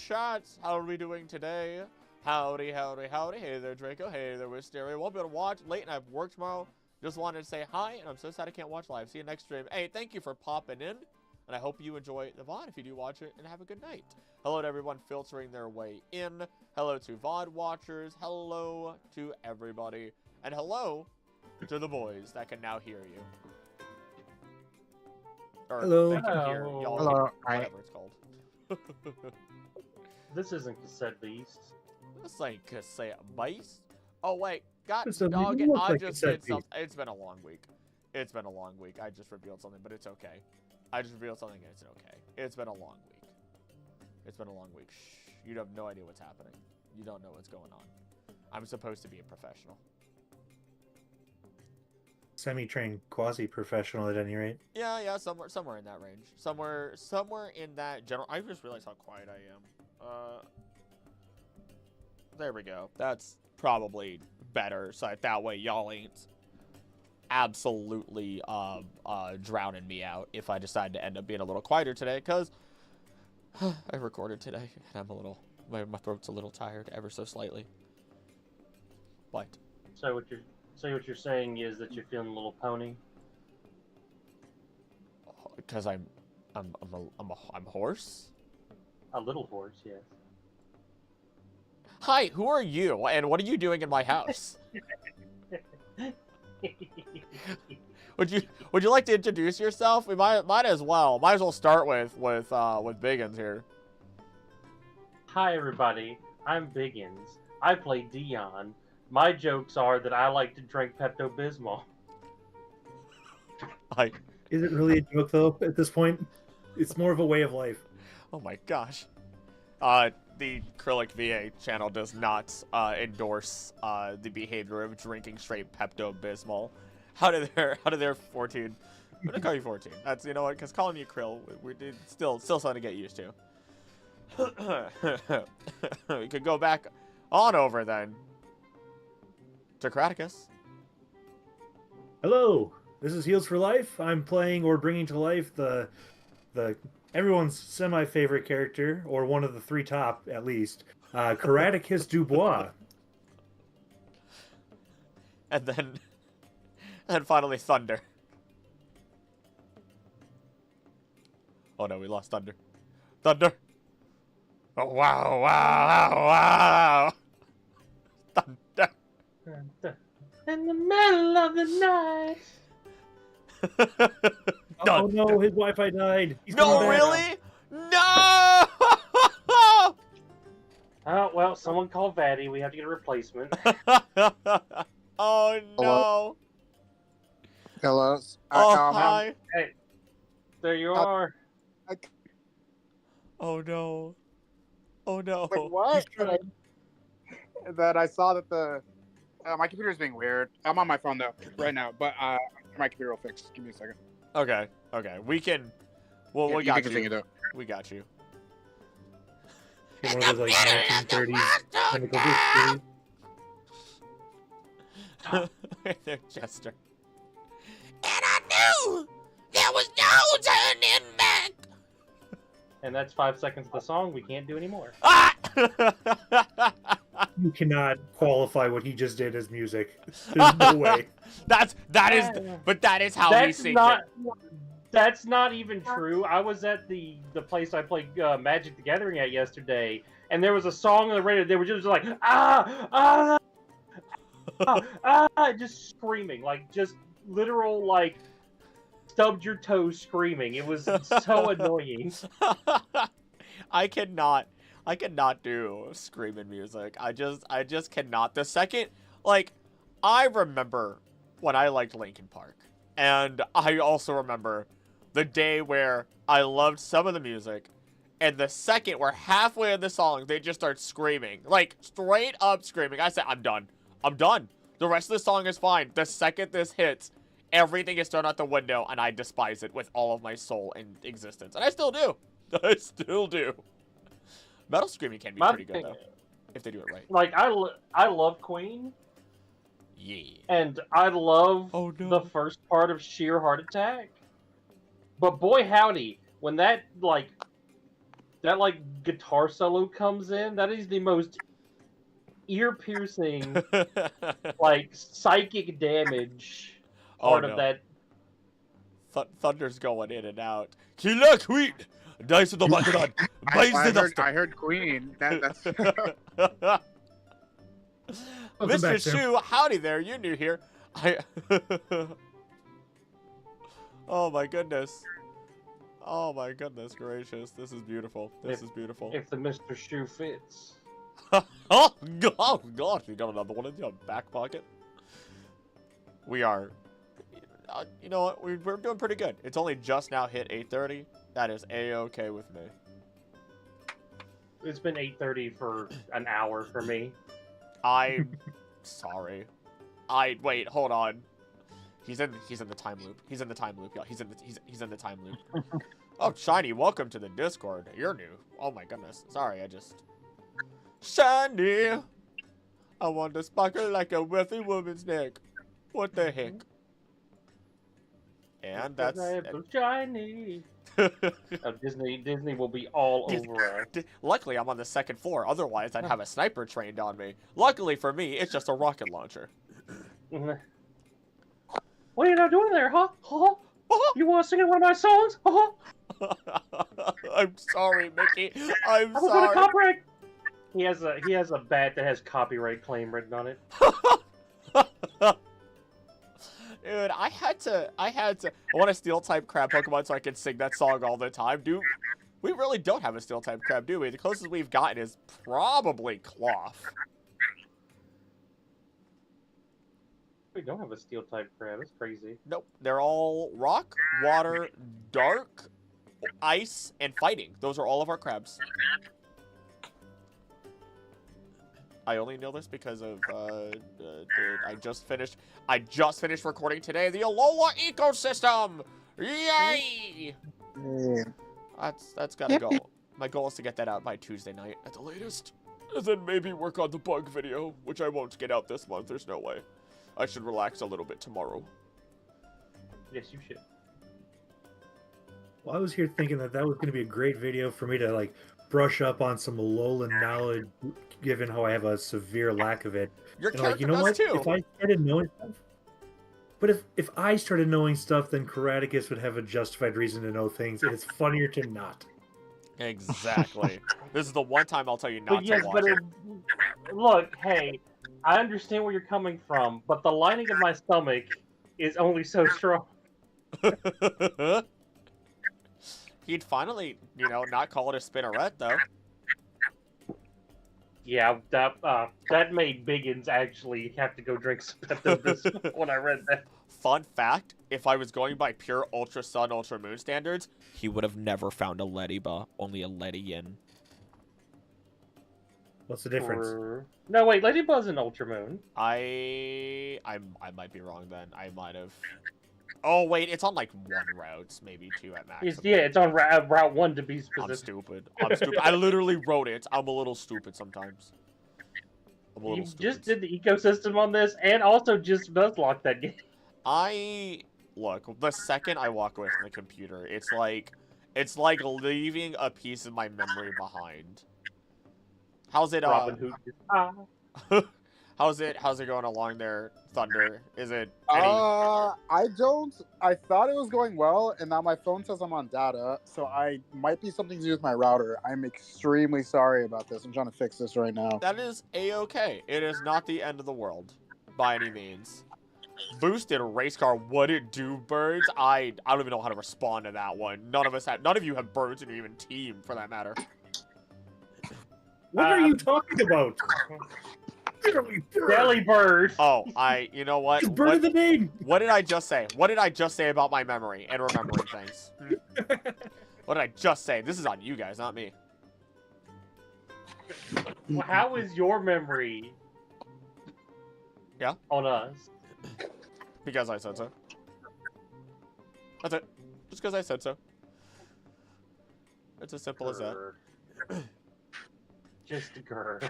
chats. How are we doing today? Howdy, howdy, howdy. Hey there, Draco. Hey there, Wisteria. Won't be able to watch late and I have work tomorrow. Just wanted to say hi, and I'm so sad I can't watch live. See you next stream. Hey, thank you for popping in, and I hope you enjoy the VOD if you do watch it, and have a good night. Hello to everyone filtering their way in. Hello to VOD watchers. Hello to everybody. And hello to the boys that can now hear you. Or hello. They can hear y'all. Hello. Whatever it's called. This isn't Cassette Beast. This ain't Cassette Beast. Oh, wait. God This doesn't dog even it. look I like just Cassette did something. Beast. It's been a long week. It's been a long week. I just revealed something, but it's okay. I just revealed something and it's okay. It's been a long week. It's been a long week. Shh. You have no idea what's happening. You don't know what's going on. I'm supposed to be a professional. Semi-trained, quasi-professional at any rate. Yeah, somewhere in that range. Somewhere in that general. I just realized how quiet I am. There we go. That's probably better, so that way y'all ain't absolutely drowning me out if I decide to end up being a little quieter today, because I recorded today and I'm a little, my throat's a little tired ever so slightly. But So what you're saying is that you're feeling a little pony. because I'm hoarse. A little horse, yes. Hi, who are you and what are you doing in my house? Would you like to introduce yourself? We might as well. Might as well start with Biggins here. Hi everybody, I'm Biggins. I play Dion. My jokes are that I like to drink Pepto-Bismol. Is it really a joke though? At this point, it's more of a way of life. Oh my gosh. The Acrylic VA channel does not endorse the behavior of drinking straight Pepto-Bismol. How did their 14? I'm gonna call you 14. That's, you know what? Because calling you Krill, we did still something to get used to. We could go back on over then to Kraticus. Hello, this is Heals for Life. I'm playing or bringing to life the everyone's semi-favorite character, or one of the three top at least, Karaticus Dubois. And finally Thunder. Oh no, we lost Thunder. Thunder! Oh wow, wow, wow! Thunder! In the middle of the night. Oh no, his Wi-Fi died. He's No, coming back. really? No! Oh, well, someone call Vatty. We have to get a replacement. Oh no! Hello. Oh hi! Hey, there you are. Oh no! Oh no! Wait, what? That I saw that the my computer is being weird. I'm on my phone though right now, but my computer will fix. Give me a second. Okay, we can. Well, Yeah, we got can you. continue though. We got you. One of those like 1930s chemical history. They're Chester. And I knew there was no turning back. And that's 5 seconds of the song. We can't do any more. Ah! You cannot qualify what he just did as music. There's no way. That is how he That's sings not. it. That's not even true. I was at the place I played Magic the Gathering at yesterday, and there was a song on the radio. They were just like just screaming, like just literal like stubbed your toes screaming. It was so annoying. I cannot do screaming music. I just cannot. The second, like, I remember when I liked Linkin Park, and I also remember the day where I loved some of the music, and the second where halfway in the song they just start screaming, like straight up screaming. I said, I'm done. The rest of the song is fine. The second this hits, everything is thrown out the window, and I despise it with all of my soul and existence. And I still do. Metal screaming can be pretty good, though, if they do it right. Like, I love Queen. Yeah. And I love the first part of Sheer Heart Attack. But boy howdy, when that, like, that like guitar solo comes in, that is the most ear-piercing, like psychic damage Oh part of no. that. Thunder's going in and out. Killer Queen! Dice of the Baccarat! Blaze the dust! I heard Queen. That's Welcome Mr. back, Sam. Shu, howdy there, you're new here. Oh my goodness. Oh my goodness gracious. This is beautiful. This is beautiful. If the Mr. Shoe fits. Oh gosh, you got another one in your back pocket. We are, you know what, we're doing pretty good. It's only just now hit 8:30. That is a-okay with me. It's been 8:30 for an hour for me. I'm sorry. Wait, hold on. He's in the time loop. He's in the time loop, y'all. He's in the time loop. Oh, Shiny, welcome to the Discord. You're new. Oh my goodness. Sorry, Shiny! I want to sparkle like a wealthy woman's neck. What the heck? And that's... Shiny. Disney will be all over us. Luckily, I'm on the second floor. Otherwise, I'd have a sniper trained on me. Luckily for me, it's just a rocket launcher. What are you not doing there, huh? Huh? You want to sing one of my songs? Huh? I'm sorry, Mickey. I'm gonna sorry. copyright. He has a bat that has copyright claim written on it. Dude, I want a steel type crab Pokemon so I can sing that song all the time. Dude, we really don't have a steel type crab, do we? The closest we've gotten is probably Cloth. We don't have a steel type crab. That's crazy. Nope. They're all rock, water, dark, ice, and fighting. Those are all of our crabs. I only know this because of I just finished recording today the Alola ecosystem. Yay! That's gotta go. My goal is to get that out by Tuesday night at the latest. And then maybe work on the bug video, which I won't get out this month. There's no way. I should relax a little bit tomorrow. Yes, you should. Well, I was here thinking that was going to be a great video for me to like brush up on some Alolan knowledge, given how I have a severe lack of it. Your And character like, you know does what? too. If I started knowing stuff, but if I started knowing stuff, then Karaticus would have a justified reason to know things, and it's funnier to not. Exactly. This is the one time I'll tell you not But yes, to watch it. Look, hey, I understand where you're coming from, but the lining of my stomach is only so strong. He'd finally, not call it a spinneret, though. Yeah, that made Biggins actually have to go drink some Pepto-Bismol when I read that. Fun fact, if I was going by pure Ultra Sun, Ultra Moon standards, he would have never found a Lediba, only a Ledian. What's the difference? No, wait, Ladybug's an Ultra Moon. I might be wrong then. I might have... Oh, wait, it's on, like, 1 route, maybe 2 at max. It's on Route 1 to be specific. I'm stupid. I literally wrote it. I'm a little stupid sometimes. You just did the ecosystem on this, and also just nuzlocke that game. Look, the second I walk away from the computer, it's like leaving a piece of my memory behind. How's it, Robin Hood. How's it going along there, Thunder? Is it any... I thought it was going well, and now my phone says I'm on data, so I might be something to do with my router. I'm extremely sorry about this. I'm trying to fix this right now. That is a-okay. It is not the end of the world, by any means. Boosted race car, what it do, birds? I don't even know how to respond to that one. None of you have birds in your even team, for that matter. What are you talking about? Belly bird. Oh, you know what? Just bird of the name. What did I just say? What did I just say about my memory and remembering things? What did I just say? This is on you guys, not me. Well, how is your memory? Yeah? On us. Because I said so. That's it. Just because I said so. It's as simple as that. Just a grr.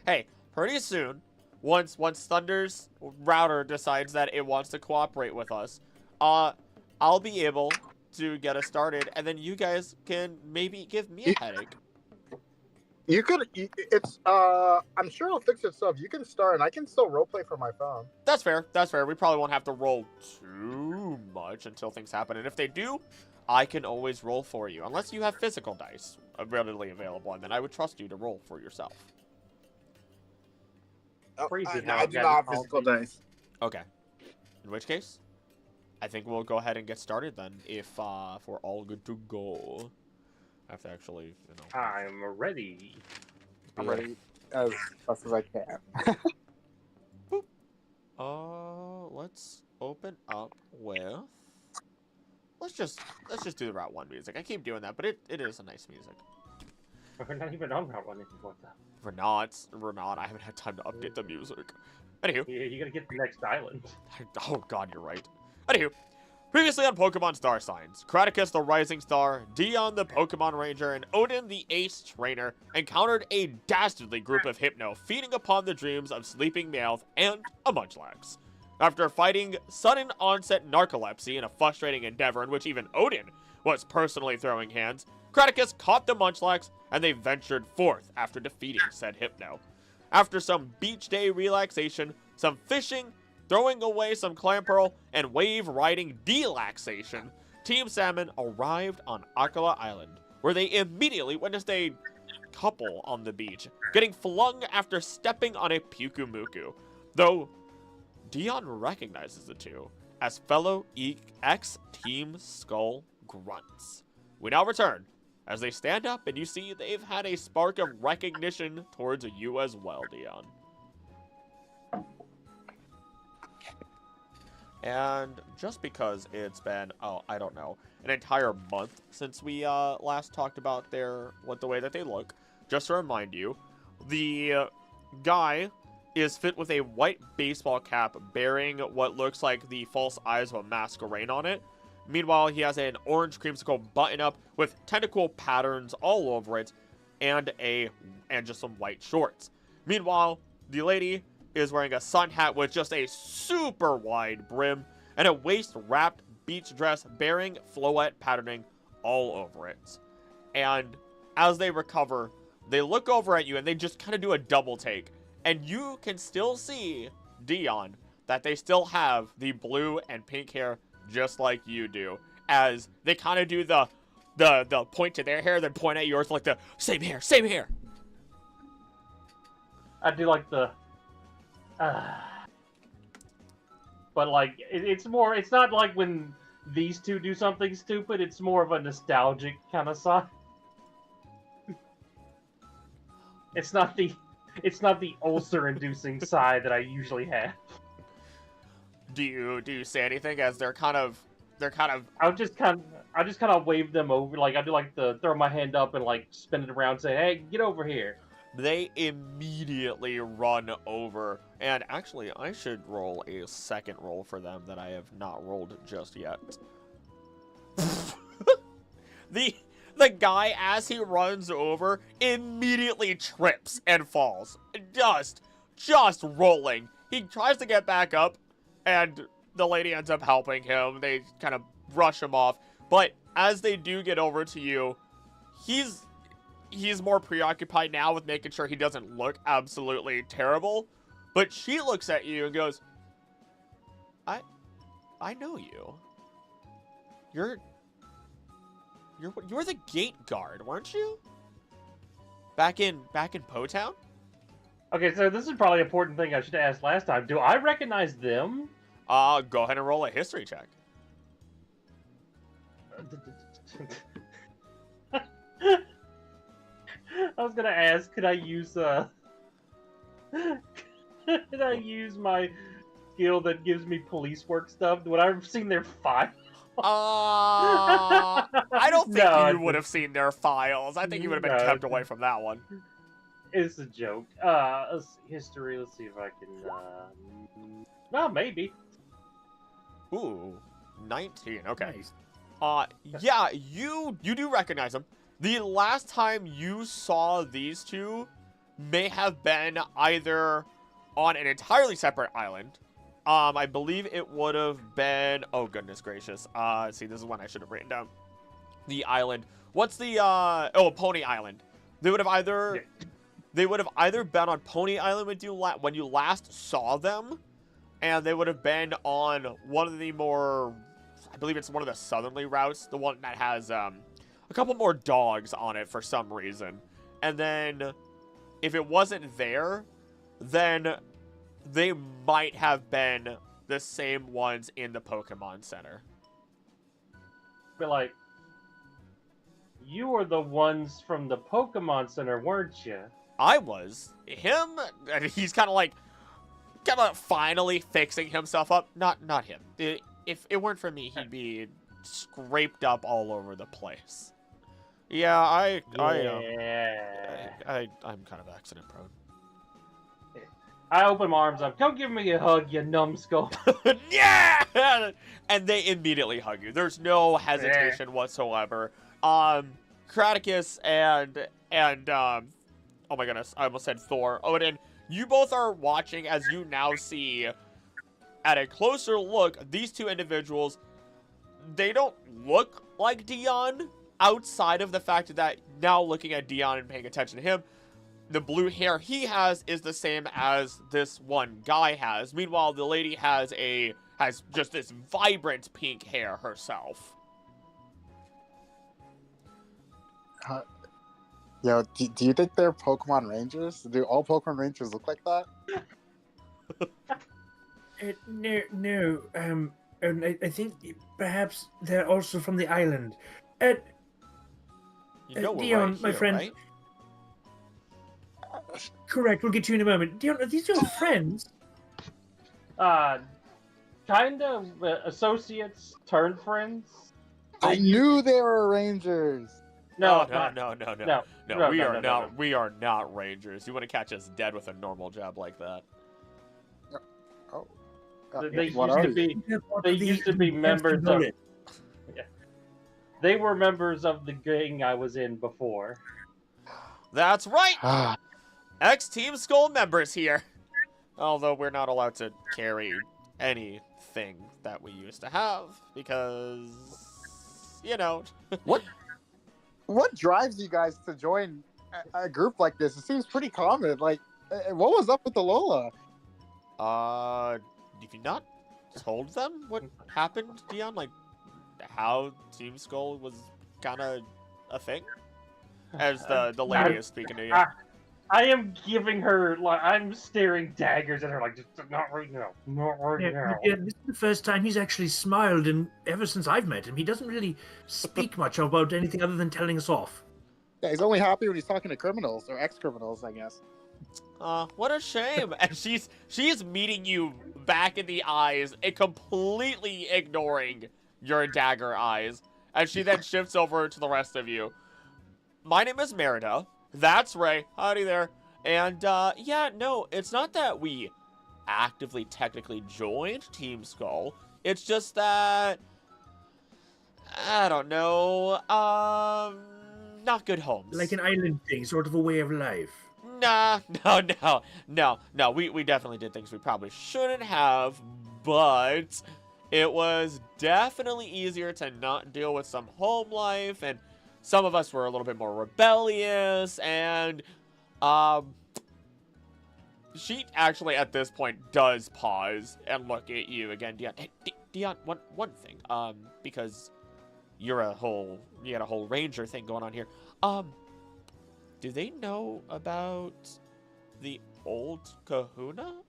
Hey, pretty soon, once Thunder's router decides that it wants to cooperate with us, I'll be able to get us started, and then you guys can maybe give me a headache. You could. It's. I'm sure it'll fix itself. You can start, and I can still roleplay from my phone. That's fair. That's fair. We probably won't have to roll too much until things happen. And if they do, I can always roll for you. Unless you have physical dice readily available, and then I would trust you to roll for yourself. Crazy how I I've do got not have all physical these- dice. Okay. In which case, I think we'll go ahead and get started then, if we're all good to go. I have to actually, you know. I'm ready. I'm ready as fast as I can. Let's open up with. Let's just do the Route 1 music. I keep doing that, but it is a nice music. We're not even on Route 1 anymore, though. We're not. I haven't had time to update the music. Anywho. You gotta get to the next island. Oh god, you're right. Anywho. Previously on Pokemon Starsigns, Kraticus the Rising Star, Dion the Pokemon Ranger, and Odin the Ace Trainer encountered a dastardly group of Hypno feeding upon the dreams of Sleeping Meowth and a Munchlax. After fighting sudden onset narcolepsy in a frustrating endeavor in which even Odin was personally throwing hands, Kraticus caught the Munchlax and they ventured forth after defeating said Hypno. After some beach day relaxation, some fishing, throwing away some Clamperl, and wave riding delaxation, Team Salmon arrived on Alola Island, where they immediately witnessed a couple on the beach, getting flung after stepping on a Pukumuku, though Dion recognizes the two as fellow ex-Team Skull Grunts. We now return, as they stand up and you see they've had a spark of recognition towards you as well, Dion. And just because it's been, I don't know, an entire month since we last talked about the way that they look, just to remind you, the guy is fit with a white baseball cap bearing what looks like the false eyes of a masquerade on it. Meanwhile, he has an orange creamsicle button-up with tentacle patterns all over it, and just some white shorts. Meanwhile, the lady is wearing a sun hat with just a super wide brim and a waist-wrapped beach dress bearing floette patterning all over it. And as they recover, they look over at you and they just kind of do a double take. And you can still see, Dion, that they still have the blue and pink hair just like you do. As they kind of do the point to their hair, then point at yours like the same hair, same hair. I do like the... but like, it's not like when these two do something stupid, it's more of a nostalgic kind of side. It's not the ulcer-inducing side that I usually have. Do you say anything as they're kind of I just kind of wave them over, like I do like the throw my hand up and like spin it around, and say, "Hey, get over here." They immediately run over, and actually I should roll a second roll for them that I have not rolled just yet. The guy, as he runs over, immediately trips and falls, just rolling. He tries to get back up, and the lady ends up helping him. They kind of brush him off, but as they do get over to you, he's more preoccupied now with making sure he doesn't look absolutely terrible. But she looks at you and goes, I know you. You're the gate guard, weren't you? Back in Po Town? Okay, so this is probably an important thing I should have asked last time. Do I recognize them? Go ahead and roll a history check. I was gonna ask, could I use my skill that gives me police work stuff? Would I have seen their file? I don't think No, you would have seen their files. I think you would have been No. kept away from that one. It's a joke. History. Let's see if I can. No, maybe. Ooh, 19. Okay. Nice. Yeah, you do recognize them. The last time you saw these two may have been either on an entirely separate island, I believe it would have been. Oh goodness gracious. See, this is one I should have written down. The island. What's the Pony Island? They would have either been on Pony Island with you when you last saw them, and they would have been on one of the more, I believe it's one of the southerly routes, the one that has a couple more dogs on it for some reason. And then if it wasn't there, then they might have been the same ones in the Pokemon Center. But like, you were the ones from the Pokemon Center, weren't you? I was. Him, and he's kind of finally fixing himself up. Not him. If it weren't for me, he'd be scraped up all over the place. Yeah, I'm kind of accident prone. I open my arms up. Come give me a hug, you numbskull. Yeah! And they immediately hug you. There's no hesitation whatsoever. Kraticus and oh my goodness, I almost said Thor. Odin, you both are watching as you now see, at a closer look, these two individuals, they don't look like Dion, outside of the fact that now looking at Dion and paying attention to him, the blue hair he has is the same as this one guy has. Meanwhile, the lady has just this vibrant pink hair herself. Yo, do you think they're Pokemon Rangers? Do all Pokemon Rangers look like that? No. And I think perhaps they're also from the island. You know we're Dion, right my here, friend. right? Correct. We'll get to you in a moment. Dion, are these your friends? Kind of associates turned friends. I knew they were Rangers. No. No, We are not Rangers. You want to catch us dead with a normal job like that? Oh, They what used are to you? be. They used to be members of. Yeah. They were members of the gang I was in before. That's right. Ex-Team Skull members here. Although we're not allowed to carry anything that we used to have because, you know. What drives you guys to join a group like this? It seems pretty common. Like, what was up with Alola? Have you not told them what happened, Dion? Like, how Team Skull was kind of a thing? As the lady is speaking to you. I am giving her, like, I'm staring daggers at her, like, just not right now. Not right now. Yeah, this is the first time he's actually smiled, and ever since I've met him, he doesn't really speak much about anything other than telling us off. Yeah, he's only happy when he's talking to criminals or ex-criminals, I guess. What a shame. And she's meeting you back in the eyes and completely ignoring your dagger eyes. And she then shifts over to the rest of you. My name is Merida. That's Ray. Howdy there. And, yeah, no, it's not that we actively, technically joined Team Skull. It's just that, I don't know, not good homes. Like an island thing, sort of a way of life. Nah, no. We definitely did things we probably shouldn't have, but it was definitely easier to not deal with some home life, and some of us were a little bit more rebellious, and she actually at this point does pause and look at you again, Dion. Hey, Dion, one thing, because you had a whole ranger thing going on here. Do they know about the old Kahuna?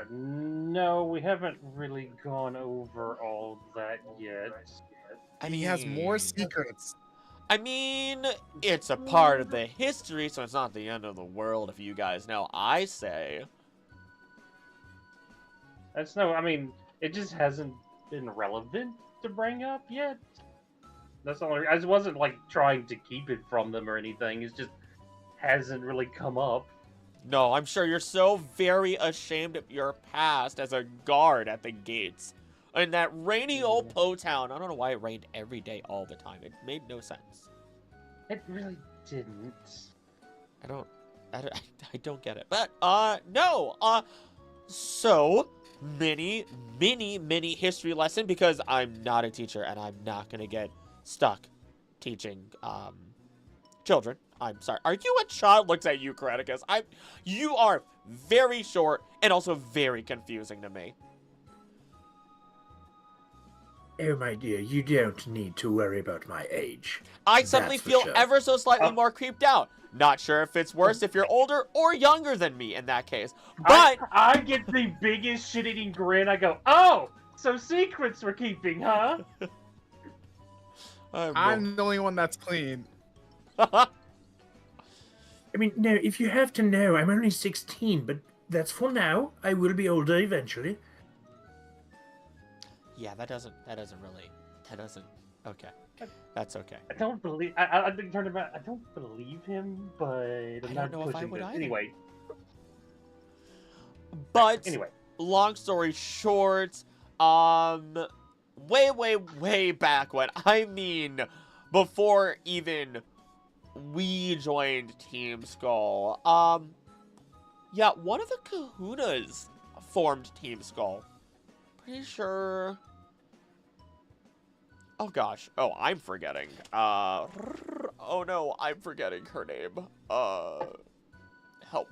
No, we haven't really gone over all that yet. And he has more secrets. I mean, it's a part of the history, so it's not the end of the world if you guys know. I say. I mean, it just hasn't been relevant to bring up yet. That's all. I wasn't like trying to keep it from them or anything. It just hasn't really come up. No, I'm sure you're so very ashamed of your past as a guard at the gates. In that rainy old Po town. I don't know why it rained every day all the time. It made no sense. It really didn't. I don't I don't get it. But, no. So, mini history lesson, because I'm not a teacher and I'm not going to get stuck teaching, children. I'm sorry. Are you a child? Looks at you, Karaticus. You are very short and also very confusing to me. Oh, my dear, you don't need to worry about my age. I suddenly That's for feel sure. ever so slightly more creeped out. Not sure if it's worse if you're older or younger than me in that case. But I get the biggest shit-eating grin. I go, oh, so secrets we're keeping, huh? I'm the only one that's clean. I mean, no, if you have to know, I'm only 16, but that's for now. I will be older eventually. Yeah, that doesn't okay. That's okay. I don't believe. I think turn about. I don't believe him, but I'm not don't know if I pushing would it. either. Anyway, But anyway, long story short, way back when, I mean, before even we joined Team Skull, yeah, one of the Kahunas formed Team Skull. Pretty sure. Oh gosh. Oh, I'm forgetting. Oh no, I'm forgetting her name. Help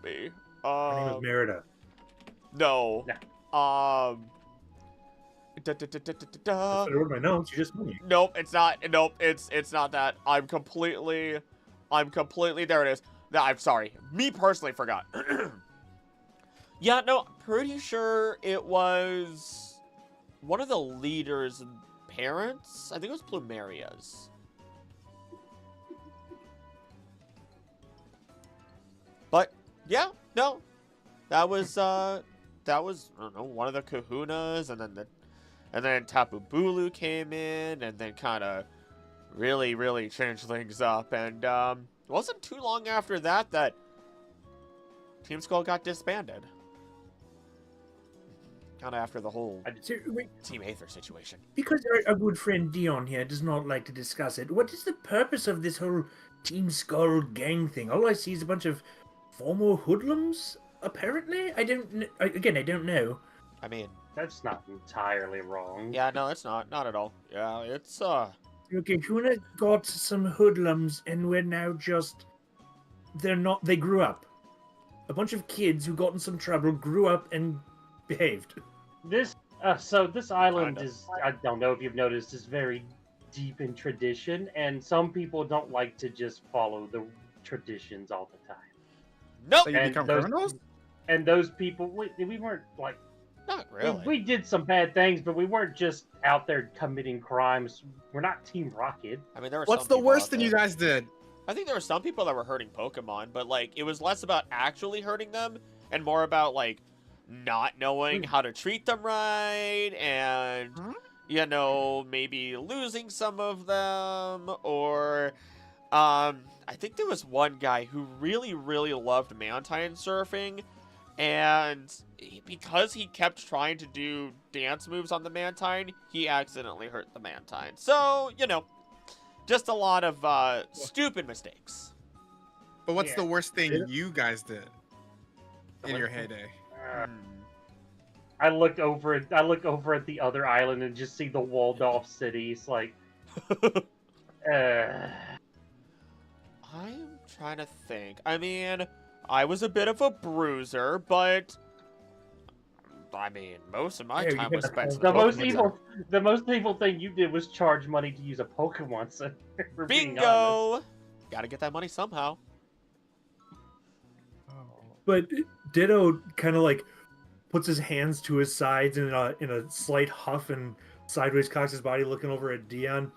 me. Her name is Merida. No. I wrote my notes. You just told me. Nope, it's not. Nope, it's not that. I'm completely. There it is. I'm sorry. Me personally forgot. Yeah, no, pretty sure it was one of the leaders' parents. I think it was Plumeria's. But yeah, no, that was I don't know, one of the Kahunas, and then Tapu Bulu came in, and then kind of really changed things up. And it wasn't too long after that Team Skull got disbanded. Kind of after the whole So, wait, Team Aether situation. because our good friend Dion here does not like to discuss it, what is the purpose of this whole Team Skull gang thing? All I see is a bunch of former hoodlums, apparently? I don't know. I mean, that's not entirely wrong. yeah, no, it's not at all. Yeah, it's Okay, Kuna got some hoodlums, and we're now just... They grew up. A bunch of kids who got in some trouble grew up and behaved. This island is, I don't know if you've noticed, is very deep in tradition, and some people don't like to just follow the traditions all the time. nope, So you become criminals? And those people, we weren't like, not really. we did some bad things, but we weren't just out there committing crimes. We're not Team Rocket. I mean, there were What's some the people worst out thing there. you guys did? I think there were some people that were hurting Pokemon, but like it was less about actually hurting them and more about like not knowing how to treat them right and you know, maybe losing some of them, or I think there was one guy who really loved mountain surfing, and because he kept trying to do dance moves on the Mantine, he accidentally hurt the Mantine. So, you know, just a lot of stupid mistakes. But what's Yeah. the worst thing you guys did in your heyday? I look over at the other island and just see the walled off cities. Like, I'm trying to think. I mean, I was a bit of a bruiser, but I mean, most of my Yeah, you time get was the spent. whole- the most evil thing you did was charge money to use a Pokemon Center. For being honest. Bingo! Gotta get that money somehow. But Ditto kind of like puts his hands to his sides in a slight huff and sideways cocks his body, looking over at Dion.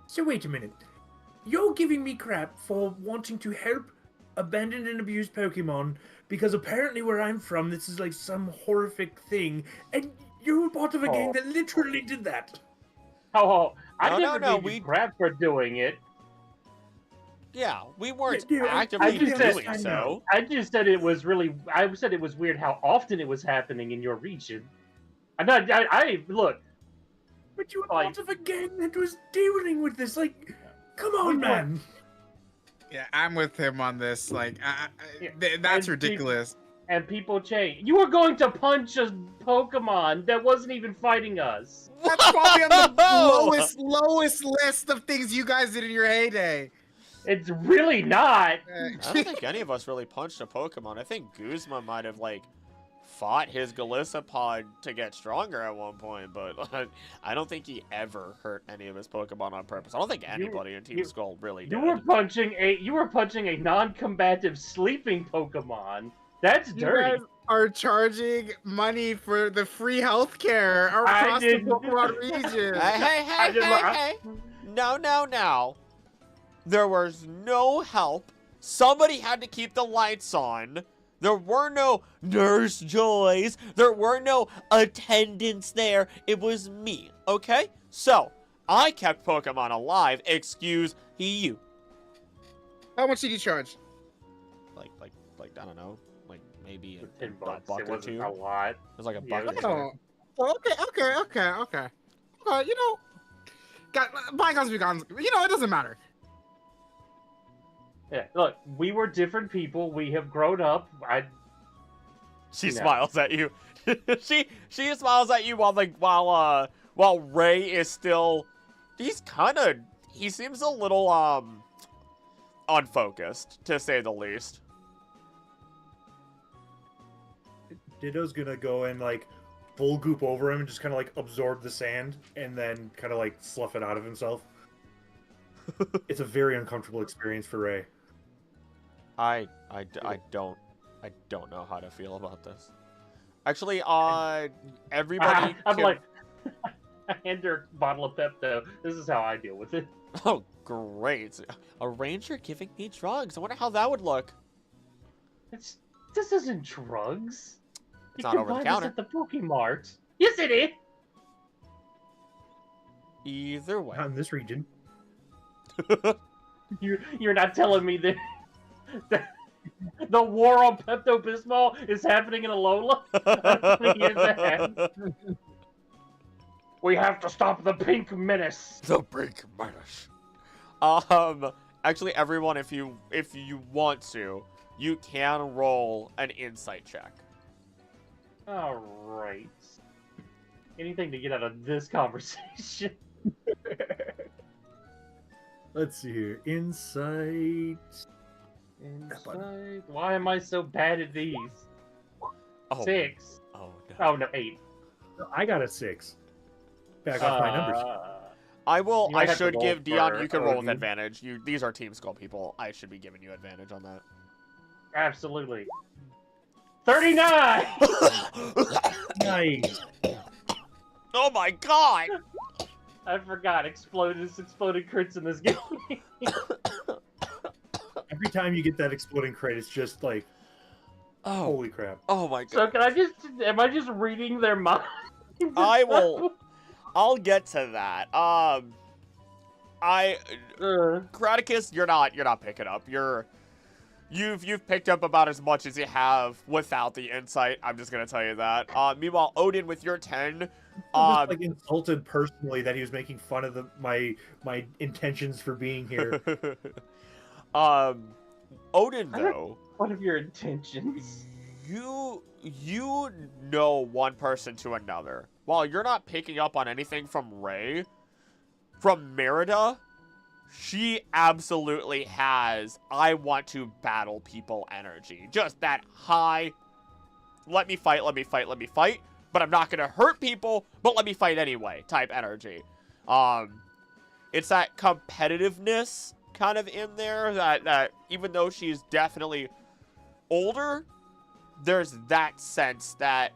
So wait a minute. You're giving me crap for wanting to help abandoned and abused Pokemon because apparently where I'm from, this is like some horrific thing, and you're part of a gang that literally did that. Oh, I No, never no, gave we- you crap for doing it. Yeah, we weren't Yeah, dude, actively I just said- doing I so. know. I just said it was really. I said it was weird how often it was happening in your region. I look. But you were Like- part of a gang that was dealing with this. Like, come on, We man. Yeah, I'm with him on this. Like, Yeah, that's and ridiculous. And people change. You were going to punch a Pokemon that wasn't even fighting us. That's probably on the lowest list of things you guys did in your heyday. It's really not. I don't think any of us really punched a Pokemon. I think Guzma might have, like, fought his Golisopod to get stronger at one point, but I don't think he ever hurt any of his Pokemon on purpose. I don't think anybody in Team Skull really did. You were punching a non-combative sleeping Pokemon. That's dirty. You guys are charging money for the free healthcare across the Pokemon region. Hey. No. There was no help. Somebody had to keep the lights on. There were no Nurse Joys. There were no attendants there. It was me, okay? So, I kept Pokemon alive. Excuse you. How much did you charge? Like, I don't know. Like, maybe a $10. buck It or wasn't two. a lot. It was like a Yeah, buck it or was two. Okay. You know, bygones be gone. You know, it doesn't matter. Yeah, look, we were different people. We have grown up. She smiles at you. she smiles at you while Ray is still. He seems a little unfocused, to say the least. Ditto's gonna go and like full goop over him and just kind of like absorb the sand and then kind of like slough it out of himself. It's a very uncomfortable experience for Ray. I don't know how to feel about this. Actually, everybody. I'm like, I hand her a bottle of Pepto. This is how I deal with it. Oh, great! A ranger giving me drugs. I wonder how that would look. This isn't drugs. It's you not can over the buy counter. this at the Pokemart. Yes, it is. Either way. Not in this region. You're not telling me that the war on Pepto Bismol is happening in Alola? We have to stop the pink menace. The Pink Menace. Actually, everyone, if you want to, you can roll an insight check. All right. Anything to get out of this conversation? Let's see here. Insight. Insight. Why am I so bad at these? Oh. 6. Oh no. Oh no, 8. I got a 6. Back off my numbers. I might have to should roll give Dion. for You can roll with Odin. advantage. These are Team Skull people. I should be giving you advantage on that. Absolutely. 39. Nice. Oh my god! I forgot. Exploded crits in this game. Every time you get that exploding crate, it's just like, Oh, holy crap. oh my god! So am I just reading their mind? I'll get to that. Graticus, you're not picking up. You've picked up about as much as you have without the insight. I'm just gonna tell you that. Meanwhile, Odin, with your 10, I was like insulted personally that he was making fun of my intentions for being here. Odin though, What are your intentions? you know one person to another. While you're not picking up on anything from Ray, from Merida, she absolutely has I want to battle people energy. Just that high, let me fight, but I'm not gonna hurt people, but let me fight anyway type energy. It's that competitiveness kind of in there that even though she's definitely older, there's that sense that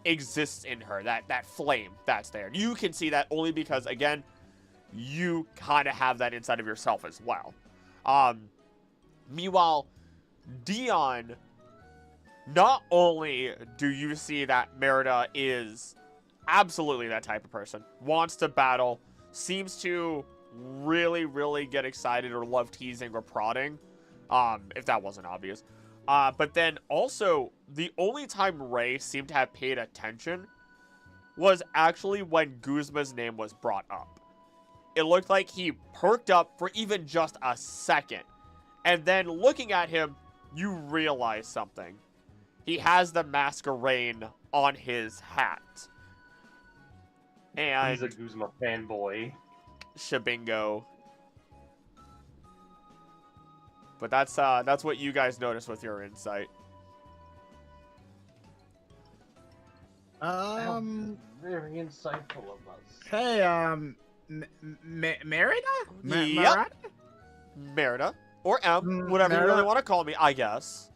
exists in her, that flame that's there. You can see that only because, again, you kind of have that inside of yourself as well. Meanwhile, Dion, not only do you see that Merida is absolutely that type of person, wants to battle, seems to really, really get excited or love teasing or prodding, if that wasn't obvious. But then also, the only time Ray seemed to have paid attention was actually when Guzma's name was brought up. It looked like he perked up for even just a second And then looking at him, you realize something. He has the masquerade on his hat. And He's a Guzma fanboy. Shabingo. But that's what you guys notice with your insight. Very insightful of us. Hey, Merida? Yep. Merida. Or M, whatever you really Merida? want to call me, I guess.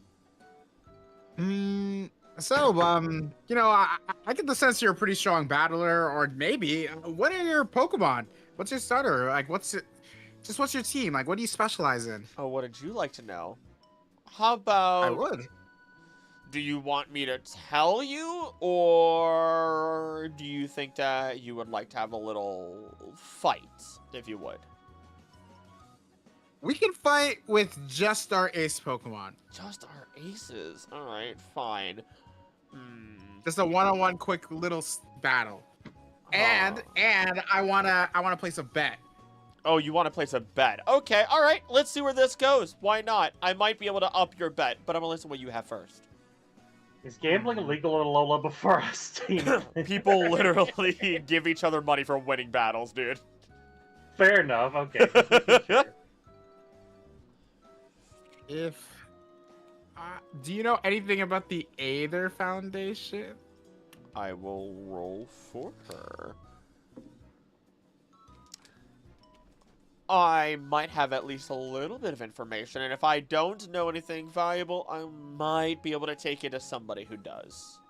So, you know, I get the sense you're a pretty strong battler, or maybe, what are your Pokemon? What's your starter? Like, what's your team? Like, what do you specialize in? Oh, what did you like to know? How about... I would. Do you want me to tell you, or do you think that you would like to have a little fight, if you would? We can fight with just our ace Pokemon. Just our aces. All right, fine. Just a one-on-one quick little battle. And I wanna place a bet. Oh, you want to place a bet? Okay, all right. Let's see where this goes. Why not? I might be able to up your bet, but I'm gonna listen to what you have first. Is gambling illegal in Alola before us? People literally give each other money for winning battles, dude. Fair enough. Okay. Do you know anything about the Aether Foundation? I will roll for her. I might have at least a little bit of information, and if I don't know anything valuable, I might be able to take it to somebody who does.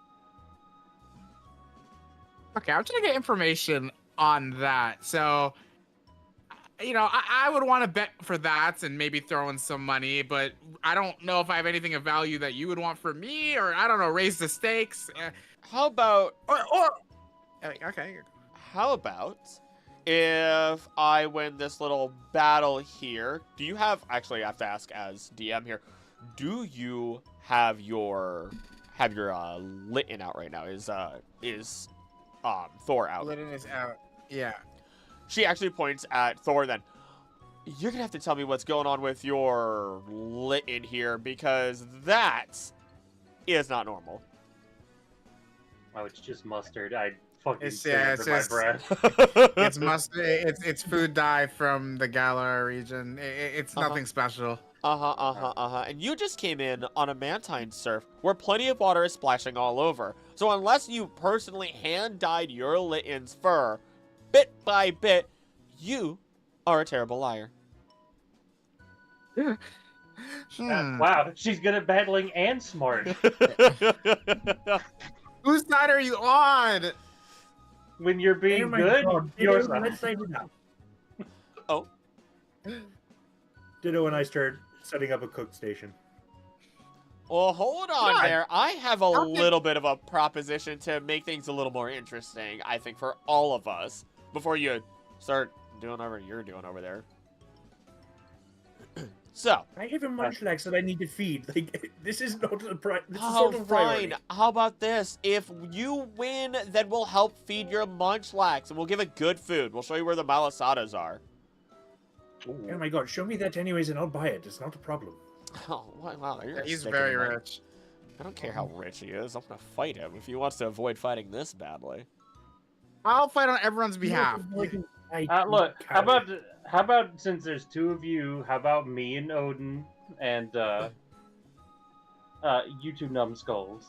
Okay, I'm trying to get information on that. So, you know, I would want to bet for that and maybe throw in some money, but I don't know if I have anything of value that you would want for me, or I don't know, raise the stakes. How about... Okay. How about... if I win this little battle here, do you have... Actually, I have to ask as DM here. Do you have your Litten out right now? Is Thor out? Litten is out. Yeah. She actually points at Thor then. You're going to have to tell me what's going on with your Litten here, because that is not normal. Oh, it's just mustard. I fucking It's my breath. It's mustard. It's food dye from the Galar region. It's nothing special. And you just came in on a Mantine surf where plenty of water is splashing all over. So unless you personally hand-dyed your Litten's fur, bit by bit, you are a terrible liar. Wow, she's good at battling and smart. Whose side are you on? When you're being good, you're let's say it now. Oh. Ditto and I start setting up a cook station. Well, hold on God. there. I have a Okay. little bit of a proposition to make things a little more interesting, I think, for all of us, before you start doing whatever you're doing over there. So. I have a munchlax that I need to feed. Like, this is not a this is Oh, sort of priority. fine. How about this? If you win, then we'll help feed your munchlax, and we'll give it good food. We'll show you where the malasadas are. Oh my god, show me that anyways and I'll buy it. It's not a problem. Oh, wow. You're He's sticking very to my- rich. I don't care how rich he is. I'm going to fight him if he wants to avoid fighting this badly. I'll fight on everyone's behalf. Look, how about since there's two of you, how about me and Odin and you two numbskulls?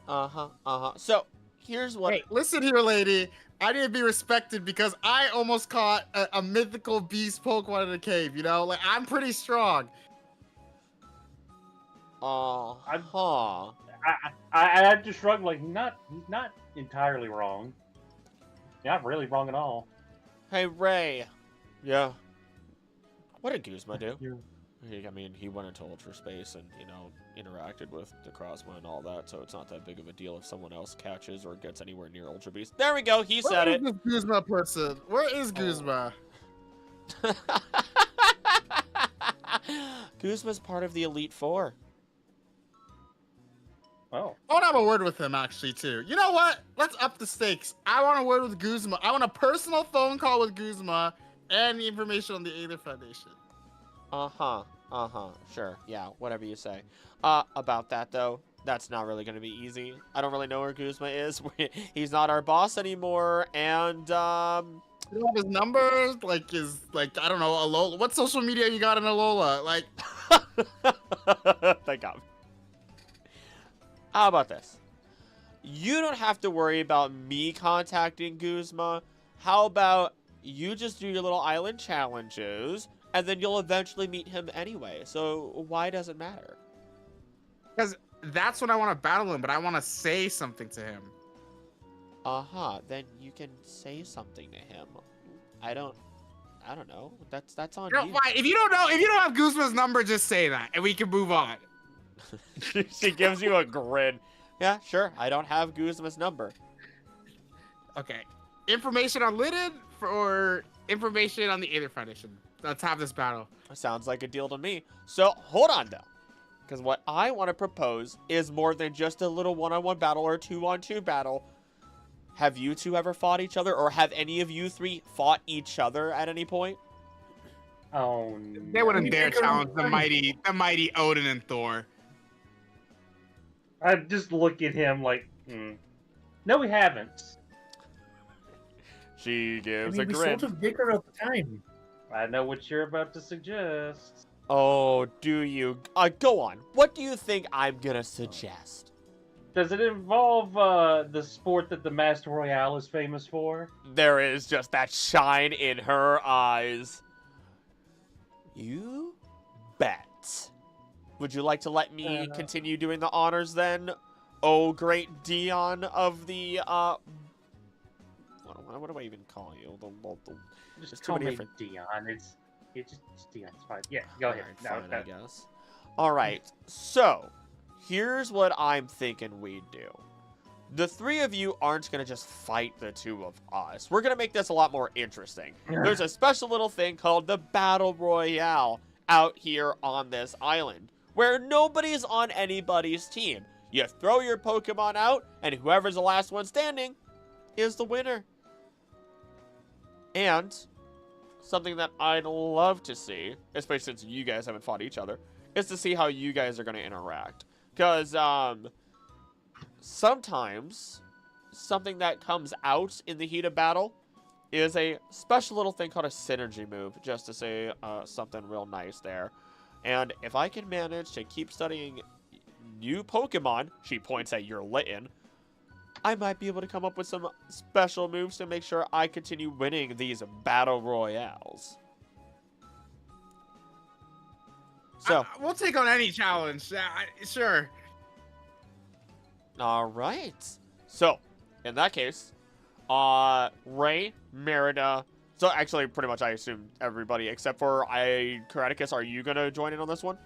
So, here's what... Hey, listen here, lady. I need to be respected because I almost caught a mythical beast Pokemon in a cave, you know? Like, I'm pretty strong. Uh-huh. I had to shrug like he's not entirely wrong. Not really wrong at all. Hey, Ray. Yeah. What did Guzma do? Yeah. I mean, he went into ultra space and, you know, interacted with the Crosswind and all that, so it's not that big of a deal if someone else catches or gets anywhere near Ultra Beast. There we go, he said it. Where is this Guzma person? Where is Guzma? Guzma's part of the Elite Four. Oh. I want to have a word with him, actually, too. You know what? Let's up the stakes. I want a word with Guzma. I want a personal phone call with Guzma and the information on the Aether Foundation. Sure. Yeah, whatever you say. About that, though, that's not really going to be easy. I don't really know where Guzma is. He's not our boss anymore, and, You don't have his numbers, like I don't know, Alola. What social media you got in Alola? Like, Thank God. How about this? You don't have to worry about me contacting Guzma. How about you just do your little island challenges, and then you'll eventually meet him anyway. So why does it matter? because that's when I want to battle him, but I want to say something to him. Then you can say something to him. I don't know. That's on You know, you. fine. If you don't have Guzma's number, just say that, and we can move on. She gives you a grin. Yeah, sure. I don't have Guzma's number. Okay. Information on Lidded or information on the Aether Foundation? Let's have this battle. Sounds like a deal to me. So hold on though, because what I want to propose is more than just a little one-on-one battle or two-on-two battle. Have you two ever fought each other, or have any of you three fought each other at any point? Oh, no. They wouldn't dare challenge the mighty Odin and Thor. I just look at him like, no, we haven't. She I gives mean, a we grin. sold to Vicar at the time. I know what you're about to suggest. Oh, do you? Go on. What do you think I'm gonna suggest? Does it involve the sport that the Master Royale is famous for? There is just that shine in her eyes. You bet. Would you like to let me continue doing the honors then? Oh, great Dion of the, what do I even call you? Just There's too call many me different... Dion. It's just Dion. It's fine. Yeah, go ahead. Alright, No, fine, I no. guess. Alright, so, here's what I'm thinking we do. The three of you aren't going to just fight the two of us. We're going to make this a lot more interesting. There's a special little thing called the Battle Royale out here on this island, where nobody's on anybody's team. You throw your Pokemon out, and whoever's the last one standing is the winner. And something that I'd love to see, especially since you guys haven't fought each other, is to see how you guys are going to interact. Because, sometimes something that comes out in the heat of battle is a special little thing called a synergy move, just to say something real nice there. And if I can manage to keep studying new Pokemon, she points at your Litten, I might be able to come up with some special moves to make sure I continue winning these battle royales. So, We'll take on any challenge. Sure. all right. So, in that case, Ray, Merida. So actually, pretty much, I assume everybody except for Karaticus. Are you gonna join in on this one?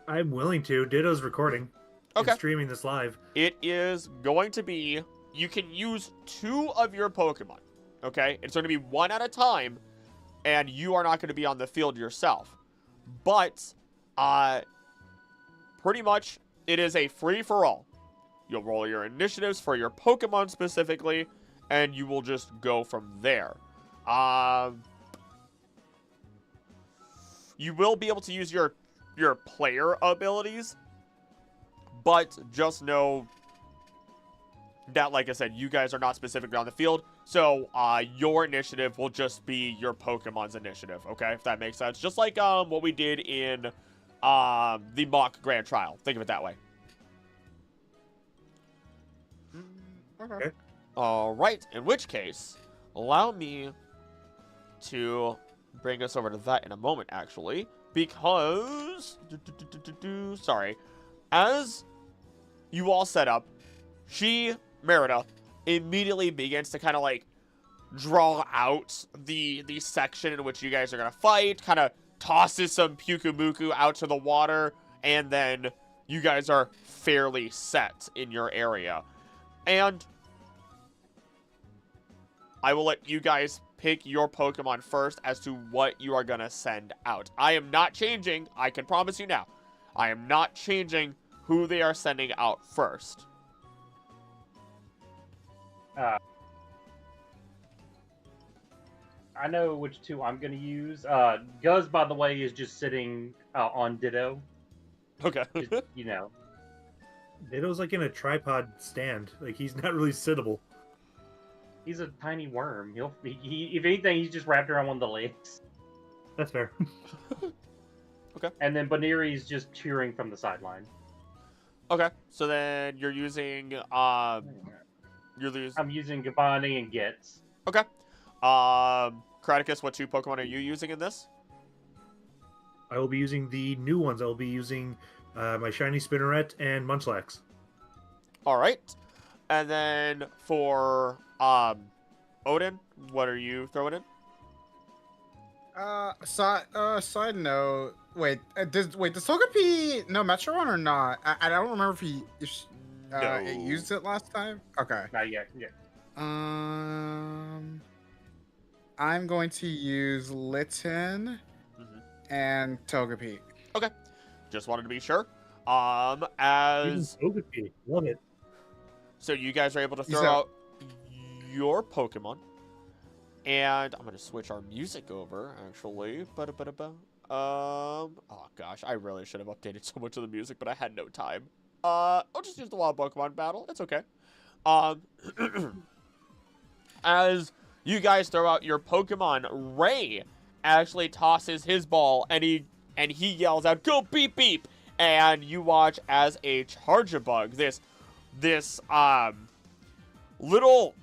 I'm willing to. Ditto's recording. Okay. And streaming this live. It is going to be. You can use 2 of your Pokemon. Okay, it's going to be 1 at a time, and you are not going to be on the field yourself. But, pretty much, it is a free-for-all. You'll roll your initiatives for your Pokemon specifically, and you will just go from there. You will be able to use your player abilities, but just know that, like I said, you guys are not specifically on the field, so your initiative will just be your Pokemon's initiative, okay? If that makes sense. Just like what we did in the mock grand trial. Think of it that way. Okay. All right, in which case, allow me to bring us over to that in a moment, actually, because, sorry, as you all set up, Merida, immediately begins to kind of like draw out the section in which you guys are going to fight, kind of tosses some Pyukumuku out to the water, and then you guys are fairly set in your area. And I will let you guys pick your Pokemon first as to what you are going to send out. I am not changing, I can promise you now, I am not changing who they are sending out first. I know which two I'm gonna use. Guz, by the way, is just sitting on Ditto. Okay. Just, you know, Ditto's like in a tripod stand. Like he's not really sittable. he's a tiny worm. If anything, he's just wrapped around one of the legs. That's fair. And then Baniri's just cheering from the sideline. Okay. So then you're using I'm using Gabani and Gets. Okay. Kraticus, what 2 Pokemon are you using in this? I will be using the new ones. I will be using my shiny Spinneret and Munchlax. All right. And then for Odin, what are you throwing in? Side note. Wait, does Togepi know Metron or not? I don't remember if it used it last time. Okay. Not yet. Yeah. I'm going to use Litten and Togepi. Okay. Just wanted to be sure. As Togepi, love it. so you guys are able to throw out your Pokemon. And I'm gonna switch our music over, actually. Oh gosh, I really should have updated so much of the music, but I had no time. I'll just use the Wild Pokemon battle. It's okay. As you guys throw out your Pokemon, Ray actually tosses his ball, and he yells out, "Go beep beep!" And you watch as a Charjabug, this little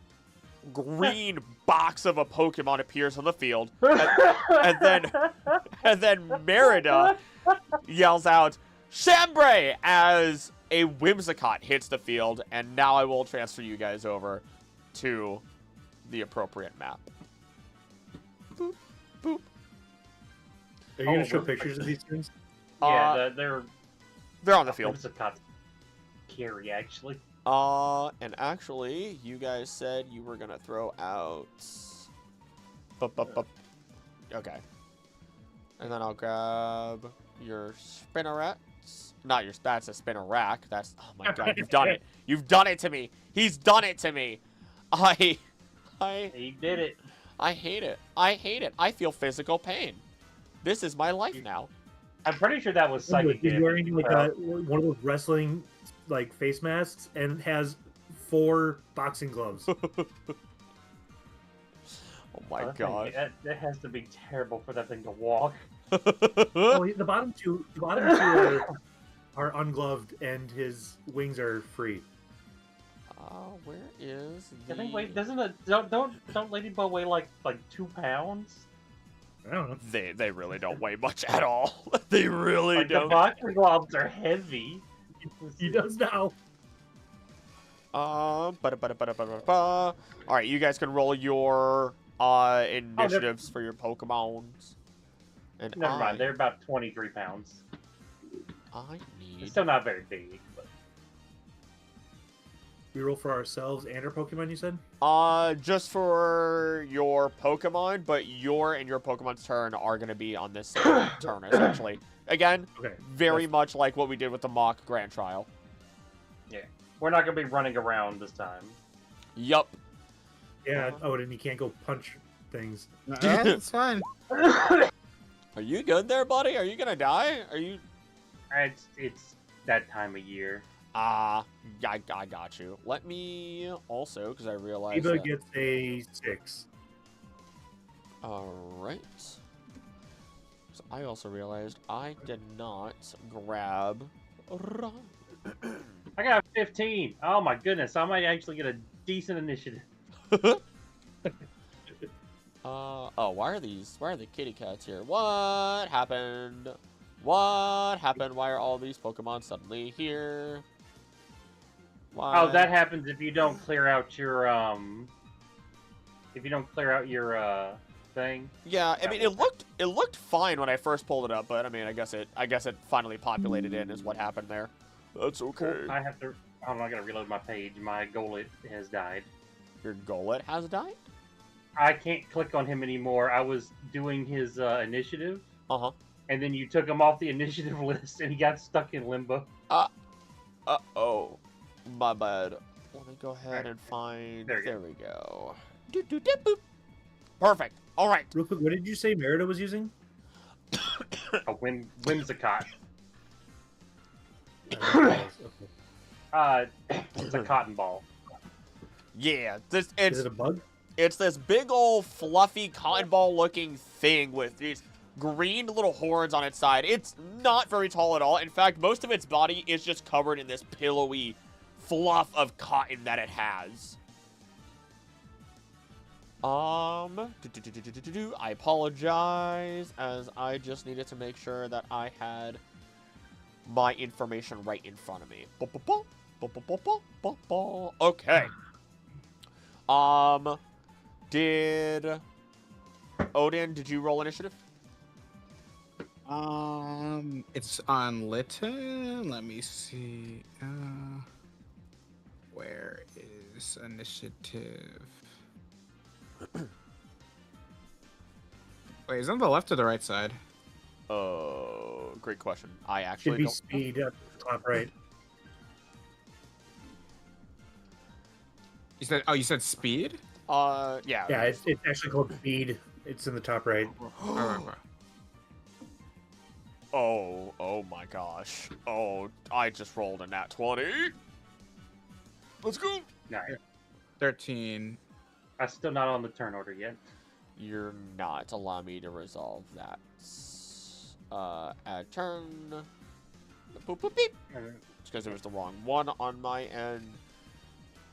green box of a Pokemon appears on the field, and then Merida yells out "Chambray" as a Whimsicott hits the field, and now I will transfer you guys over to the appropriate map. Boop, boop. Are you gonna show pictures of these things? Yeah, they're on the field. Whimsicott's carry, actually. And actually, you guys said you were gonna throw out. Okay. And then I'll grab your Spinneret. Not your. That's a Spinnerack. That's. Oh my god, you've done it. You've done it to me. He's done it to me. He did it. I hate it. I hate it. I feel physical pain. This is my life now. I'm pretty sure that was psychic. He's wearing like one of those wrestling like face masks and has 4 boxing gloves. Oh my god. That has to be terrible for that thing to walk. Well, the bottom two are ungloved and his wings are free. Where is the... I think, wait, doesn't it, don't Ladybug weigh like 2 pounds? I don't know. They really don't weigh much at all. They really Like, don't. the boxing gloves are heavy. He does now. All right, you guys can roll your initiatives for your Pokemons. And Never mind, they're about 23 pounds. I need. It's still not very big, but We roll for ourselves and our Pokemon, you said? Just for your Pokemon, but your Pokemon's turn are gonna be on this same turn, essentially. Again, Okay. very much like what we did with the mock Grand Trial. yeah. We're not going to be running around this time. Yup. Yeah, Odin, you can't go punch things. That's fine. Are you good there, buddy? Are you gonna die? Are you... It's that time of year. I got you. Let me also, because I realized Eva that... gets a 6. Alright. So I also realized I did not grab... I got 15. Oh my goodness, I might actually get a decent initiative. Oh, why are the kitty cats here? What happened? What happened? Why are all these Pokemon suddenly here? Why? Oh, that happens if you don't clear out your thing. Yeah, I mean it looked fine when I first pulled it up, but I mean I guess it finally populated in is what happened there. That's okay. I'm not gonna reload my page. My Golett has died. Your Golett has died? I can't click on him anymore. I was doing his initiative, Uh-huh. and then you took him off the initiative list, and he got stuck in limbo. Uh-oh. My bad. Let me go ahead and find... There we go. Boop. Perfect. All right. Real quick, what did you say Merida was using? A whimsicott. Okay. It's a cotton ball. Yeah, Is it a bug? it's this big old fluffy cotton ball looking thing with these green little horns on its side. It's not very tall at all. In fact, most of its body is just covered in this pillowy fluff of cotton that it has. I apologize, as I just needed to make sure that I had my information right in front of me. Okay. Did you roll initiative? It's on Litten. Let me see. Where is initiative? Wait, is it on the left or the right side? Oh, great question. I Should actually be don't. speed at the top right. You said speed? Yeah. Yeah, it's actually called speed. It's in the top right. Right. Oh my gosh. Oh, I just rolled a nat 20. Let's go. No, 13. I'm still not on the turn order yet. You're not. Allow me to resolve that. Add turn. Boop, boop, beep. It's because it was the wrong one on my end.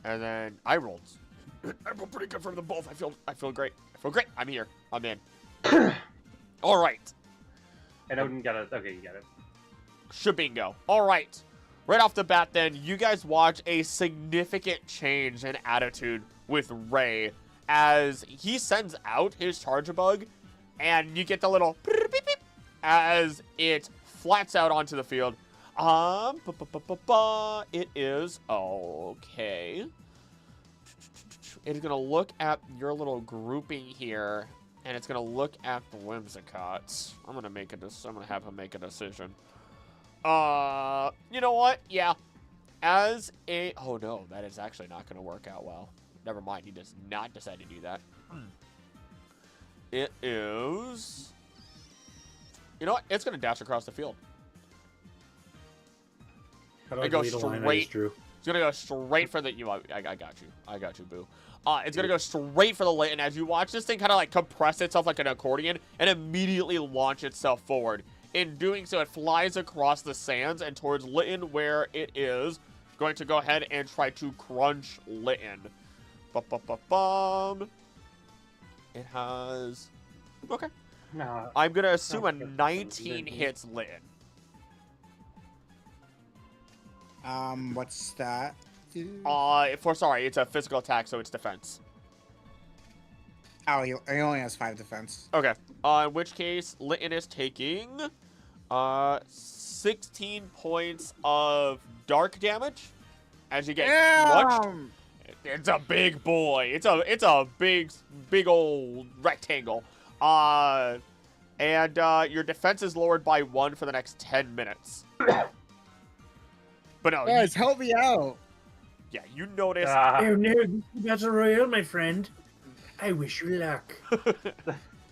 And then I rolled. I rolled pretty good for them both. I feel great. I feel great. I'm here. I'm in. All right. And Odin got it. Okay, you got it. Shabingo. All right. Right off the bat, then, you guys watch a significant change in attitude with Ray as he sends out his charger bug, and you get the little beep, beep, beep, as it flats out onto the field. It is okay. It is gonna look at your little grouping here, and it's gonna look at the Whimsicots. I'm gonna have him make a decision. You know what? Yeah. Oh no, that is actually not gonna work out well. Never mind, he does not decide to do that. It is... You know what? It's gonna dash across the field. How do I It goes delete a line I straight. just drew? It's gonna go straight for the... I got you. I got you, boo. It's gonna go straight for the lit, and as you watch this thing kind of like compress itself like an accordion and immediately launch itself forward. In doing so, it flies across the sands and towards Litten, where it is going to go ahead and try to crunch Litten. It has... Okay. No. I'm gonna assume a Sounds good. 19 hits Litten. What's that? It's a physical attack, so it's defense. Oh, he only has 5 defense. Okay. In which case, Litten is taking 16 points of dark damage as you get crushed. It's a big boy. It's a big old rectangle. And your defense is lowered by 1 for the next 10 minutes. But no, Guys, help me out. yeah, you notice. Oh no, this is Battle Royale, my friend. I wish you luck.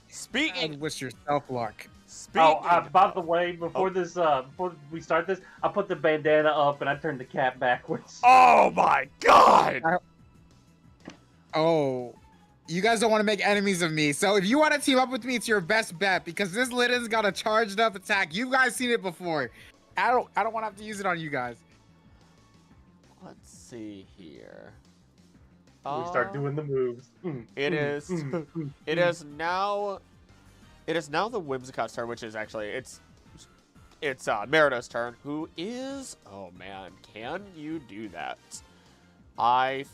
Speaking. And wish yourself luck. By the way, before we start this, I put the bandana up and I turned the cap backwards. Oh my god! Oh, you guys don't want to make enemies of me. So if you want to team up with me, it's your best bet because this Litten's got a charged up attack. You guys seen it before. I don't want to have to use it on you guys. Let's see here. We start doing the moves. It is. It is now. It is now the Whimsicot's turn, which is actually it's Merida's turn. Who is? Oh man, can you do that? I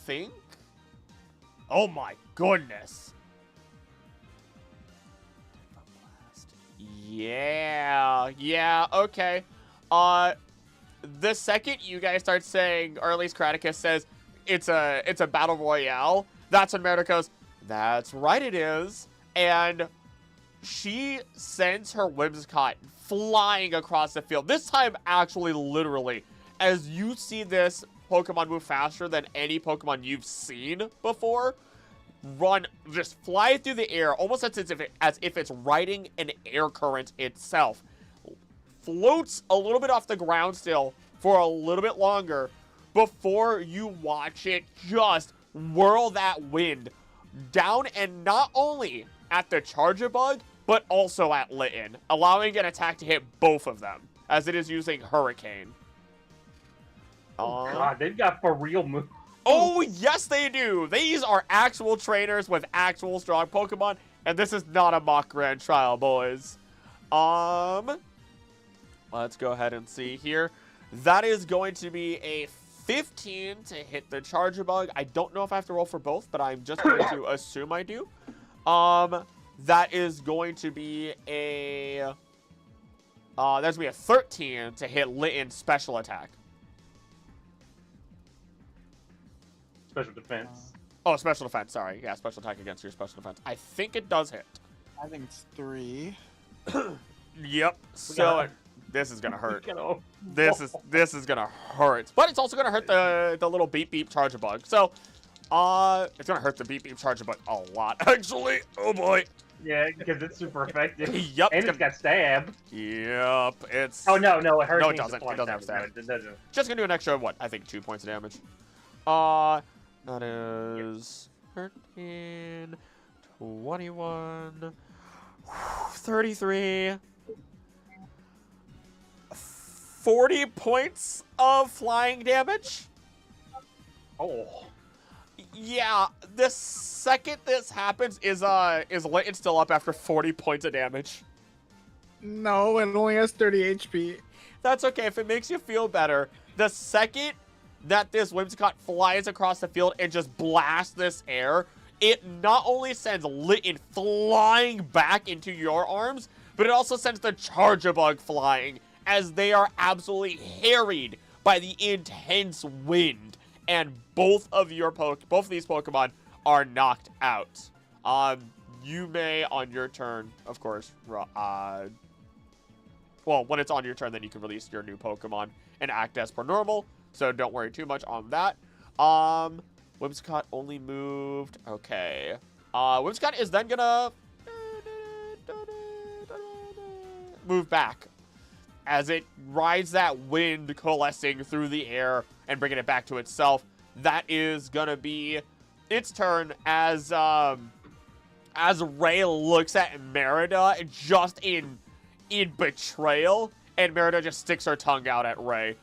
think. Oh my goodness. Yeah. Okay. The second you guys start saying, or at least Kraticus says, it's a battle royale, that's when Merida goes, that's right it is. And she sends her Whimsicott flying across the field. This time, actually, literally. As you see this Pokemon move faster than any Pokemon you've seen before, just fly through the air, almost as if it's riding an air current itself. Floats a little bit off the ground still for a little bit longer before you watch it just whirl that wind down, and not only at the Charger Bug, but also at Litten, allowing an attack to hit both of them, as it is using Hurricane. Oh god, they've got for real moves. Oh, yes, they do. These are actual trainers with actual strong Pokemon, and this is not a mock grand trial, boys. Let's go ahead and see here. That is going to be a 15 to hit the Charger Bug. I don't know if I have to roll for both, but I'm just going to assume I do. That is going to be a... that's going to be a 13 to hit Litten's special attack. Special defense. Oh, special defense, sorry. Yeah, special attack against your special defense. I think it does hit. I think it's 3. Yep. So this is gonna hurt. This is gonna hurt. But it's also gonna hurt the little beep beep Charger Bug. So it's gonna hurt the beep beep Charger Bug a lot, actually. Oh boy. Yeah, because it's super effective. Yep. And it's got stab. Yep. It's Oh no, it hurts. No, it doesn't. It doesn't have stab. It doesn't. Just gonna do an extra what? I think 2 points of damage. That is 13, 21, 33, 40 points of flying damage. Oh. Yeah, the second this happens is Litten still up after 40 points of damage. No, it only has 30 HP. That's okay if it makes you feel better. The second that this Whimsicott flies across the field and just blasts this air, it not only sends Litten flying back into your arms, but it also sends the Charger Bug flying, as they are absolutely harried by the intense wind, and both of these Pokemon are knocked out. You may, on your turn, of course, well, when it's on your turn, then you can release your new Pokemon and act as per normal. So don't worry too much on that. Whimsicott only moved. Okay. Whimsicott is then gonna move back as it rides that wind coalescing through the air and bringing it back to itself. That is gonna be its turn as Ray looks at Merida just in betrayal, and Merida just sticks her tongue out at Ray.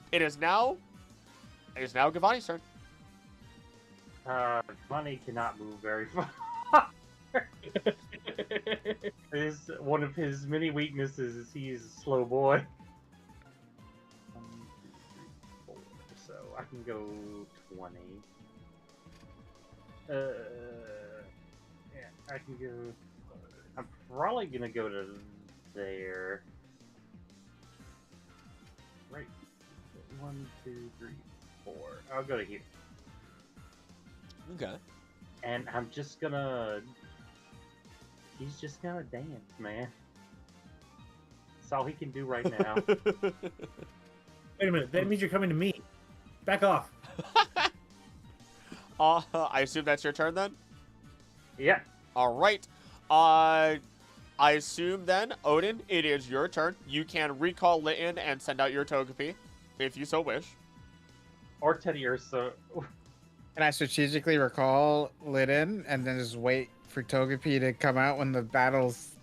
It is now Gavani's turn. Money cannot move very far. One of his many weaknesses is he is a slow boy. 1, 2, 3, 4. So I can go 20. Yeah, I can go. I'm probably gonna go to there. Right. 1, 2, 3, 4. I'll go to here. Okay. And I'm just gonna... He's just gonna dance, man. That's all he can do right now. Wait a minute. That means you're coming to me. Back off. I assume that's your turn then? Yeah. All right. I assume then, Odin, it is your turn. You can recall Litten and send out your Togepi, if you so wish. Or Teddy Ursa. Can I strategically recall Litten and then just wait for Togepi to come out when the battles,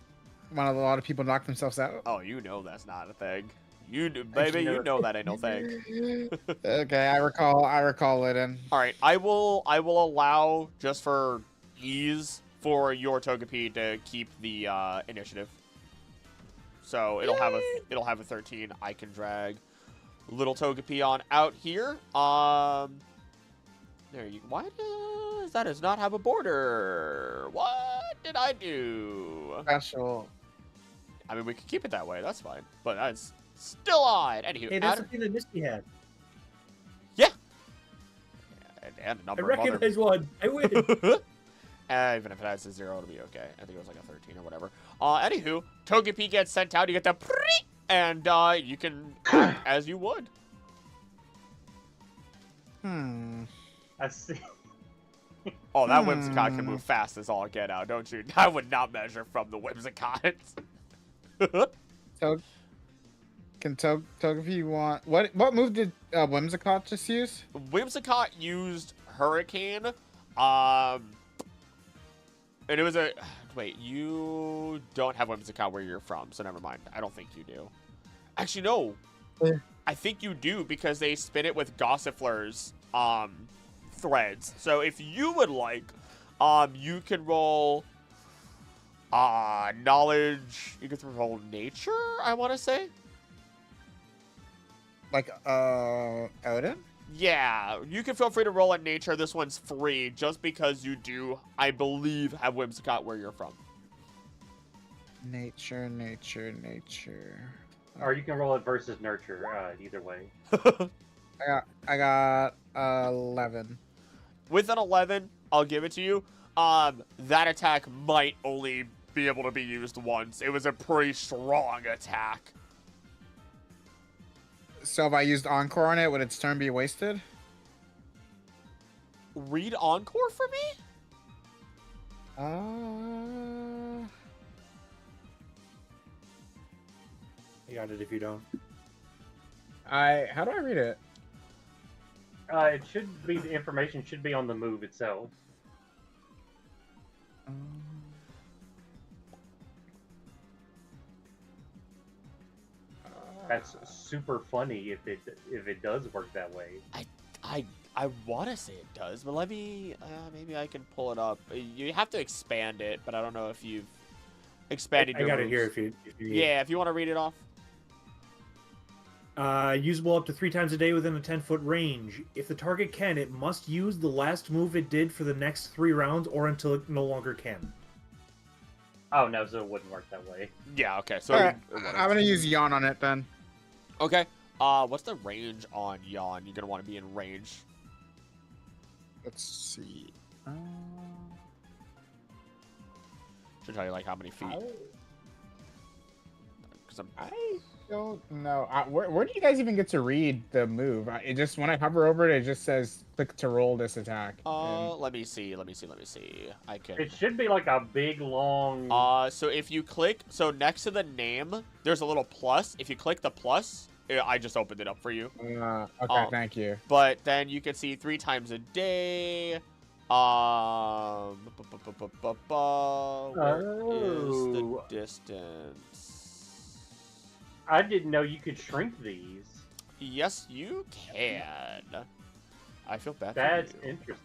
when a lot of people knock themselves out? Oh, you know that's not a thing. You do, baby, you know that ain't no thing. Okay, I recall Litten. All right, I will allow, just for ease, for your Togepi to keep the initiative. So it'll have a 13. I can drag little Togepi on out here. There you. Why does that not have a border? What did I do? Special. I mean, we could keep it that way. That's fine. But that's still odd. Anywho, Hey, that's something that Misty had. yeah. And a I number of other. recognize one. I win. Even if it has a 0, it'll be okay. I think it was like a 13 or whatever. Anywho, Togepi gets sent out. You get the and you can act as you would. I see. Oh, that Whimsicott can move fast as all get out, don't you? I would not measure from the Whimsicott. Can Togepi want what move did Whimsicott just use? Whimsicott used Hurricane, and it was a... Wait, you don't have Whimsicott where you're from, so never mind. I don't think you do. Actually, no. Yeah. I think you do because they spin it with Gossifler's threads. So if you would like, you can roll knowledge. You can roll nature, I want to say. Like Odin? Yeah, you can feel free to roll at nature. This one's free just because you do, I believe, have Whimsicott where you're from. Nature. Or you can roll it versus nurture, either way. I got 11. With an 11, I'll give it to you. That attack might only be able to be used once. It was a pretty strong attack. So if I used Encore on it, would its turn be wasted? Read Encore for me? You got it if you don't. How do I read it? It should be, the information should be on the move itself. That's super funny if it does work that way. I want to say it does, but let me, maybe I can pull it up. You have to expand it, but I don't know if you've expanded I your got moves. it here if you Yeah, if you want to read it off. Usable up to 3 times a day within a 10-foot range. If the target can, it must use the last move it did for the next 3 rounds or until it no longer can. Oh no, so it wouldn't work that way. Yeah, okay. So Alright, I'm gonna use Yawn on it then. Okay. What's the range on Yawn? You're gonna want to be in range. Let's see. Should tell you like how many feet. 'Cause I don't know. Where do you guys even get to read the move? It just, when I hover over it, it just says click to roll this attack. Let me see. I can. It should be like a big long. So if you click, so next to the name, there's a little plus. If you click the plus, I just opened it up for you. Okay, thank you. But then you can see 3 times a day. Where is the distance? I didn't know you could shrink these. Yes, you can. I feel bad That's for you. interesting.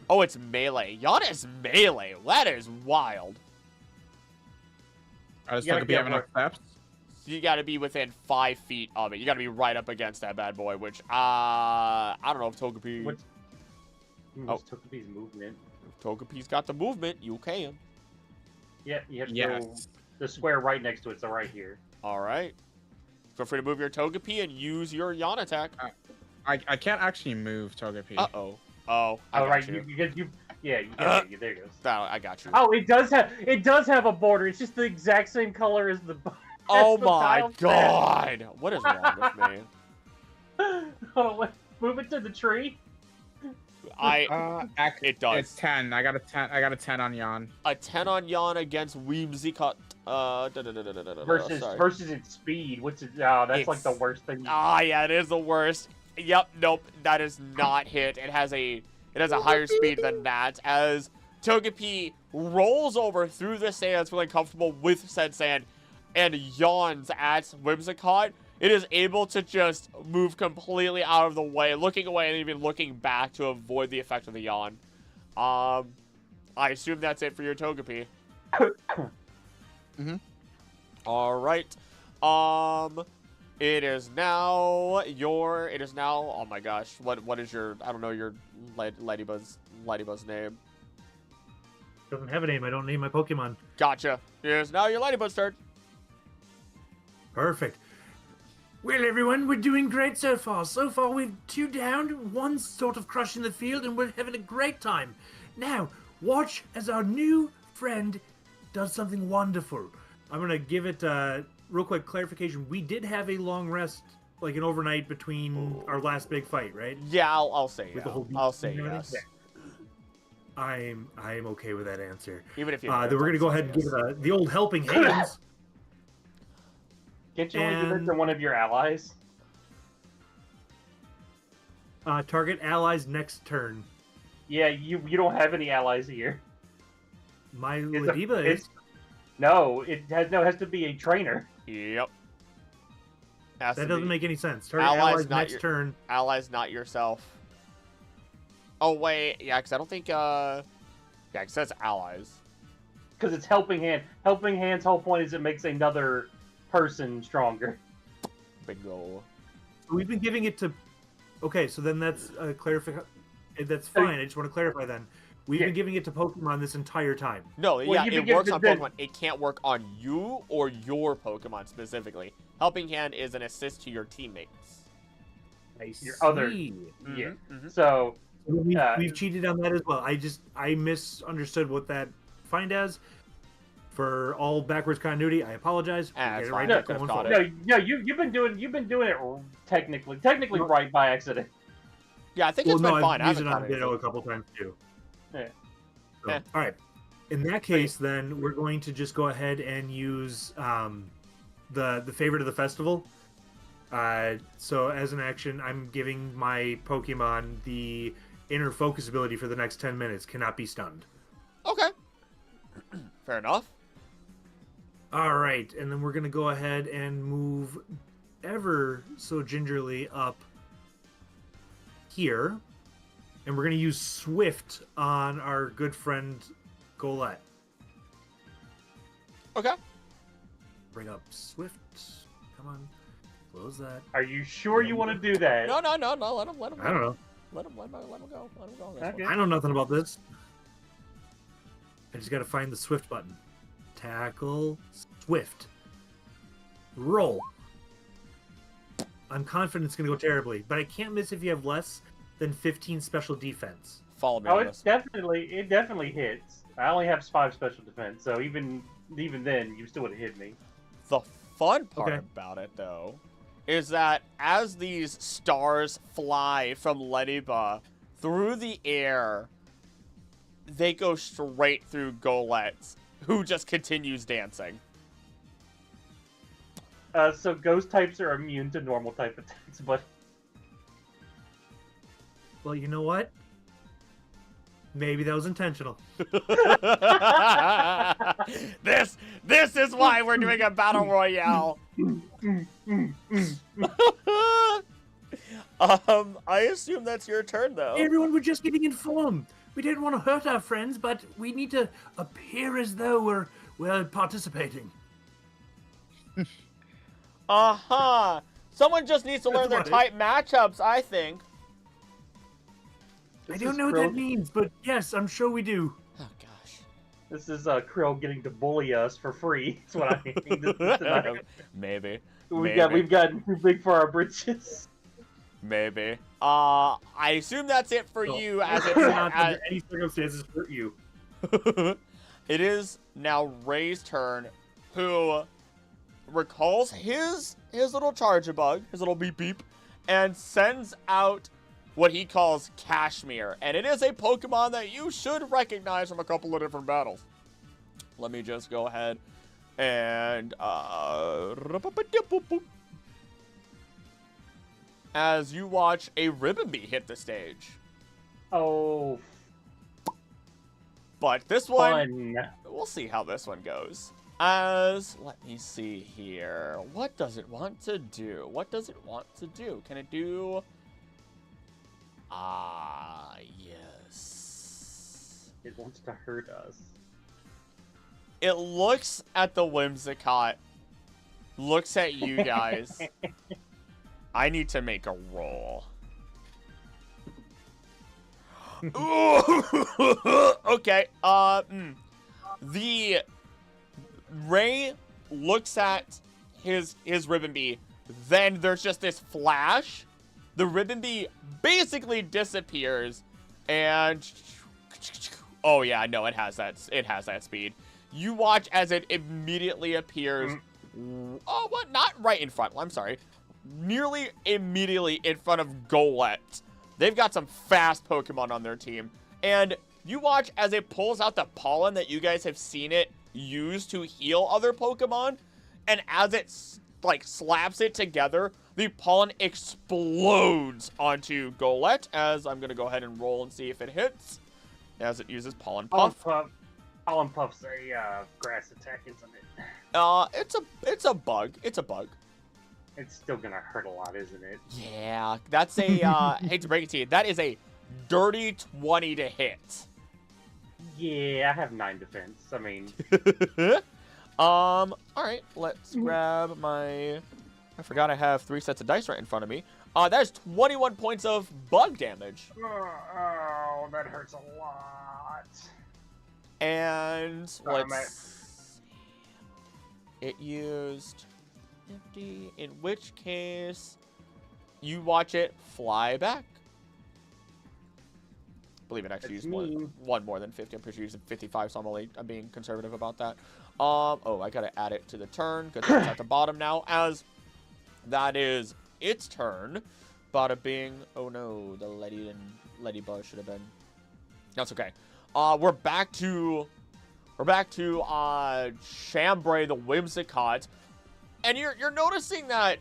Oh, it's melee. Yawn is melee. That is wild. I just You gotta have to have enough steps. You got to be within 5 feet of it. You got to be right up against that bad boy, which, I don't know if Togepi... What's Togepi's movement? If Togepi's got the movement, you can. Yeah, you have to Yes. go the square right next to it, so right here. All right. Feel free to move your Togepi and use your Yawn attack. I can't actually move Togepi. Uh-oh. Oh, I Oh, got right, you. there it goes. No, I got you. Oh, it does have a border. It's just the exact same color as the. Oh as the my tile set. god! What is wrong with me? Hold on, wait, move it to the tree. It does. It's 10. I got a 10. I got a 10 on Yawn. A 10 on Yawn against Whimsicott. Versus its speed. What's it? Oh, that's like the It's- worst thing. Yeah, it is the worst. Yep, nope, that is not hit. It has a higher speed than that. As Togepi rolls over through the sand, feeling comfortable with said sand, and yawns at Whimsicott, it is able to just move completely out of the way, looking away and even looking back to avoid the effect of the yawn. I assume that's it for your Togepi. Mhm. All right. It is now. Oh my gosh. What is your? I don't know your Ladybuzz name. Doesn't have a name. I don't name my Pokemon. Gotcha. It is now your Ladybuzz turn. Perfect. Well, everyone, we're doing great so far. So far, we've 2 down, 1 sort of crushing the field, and we're having a great time. Now, watch as our new friend does something wonderful. I'm going to give it real quick clarification. We did have a long rest, like an overnight between our last big fight, right? Yeah, I'll say With yeah. the whole I'll say beat and yes. everything? I'm okay with that answer. Even if you. Then we're gonna go ahead and give it the old helping hands. Can't you only give it to And- one of your allies? Target allies next turn. Yeah, you don't have any allies here. My It's Ladiba is. No, it has to be a trainer. Yep. Has That to doesn't be. make any sense. Target Allies, allies not next your- turn. Allies, not yourself. Oh wait, yeah, because I don't think. Yeah, because that's allies. Because it's helping hand. Helping hand's whole point is it makes another person stronger. Bingo. So we've been giving it to. Okay, so then that's clarification. That's fine. I just want to clarify then. We've Yeah. been giving it to Pokemon this entire time. No, Well, yeah, you it can give works the- on the- Pokemon. It can't work on you or your Pokemon specifically. Helping Hand is an assist to your teammates. Your other- see. Yeah. Mhm. So We've cheated on that as well. I misunderstood what that defined as. For all backwards continuity, I apologize. We'll Ah, get it's it fine. right I back could've going caught forward. no, you've been doing it technically No. right by accident. Yeah, I think Well, it's no, been fine. I I've used haven't it on caught Ditto anything. a couple times too. Yeah. So, Eh. all right. In that case, then we're going to just go ahead and use the favorite of the festival. So as an action, I'm giving my Pokemon the inner focus ability for the next 10 minutes. Cannot be stunned. Okay. Fair enough. All right, and then we're gonna go ahead and move ever so gingerly up here, and we're gonna use Swift on our good friend Golett. Okay. Bring up Swift. Come on, close that. Are you sure you want to do that? No. Let him. I don't know. Let him go. Let him go. That's Okay. fine. I know nothing about this. I just gotta find the Swift button. Tackle, Swift. Roll. I'm confident it's gonna go terribly, but I can't miss if you have less than 15 special defense. Follow me Oh, on it this. definitely hits. I only have 5 special defense, so even then, you still would have hit me. The fun part Okay. about it, though, is that as these stars fly from Lediba through the air, they go straight through Golett, who just continues dancing. So ghost types are immune to normal type attacks, but Well, you know what? Maybe that was intentional. this is why we're doing a battle royale. I assume that's your turn, though. Everyone, we're just getting informed. We didn't want to hurt our friends, but we need to appear as though we're participating. Uh-huh. Someone just needs to learn their That's about type matchups, I think. I this don't is know what Krill- that means, but yes, I'm sure we do. Oh, gosh. This is Krill getting to bully us for free. That's what I mean. Tonight. Maybe. We've gotten too big for our britches. Maybe. I assume that's it for No. you, as it's Not under any circumstances hurt you. it is now Ray's turn, who recalls his little Charge-a-Bug, his little beep beep, and sends out what he calls Cashmere, and it is a Pokemon that you should recognize from a couple of different battles. Let me just go ahead and as you watch a Ribbonbee hit the stage. Oh, But this one, fun. we'll see how this one goes. Let me see here. What does it want to do? Can it do... yes. It wants to hurt us. It looks at the Whimsicott, looks at you guys. I need to make a roll. Okay, the Ray looks at his Ribbonbee, then there's just this flash. The Ribbonbee basically disappears, and oh yeah, no, it has that speed. You watch as it immediately appears. Oh, what? Not right in front. I'm sorry. Nearly immediately in front of Golett. They've got some fast Pokemon on their team. And You watch as it pulls out the pollen that you guys have seen it use to heal other Pokemon, and as it like slaps it together, the pollen explodes onto Golett. As I'm gonna go ahead and roll and see if it hits, as it uses Pollen Puff. Pollen Puff's a grass attack, isn't it? It's a bug. It's a bug. It's still gonna hurt a lot, isn't it? Yeah, that's a hate to break it to you, that is a dirty 20 to hit. Yeah, I have 9 defense. I mean, all right, let's grab my. I forgot I have 3 sets of dice right in front of me. That is 21 points of bug damage. oh, that hurts a lot. And let's. It used 50. In which case, you watch it fly back. I believe it actually used one more than 50. I'm pretty sure it used 55, so I'm being conservative about that. Oh, I gotta add it to the turn because it's at the bottom now. As that is its turn. Bada bing. Oh no, the Ladybug should have been. That's okay. We're back to Chambray the Whimsicott, and you're noticing that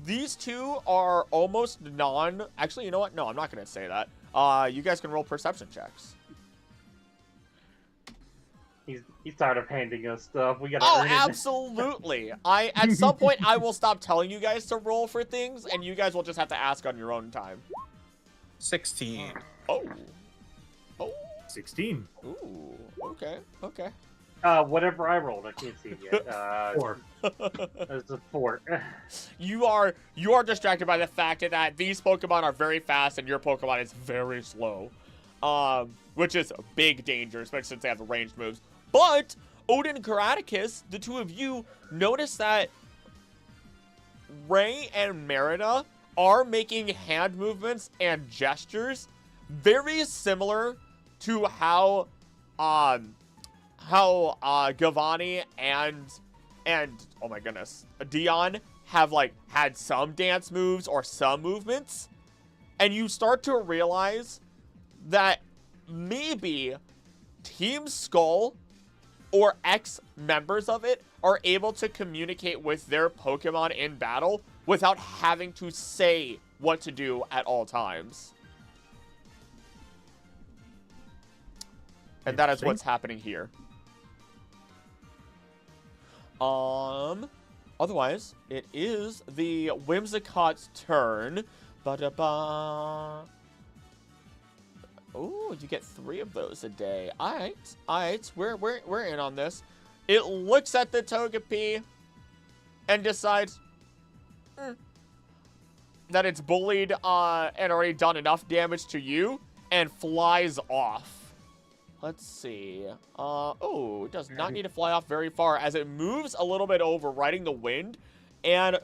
these two are almost Actually, you know what? No, I'm not gonna say that. You guys can roll perception checks. He's tired of handing us stuff. We gotta earn it. Absolutely. At some point I will stop telling you guys to roll for things, and you guys will just have to ask on your own time. 16. Oh. 16. Ooh. Okay. Whatever I rolled, I can't see it yet. 4. There's a 4. You are distracted by the fact that these Pokemon are very fast and your Pokemon is very slow. Which is a big danger, especially since they have the ranged moves. But Odin and Karaticus, the two of you, notice that Ray and Merida are making hand movements and gestures very similar to how Gavani and oh my goodness, Dion have like had some dance moves or some movements, and you start to realize that maybe Team Skull or ex-members of it are able to communicate with their Pokemon in battle without having to say what to do at all times. And that is what's happening here. Otherwise, it is the Whimsicott's turn. Ba-da-ba. Oh, you get 3 of those a day. Alright, we're in on this. It looks at the Togepi and decides that it's bullied and already done enough damage to you and flies off. Let's see. Oh, it does not need to fly off very far as it moves a little bit over, riding the wind, and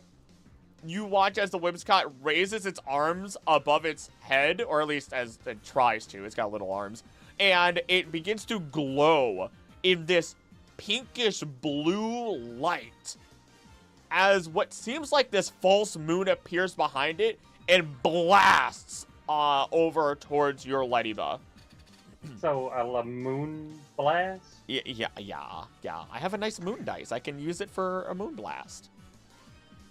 you watch as the Whimsicott raises its arms above its head, or at least as it tries to. It's got little arms. And it begins to glow in this pinkish blue light as what seems like this false moon appears behind it and blasts over towards your Ladybug. So, a moon blast? Yeah. I have a nice moon dice. I can use it for a moon blast.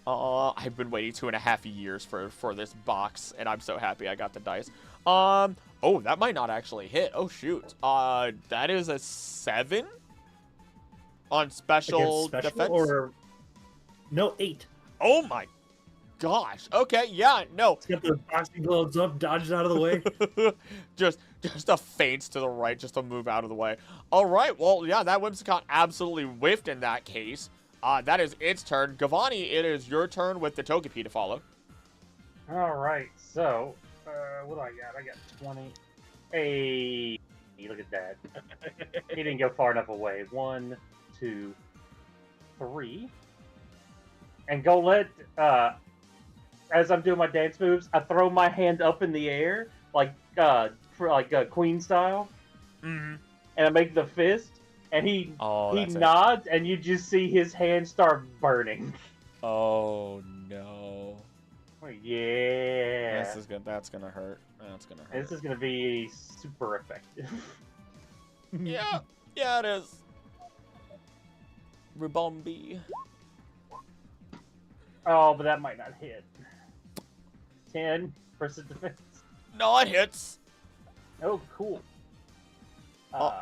I've been waiting 2.5 years for this box, and I'm so happy I got the dice. Oh, that might not actually hit. Oh, shoot. That is a 7 on special defense? Or... No, 8. Oh, my gosh. Okay, yeah, no. It's got the boxing gloves up, dodged out of the way. just a feint to the right, just to move out of the way. All right, well, yeah, that Whimsicott absolutely whiffed in that case. That is its turn. Gavani, it is your turn with the Togepi to follow. Alright, so, what do I got? I got 20. Hey, look at that. He didn't go far enough away. 1, 2, 3. And Golett, as I'm doing my dance moves, I throw my hand up in the air, like Queen style. Mm-hmm. And I make the fist. And he nods, and you just see his hand start burning. Oh no! Yeah. That's gonna hurt. That's gonna hurt. This is gonna be super effective. Yeah, yeah, it is. Ribombi. Oh, but that might not hit. 10 versus defense. No, it hits. Oh, cool. Oh.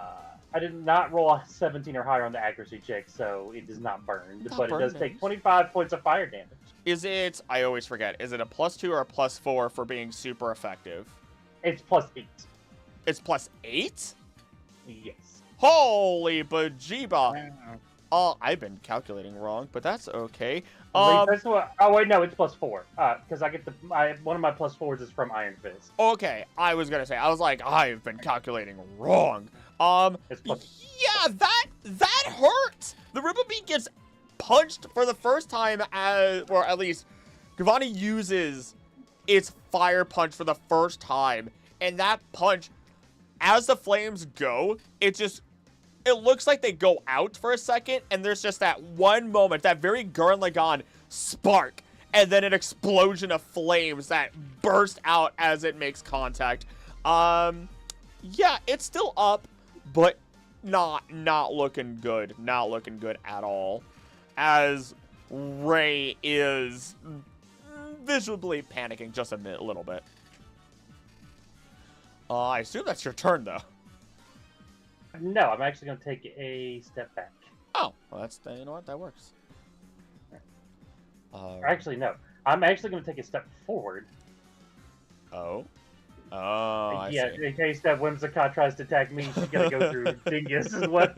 I did not roll a 17 or higher on the accuracy check, so it does not burn. Not But it does burned, take nice. 25 points of fire damage. Is it, I always forget, is it a +2 or a +4 for being super effective? It's +8. It's +8? Yes. Holy bejeeba. Wow. I've been calculating wrong, but that's okay. That's what, oh, wait, no, it's +4. Because I get one of my +4s is from Iron Fist. Okay, I was gonna say, I was like, I've been calculating wrong. It's Yeah, that hurt! The Ribblebee gets punched for the first time or at least, Giovanni uses its fire punch for the first time, and that punch, as the flames go, it looks like they go out for a second, and there's just that one moment, that very Gurren Lagann spark, and then an explosion of flames that burst out as it makes contact. Yeah, it's still up, but not looking good. Not looking good at all. As Ray is visibly panicking just a little bit. I assume that's your turn, though. No, I'm actually going to take a step back. Oh, well, you know what? That works. Or actually, no. I'm actually going to take a step forward. Oh. Oh, I yeah, see. in case that Whimsicott tries to attack me, she's going to go through Dingus as well.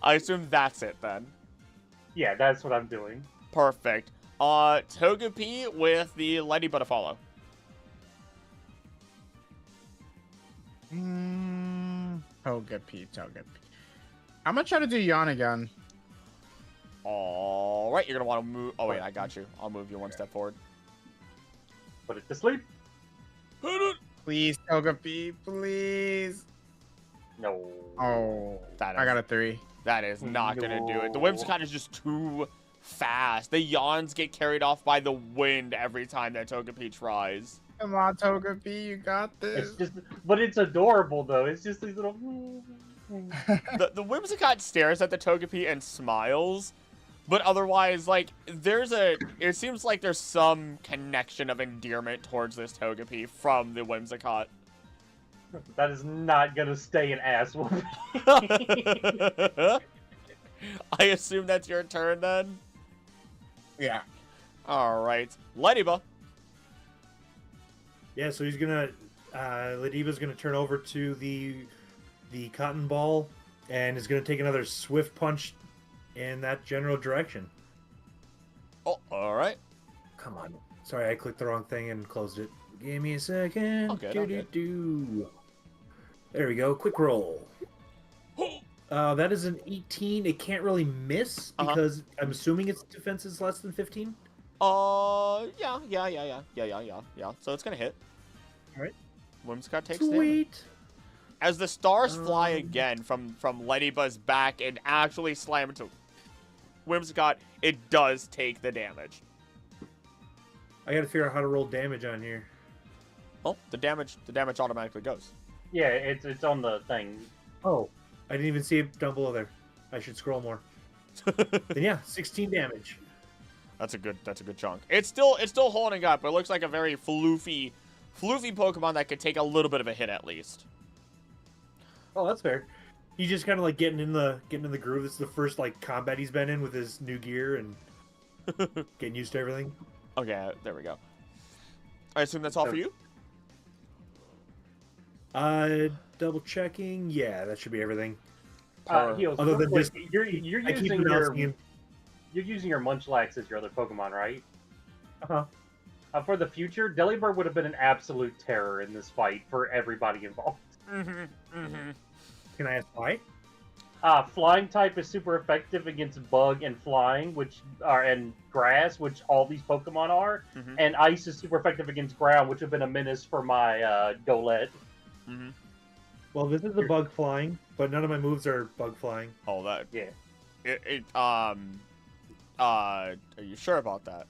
I assume that's it, then. Yeah, that's what I'm doing. Perfect. Togepi with the Lady Butterfollow. Togepi. I'm gonna try to do Yawn again. All right, you're gonna want to move. Oh wait, I got you. I'll move you one step forward. Put it to sleep. Please, Togepi, please. No. Oh, That I is- got a 3. That is not gonna do it. The No. Whimsicott is just too fast. The yawns get carried off by the wind every time that Togepi tries. Come on, Togepi, you got this. It's just, but it's adorable though. It's just these little. The Whimsicott stares at the Togepi and smiles, but otherwise, like, it seems like there's some connection of endearment towards this Togepi from the Whimsicott. That is not gonna stay an ass whooping. I assume that's your turn then? Yeah. Alright. Ladyba. Yeah, so he's gonna Ladiba's gonna turn over to the cotton ball and is gonna take another swift punch in that general direction. Oh, alright. Come on. Sorry, I clicked the wrong thing and closed it. Give me a second. All good, all good. Do-do-do. There we go. Quick roll. That is an 18. It can't really miss because I'm assuming its defense is less than 15. Yeah. So it's gonna hit. Alright. Whimsicott takes damage. Sweet. As the stars fly again from Ladyba's back and actually slam into Whimsicott, it does take the damage. I gotta figure out how to roll damage on here. Oh, the damage automatically goes. Yeah, it's on the thing. Oh, I didn't even see it down below there. I should scroll more. Then yeah, 16 damage. That's a good chunk. It's still holding up, but it looks like a very floofy Pokemon that could take a little bit of a hit at least. Oh, that's fair. He's just kind of like getting in the groove. This is the first like combat he's been in with his new gear and getting used to everything. Okay, there we go. I assume that's all for you? Double checking. Yeah, that should be everything. Heals, Other than wait, just- you're I keep using pronouncing him. you're using your Munchlax as your other Pokemon, right? Uh-huh. For the future, Delibird would have been an absolute terror in this fight for everybody involved. Can I ask why? Flying type is super effective against Bug and Flying, and Grass, which all these Pokemon are. Mhm. And Ice is super effective against Ground, which would have been a menace for my Golett. Mm-hmm. Well, this is a bug flying, but none of my moves are bug flying. Oh, that. Yeah. Are you sure about that?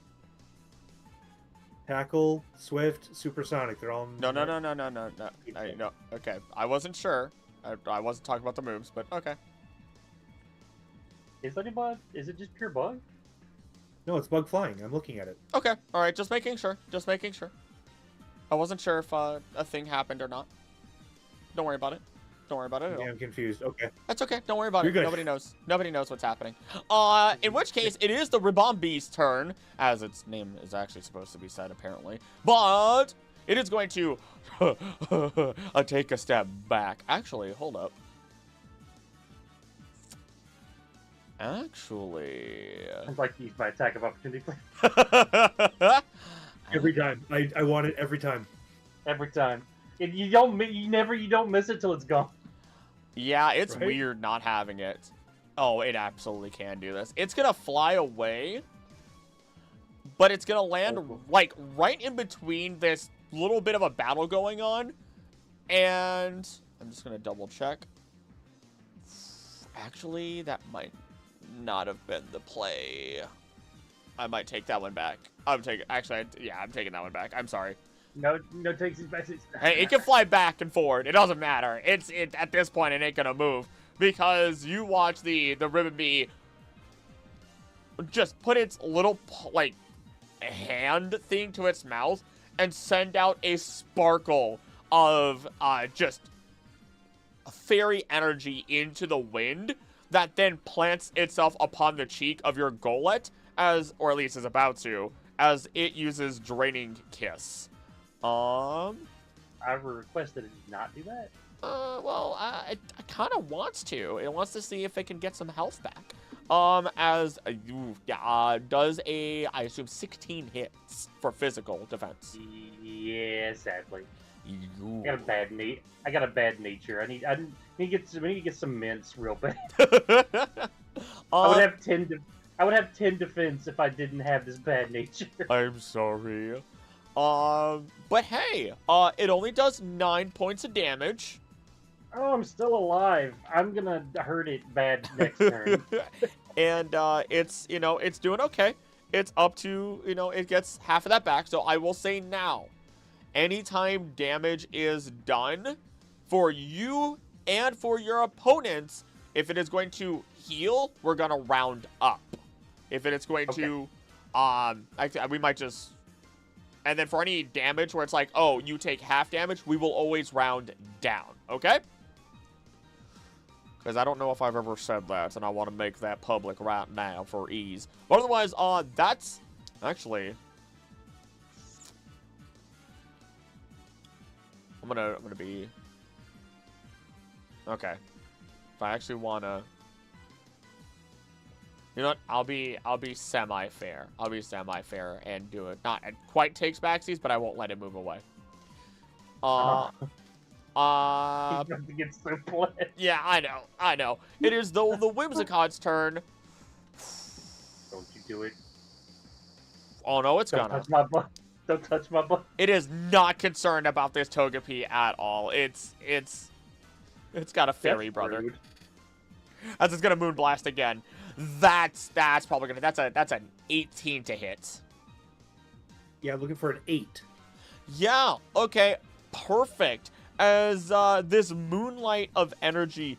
Tackle, Swift, Supersonic. They're all... No. Okay, I wasn't sure. I wasn't talking about the moves, but okay. Is it just pure bug? No, it's bug flying. I'm looking at it. Okay, all right, just making sure. I wasn't sure if a thing happened or not. Don't worry about it. Don't worry about it at all. Yeah, I'm confused. Okay. That's okay. Don't worry about You're it. good. Nobody knows. Nobody knows what's happening. In which case, it is the Ribomb's turn, as its name is actually supposed to be said, apparently. But it is going to take a step back. Actually, hold up. Actually, I'd like to use my attack of opportunity, please. Every time. I want it every time. Every time. You don't miss it till it's gone. Yeah, it's Right? weird not having it. Oh, it absolutely can do this. It's gonna fly away, but it's gonna land like right in between this little bit of a battle going on, and I'm just gonna double check. Actually, that might not have been the play. I might take that one back. I'm taking that one back. I'm sorry. No takes his message. Hey, it can fly back and forward. It doesn't matter. It at this point it ain't gonna move because you watch the ribbon bee just put its little like hand thing to its mouth and send out a sparkle of just fairy energy into the wind that then plants itself upon the cheek of your Golett or at least is about to, as it uses Draining Kiss. I request that it not do that. Well, it kind of wants to. It wants to see if it can get some health back. Does I assume 16 hits for physical defense. Yeah, sadly. You. I got a bad nature. I need to get some mints real bad. I would have 10 defense if I didn't have this bad nature. I'm sorry. But hey, it only does 9 points of damage. Oh, I'm still alive. I'm gonna hurt it bad next turn. And it's doing okay. It's up to it gets half of that back. So I will say now, anytime damage is done for you and for your opponents, if it is going to heal, we're gonna round up. If it is going to, we might just. And then for any damage where it's like, oh, you take half damage, we will always round down, okay? Because I don't know if I've ever said that, and I want to make that public right now for ease. But otherwise, that's actually. I'm gonna be. Okay. If I actually wanna. You know what? I'll be semi-fair. I'll be semi-fair and do it. Not it quite takes backsies, but I won't let it move away. To get so played. Yeah, I know. It is the Whimsicott's turn. Don't you do it. Oh no, it's Don't gonna. touch my butt. Don't touch my butt. It is not concerned about this Togepi at all. It's got a fairy brother. Rude. As it's gonna Moonblast again. That's probably gonna. That's an 18 to hit. Yeah, I'm looking for an 8. Yeah. Okay. Perfect. As this moonlight of energy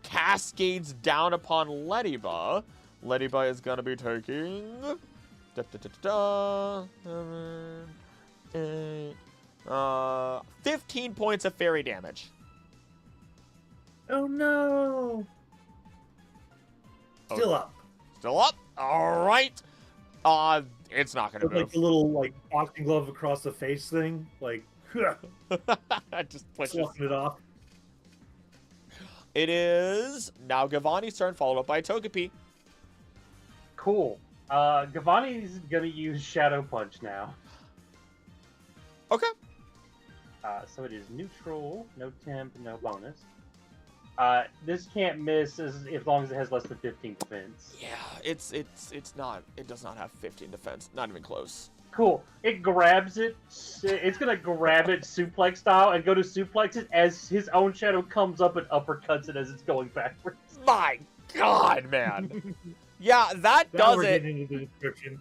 cascades down upon Lediba. Lediba is gonna be taking 15 points of fairy damage. Oh no! Still up. Still up. All right. It's not gonna With, move. like the little boxing glove across the face thing, Just pushes. sloughing it off. It is now Gavani's turn, followed up by Togepi. Cool. Gavani's gonna use Shadow Punch now. Okay. So it is neutral, no temp, no bonus. This can't miss as long as it has less than 15 defense. Yeah, it's not. It does not have 15 defense. Not even close. Cool. It grabs it. It's gonna grab it suplex style and go to suplex it as his own shadow comes up and uppercuts it as it's going backwards. My God, man. Yeah, that Now does we're it. getting into the description.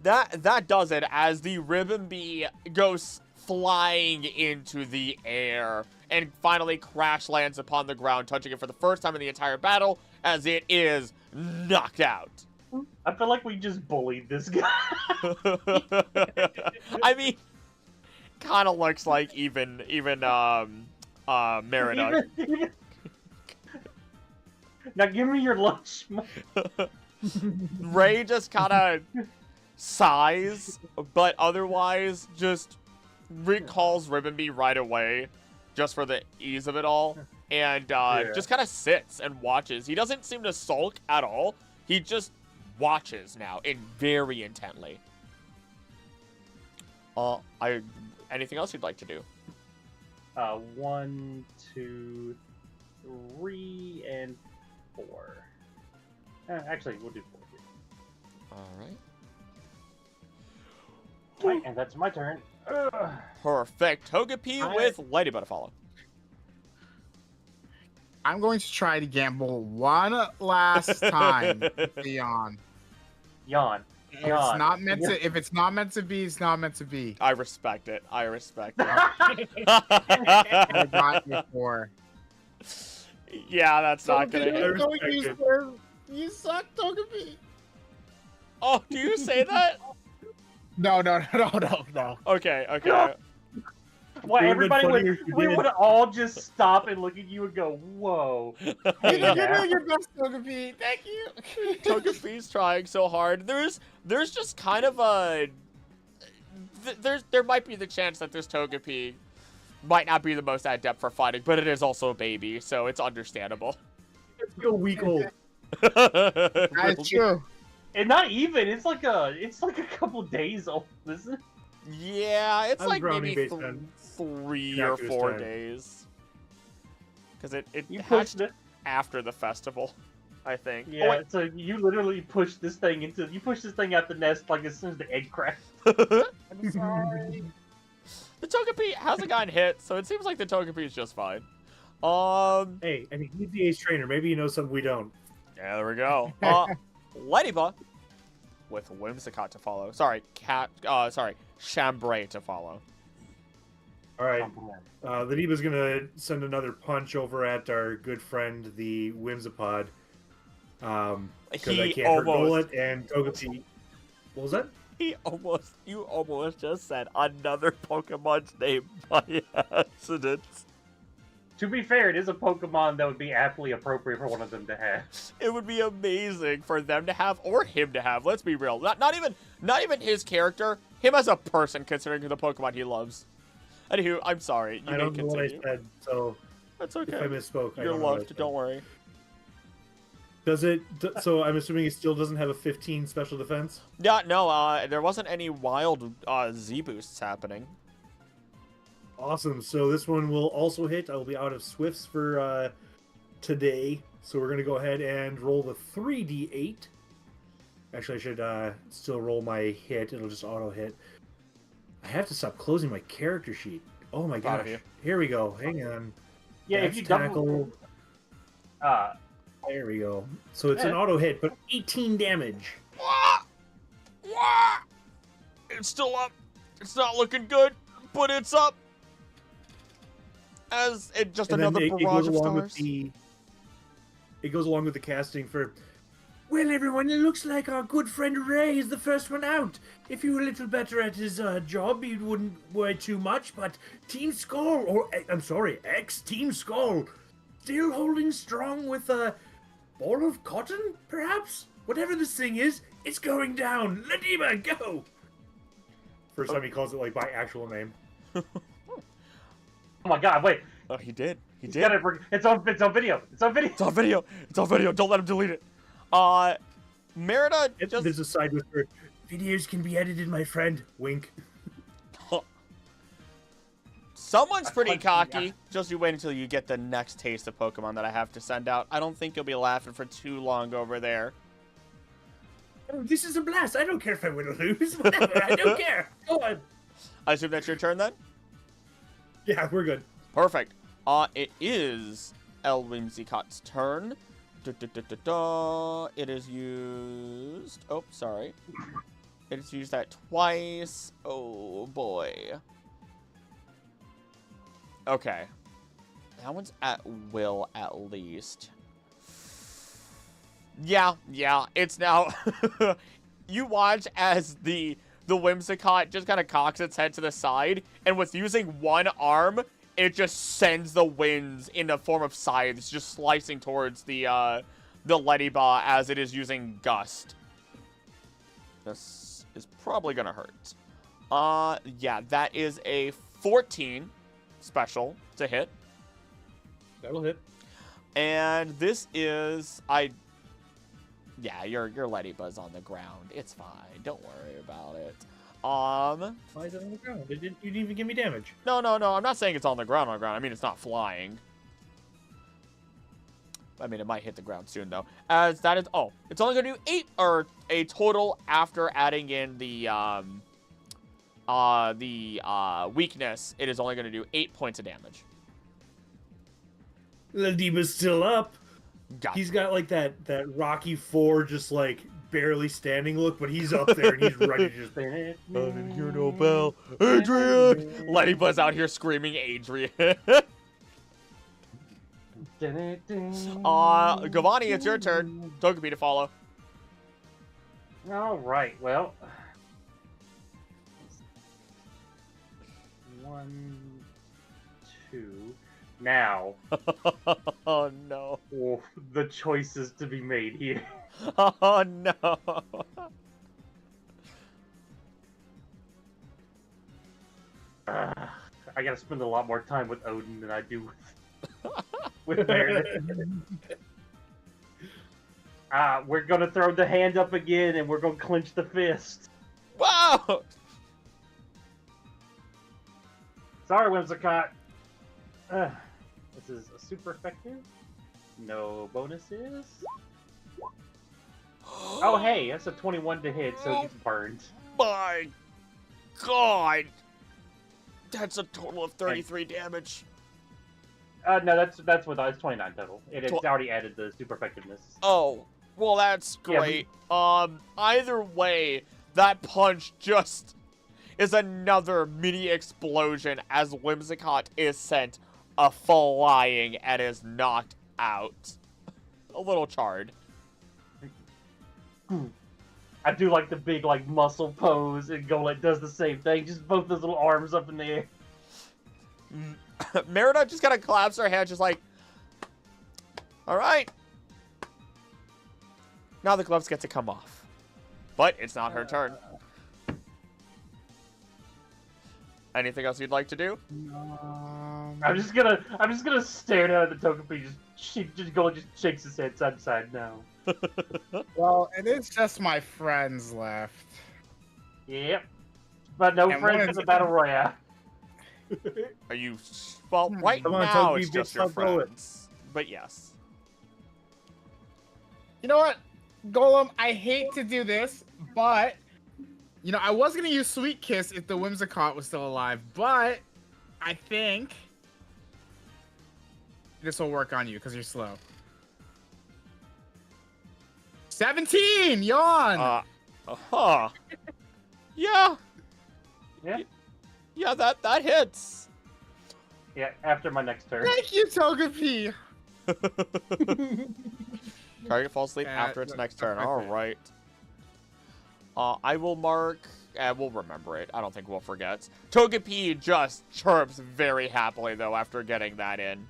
that does it as the ribbon bee goes flying into the air and finally crash lands upon the ground, touching it for the first time in the entire battle as it is knocked out. I feel like we just bullied this guy. I mean, kind of looks like even Merida. Now give me your lunch. Ray just kind of sighs, but otherwise just recalls Ribbonbee right away, just for the ease of it all, and just kind of sits and watches. He doesn't seem to sulk at all. He just watches now, and very intently. Anything else you'd like to do? 1, 2, 3, and 4. Actually, we'll do 4 here. All right. And that's my turn. Perfect. Togepi with Ladybug to follow. I'm going to try to gamble one last time. Yawn. Yawn. If it's not meant to, if it's not meant to be, it's not meant to be. I respect it. I respect it. I got you before. Yeah, that's not gonna hit. You suck, Togepi. Oh, do you say that? No. Okay. Well, everybody we did. would all just stop and look at you and go, "Whoa!" You're doing your best, Togepi. Thank you. Togepi's trying so hard. There's just kind of a there might be the chance that this Togepi might not be the most adept for fighting, but it is also a baby, so it's understandable. It's still week old. That's true. And not even. It's like a couple days old, isn't it? Yeah, it's I'm like brownie maybe based on 3 or Cactus 4 time. days. Because it You hatched pushed it. after the festival, I think. Yeah. Oh, wait. So you literally pushed this thing out the nest like as soon as the egg cracked. I'm sorry. The Togepi hasn't gotten hit, so it seems like the Togepi is just fine. Hey, and he's the ace trainer. Maybe he knows something we don't. Yeah, there we go. Ladybug with Whimsicott to follow. Sorry, Chambray to follow. All right. Ladyba's gonna send another punch over at our good friend, the Whimsipod. Because I can't hurt Bullet and Togepi. What was that? You almost just said another Pokemon's name by accident. To be fair, it is a Pokemon that would be aptly appropriate for one of them to have. It would be amazing for them to have, or him to have. Let's be real. Not even his character. Him as a person, considering the Pokemon he loves. Anywho, I'm sorry. You I may don't know what I continue. said, so That's if I okay. misspoke, I You're don't know what I loved. said. Don't worry. Does it? So I'm assuming it still doesn't have a 15 special defense. Yeah, no. There wasn't any wild Z boosts happening. Awesome. So this one will also hit. I will be out of Swifts for today. So we're gonna go ahead and roll the 3d8. Actually, I should still roll my hit. It'll just auto hit. I have to stop closing my character sheet. Oh my Proud of gosh. you. Here we go. Hang on. Yeah, if Dex you tackle. double, There we go. So it's an auto hit, but 18 damage. It's still up. It's not looking good, but it's up. As it just And then another it barrage goes of along with stars. it goes along with the casting for. Well, everyone, it looks like our good friend Ray is the first one out. If he were a little better at his job, he wouldn't worry too much. But Team Skull, or I'm sorry, ex-Team Skull, still holding strong with a ball of cotton, perhaps? Whatever this thing is, it's going down. Ladima, go! First time he calls it like by actual name. oh my God! Wait, Oh, he did. He he's did. got it. It's on video. It's on video. It's on video. It's on video. Don't let him delete it. Merida just... There's a side whisper. Videos can be edited, my friend. Wink. Someone's pretty punched you, cocky. Just you wait until you get the next taste of Pokemon that I have to send out. I don't think you'll be laughing for too long over there. Oh, this is a blast. I don't care if I win or lose. Whatever. I don't care. Go on. I assume that's your turn then? Yeah, we're good. Perfect. It is El Whimsicott's turn. It is used... Oh, sorry. It's used that twice. Oh, boy. Okay. That one's at will, at least. Yeah. It's now... You watch as the Whimsicott just kind of cocks its head to the side, and with using one arm, it just sends the winds in the form of scythes, just slicing towards the Ledyba as it is using Gust. This is probably gonna hurt. Yeah, that is a 14 special to hit. That'll hit. And this is yeah, your Ledyba's on the ground. It's fine. Don't worry about it. Why is it on the ground? You didn't even give me damage. No. I'm not saying it's on the ground. I mean, it's not flying. I mean, it might hit the ground soon, though. As that is... Oh, it's only going to do 8, or a total after adding in the weakness. It is only going to do 8 points of damage. Ledyba's still up. Got He's got like that Rocky 4 just like barely standing look, but he's up there and he's ready to just... I didn't hear no bell. Adrian! Ledyba's out here screaming Adrian. Giovanni, it's your turn. Togepi to follow. All right. Well, 1, 2. Now, Oh no. the choices to be made here. Oh no. I gotta spend a lot more time with Odin than I do with Meredith. We're gonna throw the hand up again, and we're gonna clench the fist. Wow! Sorry, Whimsicott. This is a super effective. No bonuses. Oh, hey, that's a 21 to hit, so he's burned. My God! That's a total of 33 damage. No, that's it's 29 total. It's already added the super effectiveness. Oh, well, that's great. Either way, that punch just is another mini explosion as Whimsicott is sent flying and is knocked out. A little charred. I do like the big muscle pose, and Golett does the same thing. Just both those little arms up in the air. Merida just kind of claps her hands, just like, all right. Now the gloves get to come off. But it's not her turn. Anything else you'd like to do? I'm just gonna stare down at the Togepi. Golett just shakes his head side to side now. Well, it is just my friends left. Yep. But no And friends one in the is- Battle Royale. Are you... Well, right Come on, now Togepi, it's just bitch, your I'll blow it. friends. But yes. You know what, Golem? I hate to do this, but you know I was gonna use Sweet Kiss if the Whimsicott was still alive, but I think this will work on you because you're slow. 17, yawn. Yeah. Yeah. Yeah, that hits. Yeah, after my next turn. Thank you, Togepi. Target falls asleep after its next turn. okay. All right. I will mark... we'll remember it. I don't think we'll forget. Togepi just chirps very happily, though, after getting that in.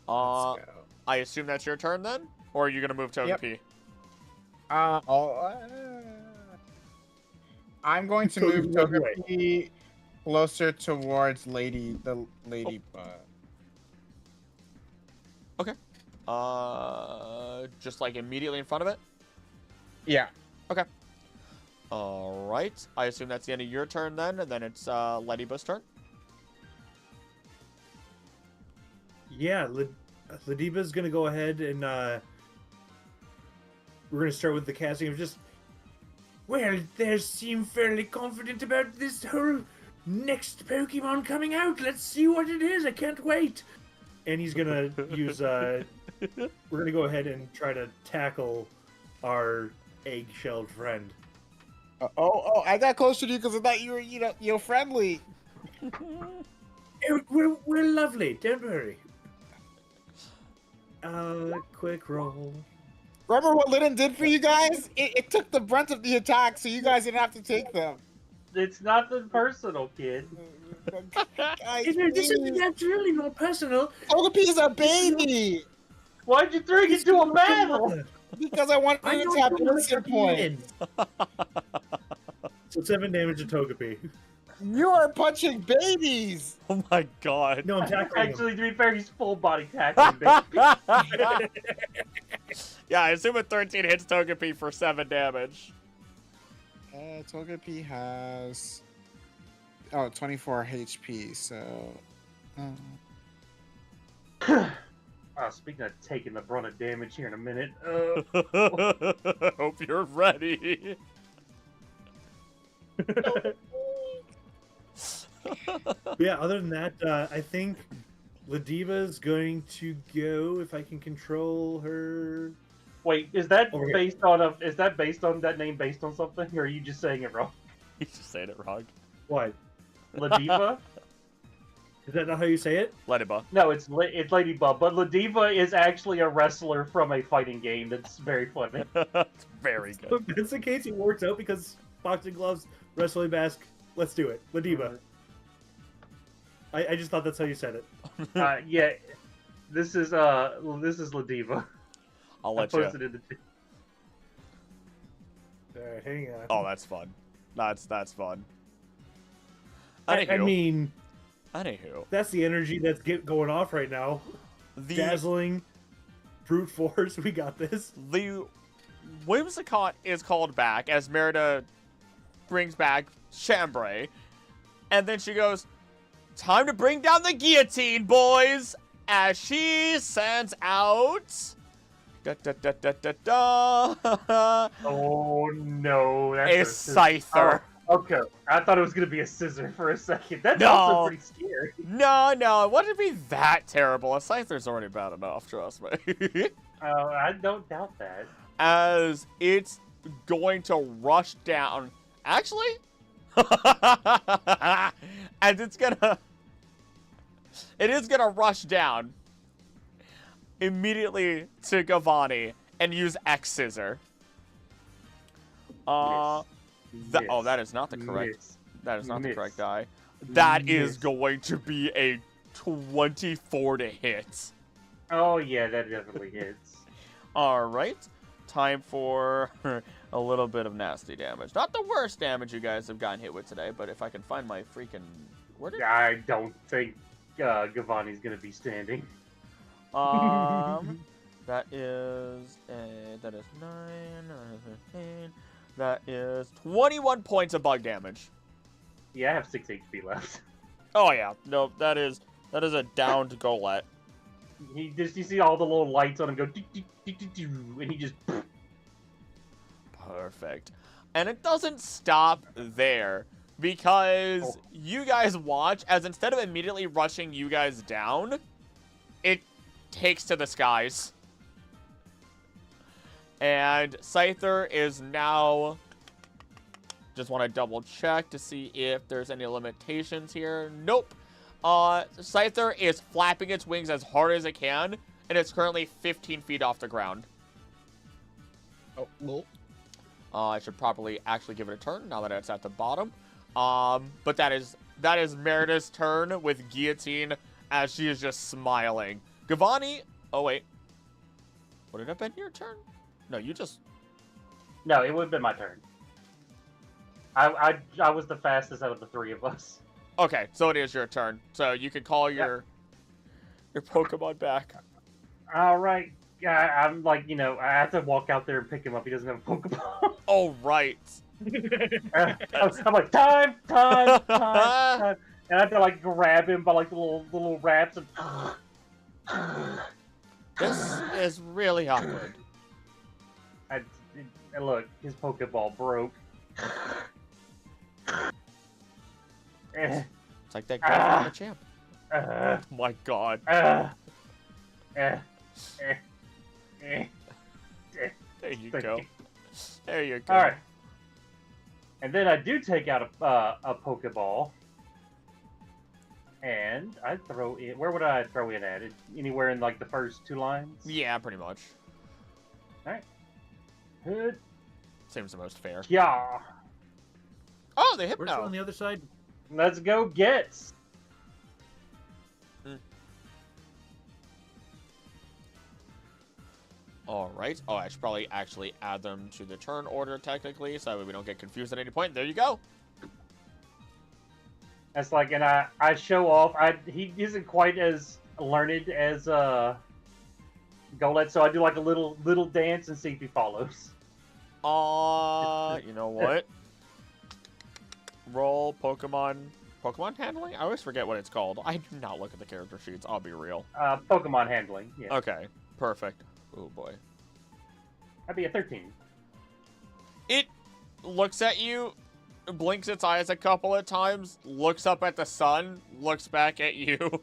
Let's go. I assume that's your turn, then? Or are you going to move Togepi? I'm going to move Togepi, right away. Togepi closer towards the Ladybug. Okay. Just like immediately in front of it? Yeah. Okay. All right. I assume that's the end of your turn then, and then it's Ledyba's turn. Yeah, Ledyba's gonna go ahead and we're gonna start with the casting of just. Well, they seem fairly confident about this whole next Pokemon coming out. Let's see what it is. I can't wait. And he's gonna use we're gonna go ahead and try to tackle our egg-shelled friend. I got closer to you because I thought you were, you're friendly. We're lovely. Don't worry. Quick roll. Remember what Litten did for you guys? It took the brunt of the attack, so you guys didn't have to take them. It's nothing personal, kid. Guys, This is please. absolutely not personal. Togepi's a baby! Why'd you throw it into a battle? Because I wanted I you know to have you like innocent to points. So 7 damage to Togepi. You are punching babies! Oh my god. No, I'm tackling him. Actually, to be fair, he's full body tackling, baby. Yeah, I assume a 13 hits Togepi for 7 damage. Togepi has 24 HP, so Speaking of taking the brunt of damage here in a minute, Hope you're ready. Yeah, other than that, I think Ladiva's going to go if I can control her. wait, is that Over here. based on that name based on something, or are you just saying it wrong? He's just saying it wrong. What? Ladiva? Is that not how you say it? Lediba. No, it's Ladybug, but Ladiva is actually a wrestler from a fighting game that's very funny. It's very So good. if that's the case, it works out because boxing gloves, wrestling mask. Let's do it. Ladiva. I just thought that's how you said it. Yeah, this is Ladiva. I'll I let you. posted it in the Alright, hang on. Oh, that's fun. That's fun. I mean, Anywho, that's the energy that's going off right now. the Dazzling, brute force. We got this. Whimsicott is called back as Merida brings back Chambray, and then she goes, "Time to bring down the guillotine, boys!" As she sends out da da da da da da Oh no, a that's Scyther. Oh, okay, I thought it was gonna be a scissor for a second. That's No. also pretty scary. No, it wouldn't be that terrible. A Scyther's already bad enough, trust me. I don't doubt that. As it's going to rush down. Actually, as it is gonna rush down immediately to Gavani and use X Scissor. Oh, that is not the correct. Miss. That is not the Miss. correct die. That is Miss. going to be a 24 to hit. Oh yeah, that definitely hits. All right, time for a little bit of nasty damage. Not the worst damage you guys have gotten hit with today, but if I can find my freaking... Where did... I don't think Gavani's gonna be standing. That is 9, 15. That is 21 points of bug damage. Yeah, I have 6 HP left. Oh yeah, no, that is a downed Golett. You see all the little lights on him go, and he just. Perfect. And it doesn't stop there, because you guys watch as instead of immediately rushing you guys down, it takes to the skies. And Scyther is now... Just want to double check to see if there's any limitations here. Nope. Scyther is flapping its wings as hard as it can, and it's currently 15 feet off the ground. oh, well. I should probably actually give it a turn now that it's at the bottom. But that is Merida's turn with Guillotine as she is just smiling. Gavani, oh wait. Would it have been your turn? No, you just... No, it would have been my turn. I was the fastest out of the 3 of us. Okay, so it is your turn. So you can call your Pokemon back. All right. Yeah, I'm like, I have to walk out there and pick him up. He doesn't have a Pokeball. Oh, right. I'm like, time. And I have to like grab him by like the little wraps and. This is really awkward. And look, his Pokeball broke. It's like that guy from the champ. Uh, Oh my god. uh, uh, There you go. There you go. All right. And then I do take out a Pokeball. And I throw in... Where would I throw in at? Anywhere in, like, the first 2 lines? Yeah, pretty much. Alright. Good. Seems the most fair. Yeah. Oh, they Where's it on Hypno. the other side? Let's go Gets. Alright. Oh, I should probably actually add them to the turn order, technically, so that way we don't get confused at any point. There you go. That's like, and I show off. He isn't quite as learned as Golett, so I do like a little dance and see if he follows. You know what? Roll Pokemon handling? I always forget what it's called. I do not look at the character sheets, I'll be real. Pokemon handling. Yeah. Okay, perfect. Oh boy. That'd be a 13. It looks at you, blinks its eyes a couple of times, looks up at the sun, looks back at you.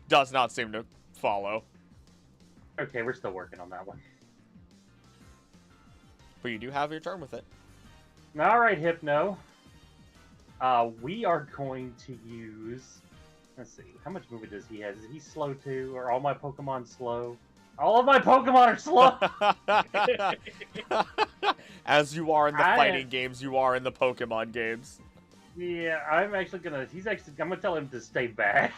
Does not seem to follow. Okay, we're still working on that one. But you do have your turn with it. All right, Hypno. We are going to use... Let's see. How much movement does he have? Is he slow too? Are all my Pokemon slow? All of my Pokemon are slow! As you are in the fighting games, you are in the Pokemon games. Yeah, I'm actually gonna... I'm gonna tell him to stay back.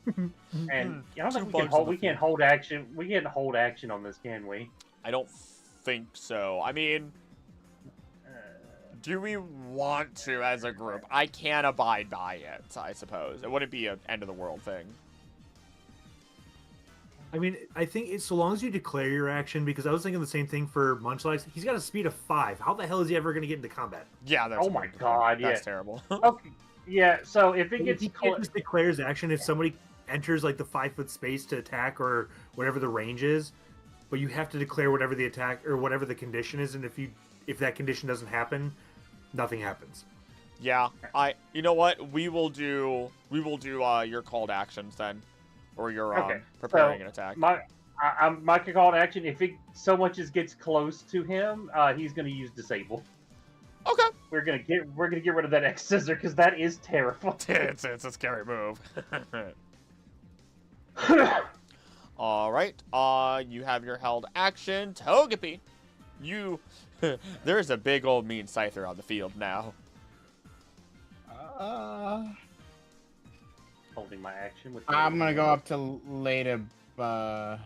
And I don't think we can't hold action. We can't hold action on this, can we? I don't think so. I mean... Do we want to as a group? I can't abide by it, I suppose. It wouldn't be an end of the world thing. I mean, I think it's so long as you declare your action, because I was thinking the same thing for Munchlax. He's got a speed of 5. How the hell is he ever going to get into combat? Yeah, that's... Oh my god, that's yeah. terrible. Okay, yeah, so if it gets... He can't just declare his action if somebody enters, like, the 5-foot space to attack or whatever the range is, but you have to declare whatever the attack or whatever the condition is, and if that condition doesn't happen, nothing happens. Yeah, you know what? We will do your called actions then, or your preparing an attack. My call to action, if it so much as gets close to him, he's gonna use disable. Okay. We're gonna get rid of that X scissor because that is terrifying. it's a scary move. All right. You have your held action, Togepi. There's a big old mean Scyther on the field now. Holding my action with. I'm gonna go up to Lady. All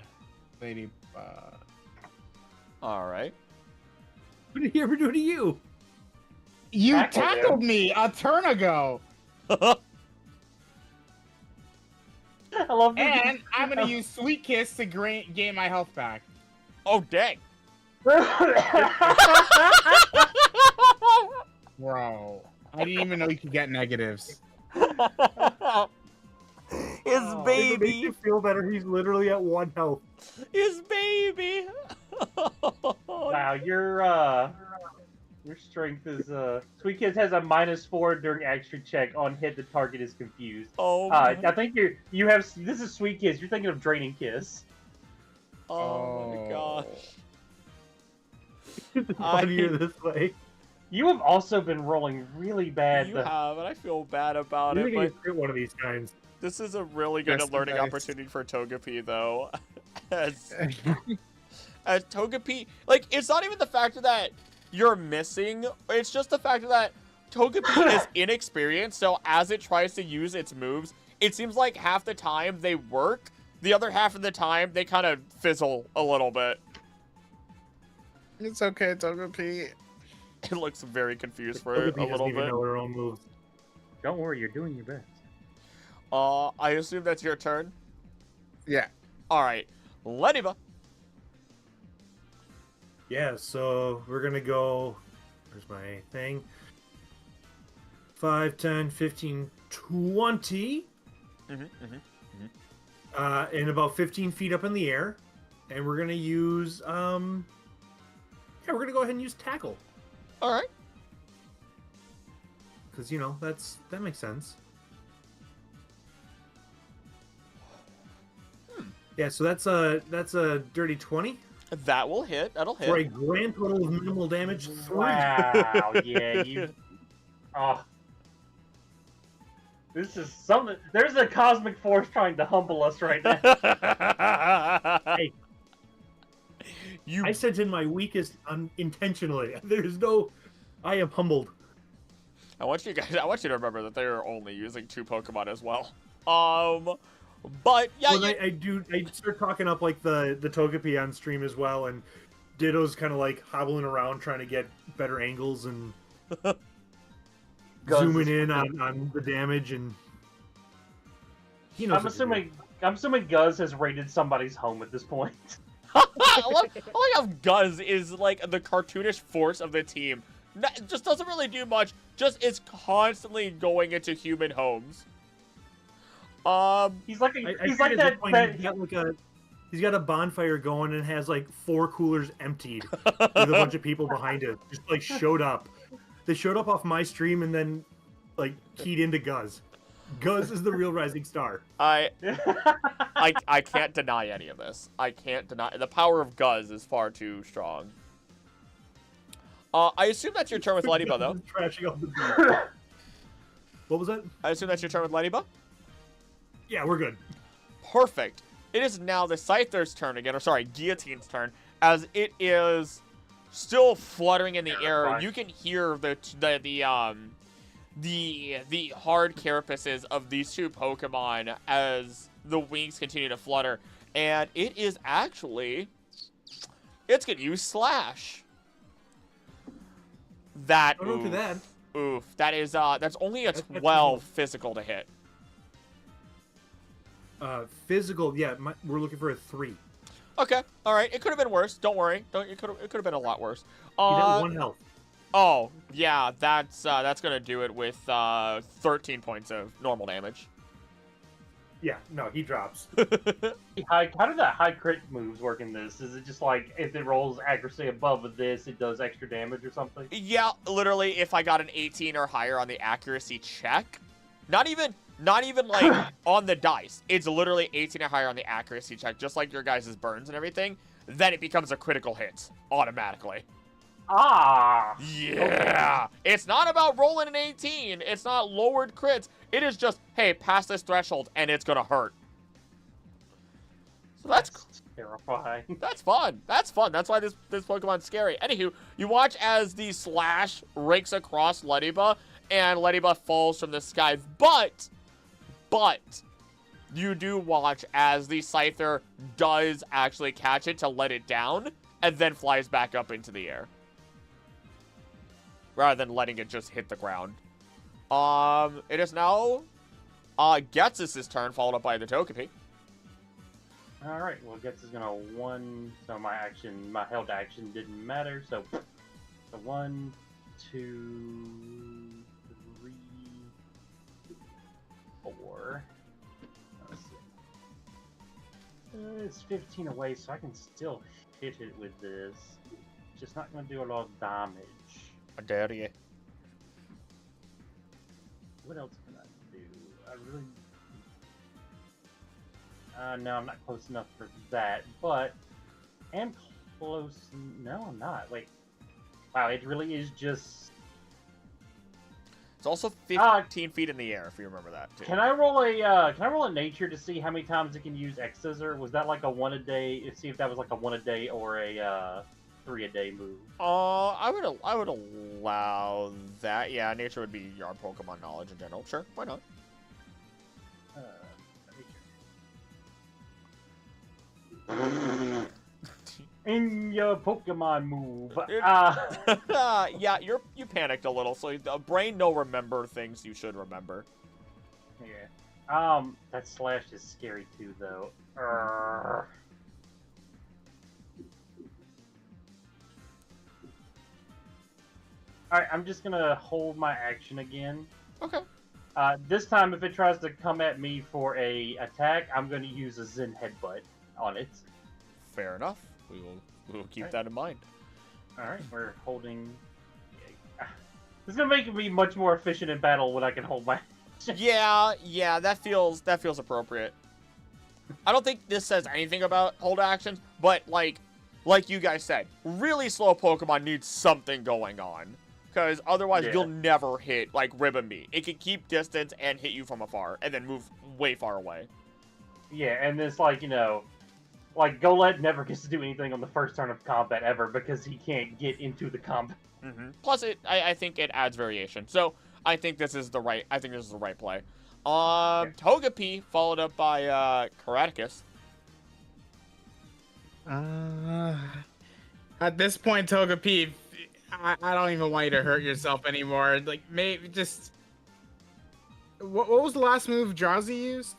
right. What did he ever do to you? You Tackle tackled me a turn ago, I love that. and I'm gonna use Sweet Kiss to gain my health back. Oh dang. Bro, I didn't even know you could get negatives. His If it makes baby. you feel better, he's literally at 1 health. His baby. Wow, your strength is Sweet Kids has a -4 during action check on hit. The target is confused. Oh. I think you have this is Sweet Kiss. You're thinking of Draining Kiss. Oh my gosh. It's funnier this way. You have also been rolling really bad. You have, and I feel bad about You're it, gonna but get one of these times. this is a really good Just learning nice. opportunity for Togepi, though. as Togepi, like, it's not even the fact that you're missing, it's just the fact that Togepi is inexperienced, so as it tries to use its moves, it seems like half the time they work, the other half of the time they kind of fizzle a little bit. It's okay, Togepi. It looks very confused for Togepi a doesn't little even bit. know her own moves. Don't worry, you're doing your best. I assume that's your turn? Yeah. Alright, Lediva. Yeah, so we're gonna go. Where's my thing? 5, 10, 15, 20. And about 15 feet up in the air. And we're gonna use we're gonna go ahead and use tackle. Alright. Because that makes sense. Yeah, so that's a dirty 20. That will hit. That'll For a hit. grand total of minimal damage, 3. Wow, yeah, you. Oh. This is something. There's a cosmic force trying to humble us right now. Hey. You. I sent in my weakest unintentionally. There's no... I am humbled. I want you to remember that they are only using 2 Pokemon as well. But yeah, Well, I start talking up like the Togepi on stream as well, and Ditto's kind of like hobbling around trying to get better angles and zooming in on the damage, and he knows. I'm assuming Guz has raided somebody's home at this point. I like how Guz is like the cartoonish force of the team. Just doesn't really do much. Just is constantly going into human homes. He's like He's got a bonfire going and has like 4 coolers emptied with a bunch of people behind it. Just like showed up. They showed up off my stream and then like keyed into Guz. Guz is the real rising star. I can't deny any of this. I can't deny the power of Guz is far too strong. I assume that's your turn with Ladybug, though. Trashing up the beat. What was that? I assume that's your turn with Ladybug? Yeah, we're good. Perfect. It is now the Scyther's turn again, or sorry, Guillotine's turn, as it is still fluttering in the air. You can hear the hard carapaces of these 2 Pokemon as the wings continue to flutter, and it is actually it's gonna use Slash. That Don't do that. Oof. That is that's only a 12 physical to hit. Physical, yeah, we're looking for a 3. Okay, all right. It could have been worse. Don't worry. It could have been a lot worse. He's at 1 health. Oh, yeah. That's gonna do it with 13 points of normal damage. Yeah, no, he drops. How do the high crit moves work in this? Is it just like if it rolls accuracy above this, it does extra damage or something? Yeah, literally, if I got an 18 or higher on the accuracy check, not even like on the dice, it's literally 18 or higher on the accuracy check, just like your guys' burns and everything, then it becomes a critical hit automatically. Ah! Yeah! Okay. It's not about rolling an 18. It's not lowered crits. It is just, hey, pass this threshold and it's gonna hurt. So that's terrifying. That's fun. That's fun. That's why this Pokemon's scary. Anywho, you watch as the Slash rakes across Ladybug and Ladybug falls from the sky, but you do watch as the Scyther does actually catch it to let it down and then flies back up into the air, rather than letting it just hit the ground. It is now Ghetsis' turn, followed up by the Togepi. Alright, well Ghetsis is gonna 1, so my held action didn't matter, so 1, 2, 3, 4. Let's see. It's 15 away, so I can still hit it with this. Just not gonna do a lot of damage. I dare you. What else can I do? No, I'm not close enough for that, but am close. No, I'm not. Wait. Wow, it really is just. It's also 15 feet in the air, if you remember that. Too. Can I roll a nature to see how many times it can use X Scissor? Was that like a 1 a day? See if that was like a 1 a day or a 3 a day move. I would allow that. Yeah, nature would be your Pokemon knowledge in general. Sure, why not? In your Pokemon move. Yeah, you panicked a little, so the brain no remember things you should remember. Yeah. That Slash is scary too, though. Alright, I'm just gonna hold my action again. Okay. This time, if it tries to come at me for a attack, I'm gonna use a Zen Headbutt on it. Fair enough. We will keep that in mind. Alright, we're holding... This is gonna make me much more efficient in battle when I can hold my action. Yeah, that feels appropriate. I don't think this says anything about hold actions, but like like you guys said, really slow Pokemon need something going on. Because otherwise, Yeah. you'll never hit, like, Ribombee. It can keep distance and hit you from afar, and then move way far away. Yeah, and it's like, like Golett never gets to do anything on the first turn of combat ever because he can't get into the combat. Plus, I think it adds variation. So, I think this is the right play. Togepi, followed up by, Karaticus. At this point, Togepi, I don't even want you to hurt yourself anymore. Like, maybe just... What was the last move Drowsy used?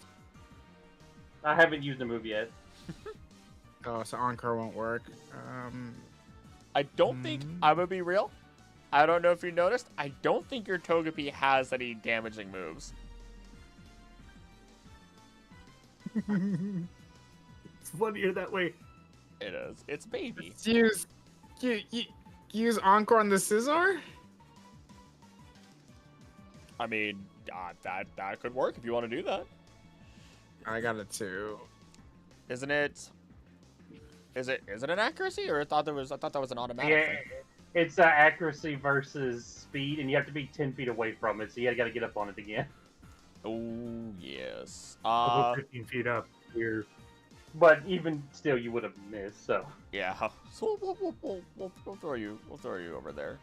I haven't used the move yet. Oh, so Encore won't work. I don't think, I'm gonna be real, I don't know if you noticed, I don't think your Togepi has any damaging moves. It's funnier that way. It is. It's baby. Use Encore on the Scizor? I mean, that could work if you want to do that. I got it too. Isn't it? Is it an accuracy, or I thought that was an automatic Yeah, thing. it's accuracy versus speed, and you have to be 10 feet away from it, so you got to get up on it again. Oh yes. I'll go 15 feet up here. But even still, you would have missed. So Yeah. So we'll throw you over there.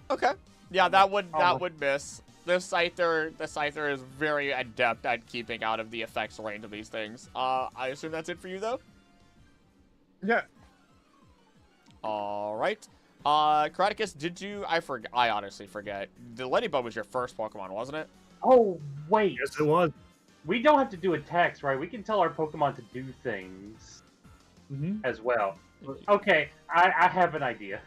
Okay. Yeah, that would miss. The Scyther is very adept at keeping out of the effects range of these things. I assume that's it for you though? Yeah. Alright. Karaticus, did you I honestly forget. The Ladybug was your first Pokemon, wasn't it? oh wait, Yes, it was. we don't have to do attacks, right? We can tell our Pokemon to do things as well. Okay, I have an idea.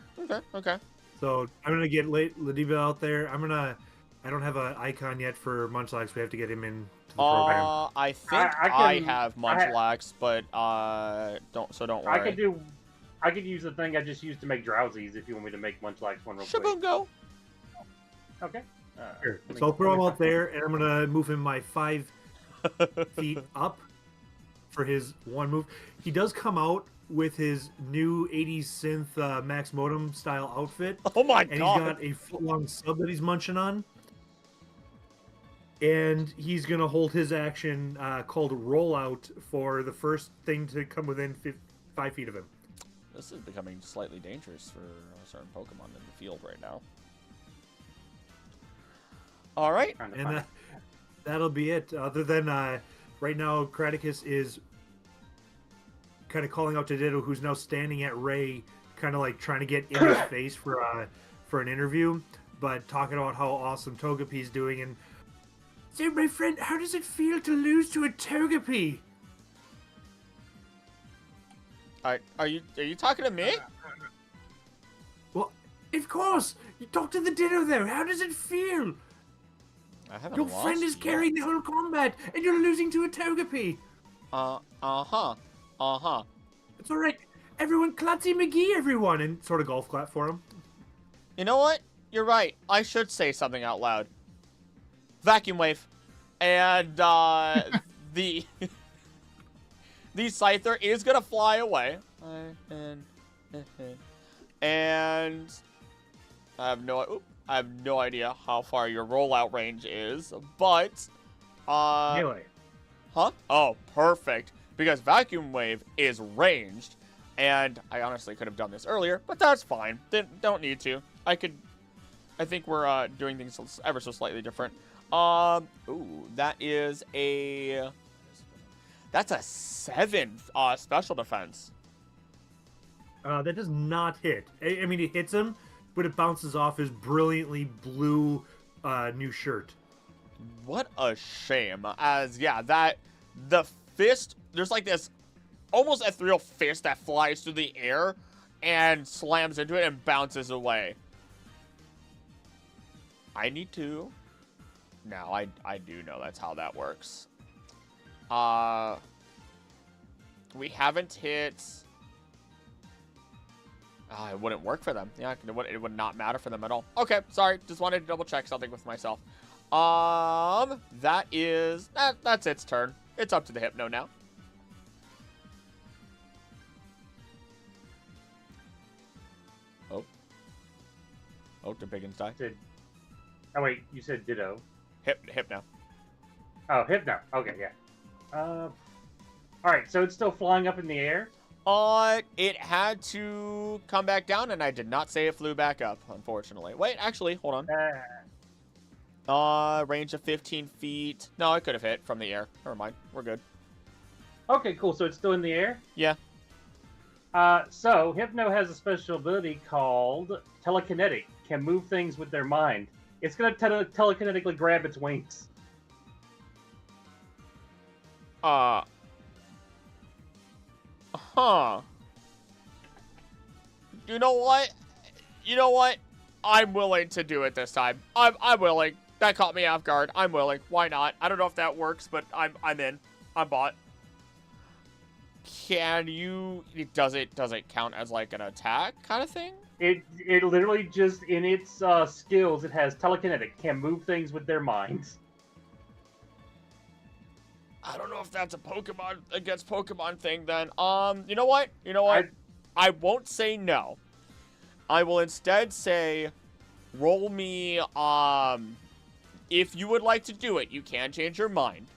Okay. So I'm gonna get Ladiva out there. I don't have an icon yet for Munchlax. We have to get him in to the program. I think I can- have Munchlax, but don't worry. I could use the thing I just used to make Drowsies if you want me to make Munchlax one real quick. Shaboom, Okay. Here. let me- So I'll throw him out there, and I'm gonna move him my 5 feet up for his one move. He does come out with his new 80s synth Max Modem style outfit, Oh my and he's god. got a foot-long sub that he's munching on. And he's gonna hold his action called Rollout for the first thing to come within 5 feet of him. This is becoming slightly dangerous for a certain Pokemon in the field right now. All right. Trying to And find- that'll be it. Other than right now, Karaticus is kind of calling out to Ditto, who's now standing at Ray, kind of like trying to get in his face for an interview, but talking about how awesome Togepi's doing. And so, my friend, how does it feel to lose to a Togepi? Are you talking to me? Well, of course. You talk to the Ditto there. How does it feel? I haven't Your lost friend is yet. carrying the whole combat, and you're losing to a Togepi. Uh-huh. It's all right. Everyone, Clatzy McGee, everyone, and sort of golf clap for him. You know what? You're right. I should say something out loud. Vacuum wave. And, the Scyther is gonna fly away. And I have no idea how far your rollout range is, but, Melee. huh? Oh, perfect. Because Vacuum Wave is ranged, and I honestly could have done this earlier, but that's fine. Don't need to. I think we're doing things ever so slightly different. Ooh, that's a 7 special defense. That does not hit. I mean, it hits him, but it bounces off his brilliantly blue new shirt. What a shame. As yeah, the fist, there's like this almost ethereal fist that flies through the air and slams into it and bounces away. I need to. No, I do know that's how that works. We haven't hit. It wouldn't work for them. Yeah, it would not matter for them at all. Okay, sorry. Just wanted to double check something with myself. That's its turn. It's up to the Hypno now. Oh, the biggins die. Oh wait, you said Ditto. Hypno. Oh, Hypno. Okay, yeah. All right, so it's still flying up in the air. It had to come back down, and I did not say it flew back up, unfortunately. Wait, actually, hold on. Range of 15 feet. No, it could have hit from the air. Never mind. We're good. Okay, cool. So it's still in the air. Yeah. So Hypno has a special ability called Telekinetic. Can move things with their mind. It's gonna telekinetically grab its wings. Huh. You know what? I'm willing to do it this time. I'm willing. That caught me off guard. I'm willing. Why not? I don't know if that works, but I'm in. I'm bought. Can you? Does it count as like an attack kind of thing? It literally just in its skills it has telekinetic. Can move things with their minds. I don't know if that's a Pokemon against Pokemon thing then. You know what? I won't say no. I will instead say roll me if you would like to do it, you can change your mind.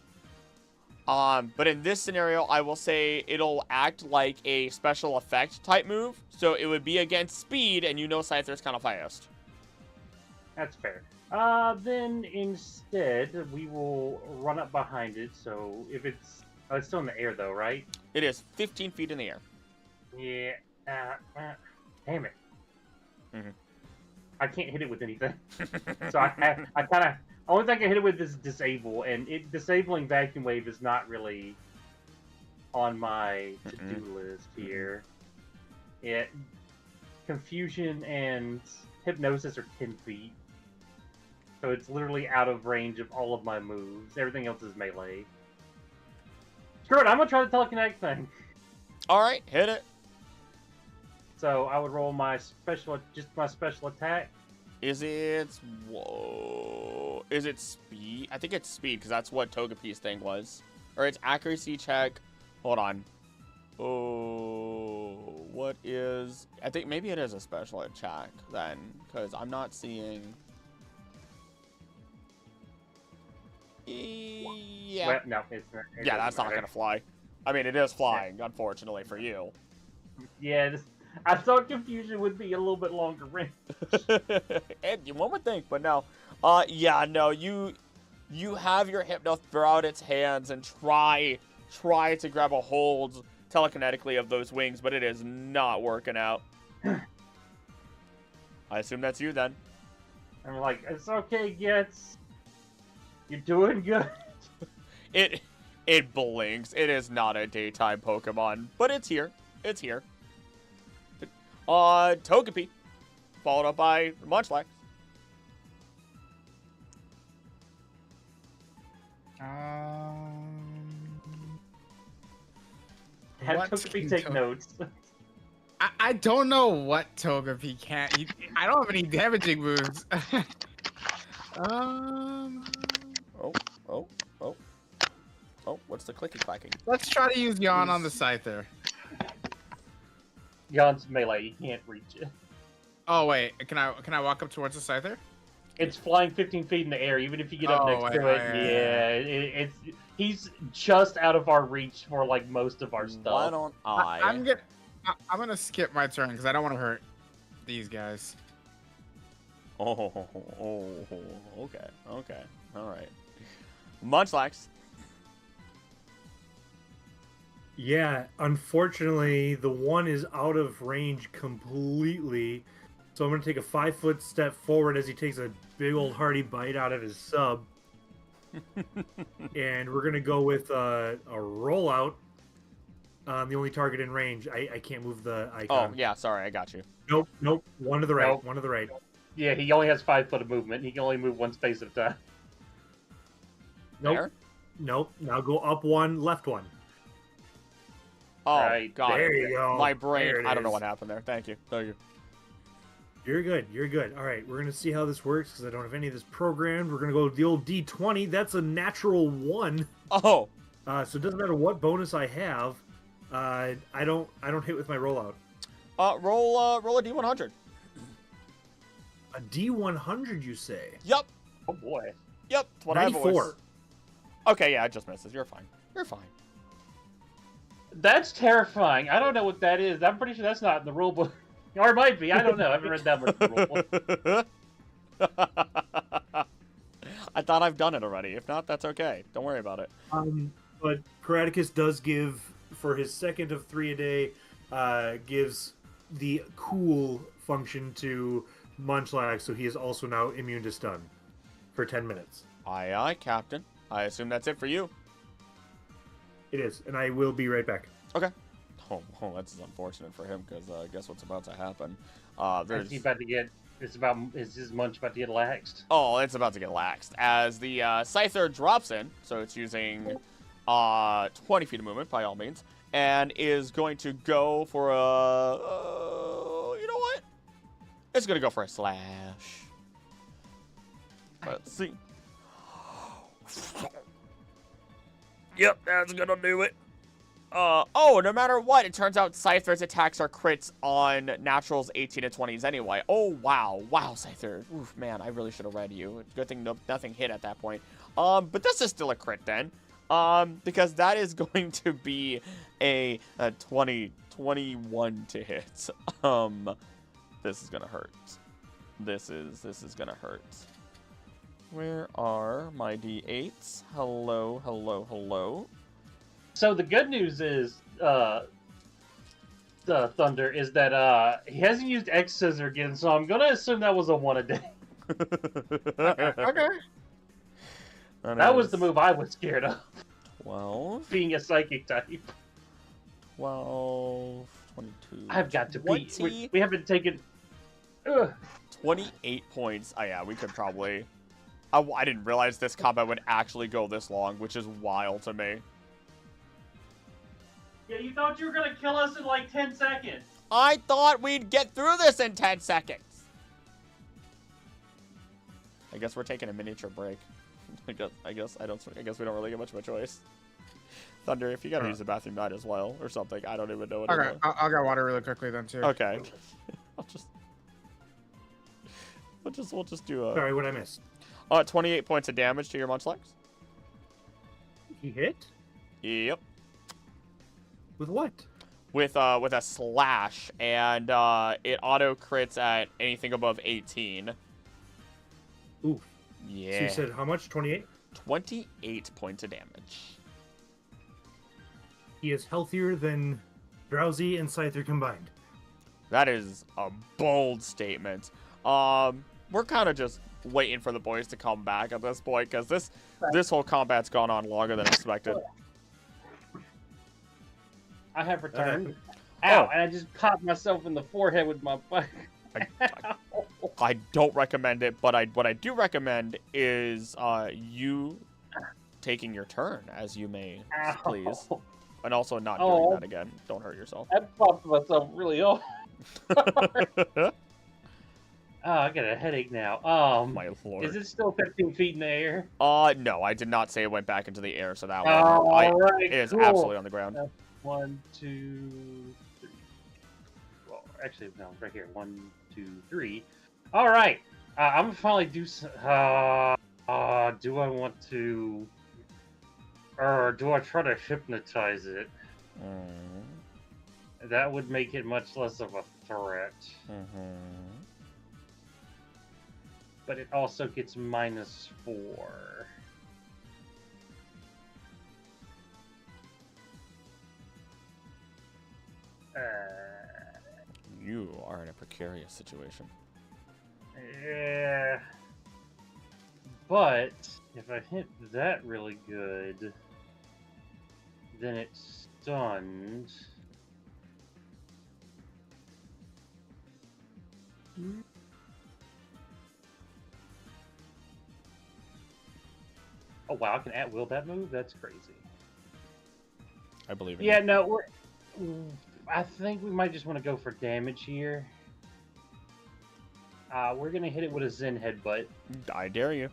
But in this scenario, I will say it'll act like a special effect type move. So it would be against speed, and Scyther's kind of fast. That's fair. Then instead, we will run up behind it. So if it's... Oh, it's still in the air, though, right? It is 15 feet in the air. Yeah. Damn it. Mm-hmm. I can't hit it with anything. So I kind of... Only thing I can hit it with is disable, and disabling Vacuum Wave is not really on my to-do list here. Confusion and Hypnosis are 10 feet. So it's literally out of range of all of my moves. Everything else is melee. Screw it, I'm gonna try the telekinetic thing. Alright, hit it. So I would roll my special attack. Is it... Whoa. Is it speed? I think it's speed, because that's what Togepi's thing was. Or it's accuracy check. Hold on. Oh, what is... I think maybe it is a special attack, then. Because I'm not seeing... Yeah. Well, no, it's not. Yeah, that's not going to fly. I mean, it is flying, unfortunately, for you. Yeah, I thought Confusion would be a little bit longer range. And one would think, but no. Yeah, no, you have your Hypno throw out its hands and try to grab a hold telekinetically of those wings, but it is not working out. I assume that's you then. I'm like, it's okay, Gets. You're doing good. It blinks. It is not a daytime Pokemon, but it's here. It's here. Togepi, followed up by Munchlax. Have Togepi take notes. I don't know what Togepi can't. I don't have any damaging moves. Oh, what's the clicky clacking? Let's try to use Yawn on the Scyther. Yawn's melee, you can't reach it. Oh wait, can I walk up towards the Scyther? It's flying 15 feet in the air, even if you get up next to it. He's just out of our reach for like most of our stuff. Why don't I'm gonna skip my turn because I don't want to hurt these guys. Oh, okay, all right. Munchlax. Yeah, unfortunately, the one is out of range completely. So I'm going to take a 5-foot step forward as he takes a big old hearty bite out of his sub. And we're going to go with a rollout. The only target in range. I can't move the icon. Oh, yeah, sorry, I got you. Nope. One to the right. Nope. One to the right. Yeah, he only has 5 foot of movement. He can only move one space at a time. Nope. There? Nope. Now go up one, left one. Oh, Right, God. there you go. My brain, There it I don't know is. what happened there. Thank you. You're good. All right, we're going to see how this works because I don't have any of this programmed. We're going to go with the old D20. That's a natural 1. Oh. So it doesn't matter what bonus I have. I don't hit with my rollout. Roll a D100. A D100, you say? Yep. Oh boy. Yep. That's what I've always... 94. Okay, yeah, it just misses. You're fine. You're fine. That's terrifying. I don't know what that is. I'm pretty sure that's not in the rule book. Or it might be. I don't know. I haven't read that much in the rule book. I thought I've done it already. If not, that's okay. Don't worry about it. But Karaticus does give, for his second of 3 a day, gives the cool function to Munchlax, so he is also now immune to stun for 10 minutes. Aye, aye, Captain. I assume that's it for you. It is, and I will be right back. Okay. Oh, that's unfortunate for him, because guess what's about to happen? Is he about to get... Is his Munch about to get laxed? Oh, it's about to get laxed. As the Scyther drops in, so it's using 20 feet of movement, by all means, and is going to go for a... you know what? It's going to go for a slash. Let's see. Yep, that's going to do it. Oh, no matter what, it turns out Scyther's attacks are crits on naturals 18 and 20s anyway. Oh, wow. Wow, Scyther. Oof, man, I really should have read you. Good thing nothing hit at that point. But this is still a crit then. Because that is going to be a 21 to hit. This is gonna hurt. This is gonna hurt. Where are my D8s? Hello, hello, hello. So the good news is, the Thunder, is that he hasn't used X Scissor again, so I'm gonna assume that was a 1 a day. Okay. That was the move I was scared of, 12, being a psychic type. 12, 22. I've got to 20, be. We haven't taken. Ugh. 28 points. Oh, yeah, we could probably. I didn't realize this combat would actually go this long, which is wild to me. Yeah, you thought you were gonna kill us in like 10 seconds. I thought we'd get through this in 10 seconds. I guess we're taking a miniature break. I guess we don't really get much of a choice. Thunder, if you gotta use the bathroom, might as well, or something. I don't even know what. Okay, I'll get water really quickly then too. Okay. We'll just do a. Sorry, what I missed? 28 points of damage to your Munchlax. He hit? Yep. With what? With a slash, and it auto crits at anything above 18. Ooh. Yeah. So you said how much? 28? 28 points of damage. He is healthier than Drowsy and Scyther combined. That is a bold statement. We're kind of just waiting for the boys to come back at this point, because this whole combat's gone on longer than expected. I have returned. Ow! And I just popped myself in the forehead with my bike. I don't recommend it, but what I do recommend is you taking your turn, as you may please. And also not doing that again. Don't hurt yourself. I popped myself really hard. Oh, I got a headache now. My lord. Is it still 15 feet in the air? No, I did not say it went back into the air, so that one right, it is cool. absolutely on the ground. 1, 2, 3. Well, actually, no, right here. 1, 2, 3. All right. I'm gonna finally do. Do I want to, or do I try to hypnotize it? That would make it much less of a threat. But it also gets -4. You are in a precarious situation. Yeah. But if I hit that really good, then it's stunned. Oh wow, I can at-will that move? That's crazy. I believe in Yeah, you. no, I think we might just want to go for damage here. We're gonna hit it with a Zen Headbutt. I dare you.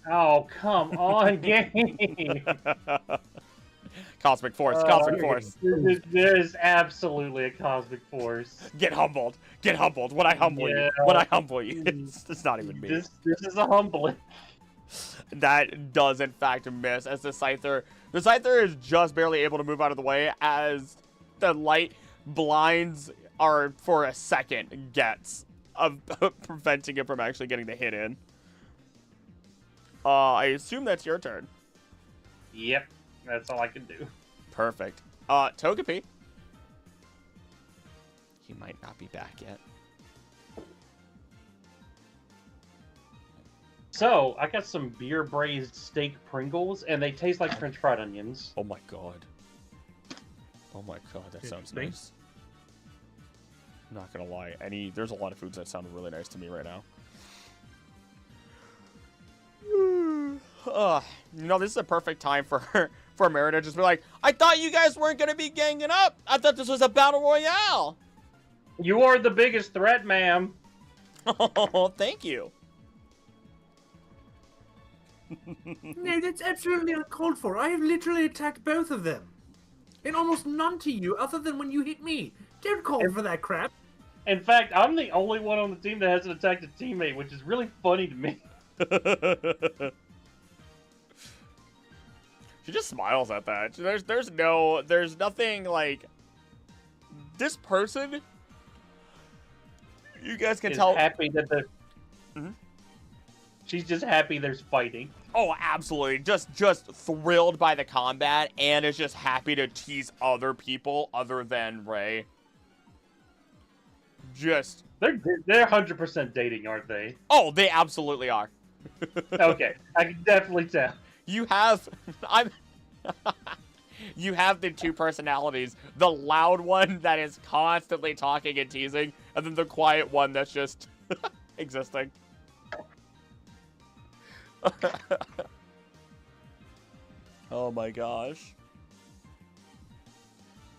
Oh, come on, game! Cosmic Force, Cosmic Force. There is absolutely a cosmic force. Get humbled. Get humbled. When I humble you. When I humble you. It's not even me. This is a humbling. That does in fact miss as the Scyther is just barely able to move out of the way as the light blinds are for a second gets of preventing it from actually getting the hit in. I assume that's your turn. Yep, that's all I can do. Perfect. Togepi. He might not be back yet. So, I got some beer braised steak Pringles, and they taste like French fried onions. Oh my god. Oh my god, that sounds Interesting. nice. I'm not gonna lie. There's a lot of foods that sound really nice to me right now. This is a perfect time for Mara to just be like, I thought you guys weren't gonna be ganging up. I thought this was a battle royale. You are the biggest threat, ma'am. Oh, thank you. No, that's absolutely uncalled for. I have literally attacked both of them. And almost none to you other than when you hit me. Don't call for that crap. In fact, I'm the only one on the team that hasn't attacked a teammate, which is really funny to me. She just smiles at that. There's nothing like this person. You guys can Is tell. happy that the. Mhm. She's just happy there's fighting. Oh, absolutely. Just thrilled by the combat and is just happy to tease other people other than Ray. Just. They're 100% dating, aren't they? Oh, they absolutely are. Okay, I can definitely tell. You have. You have the two personalities. The loud one that is constantly talking and teasing, and then the quiet one that's just existing. Oh my gosh.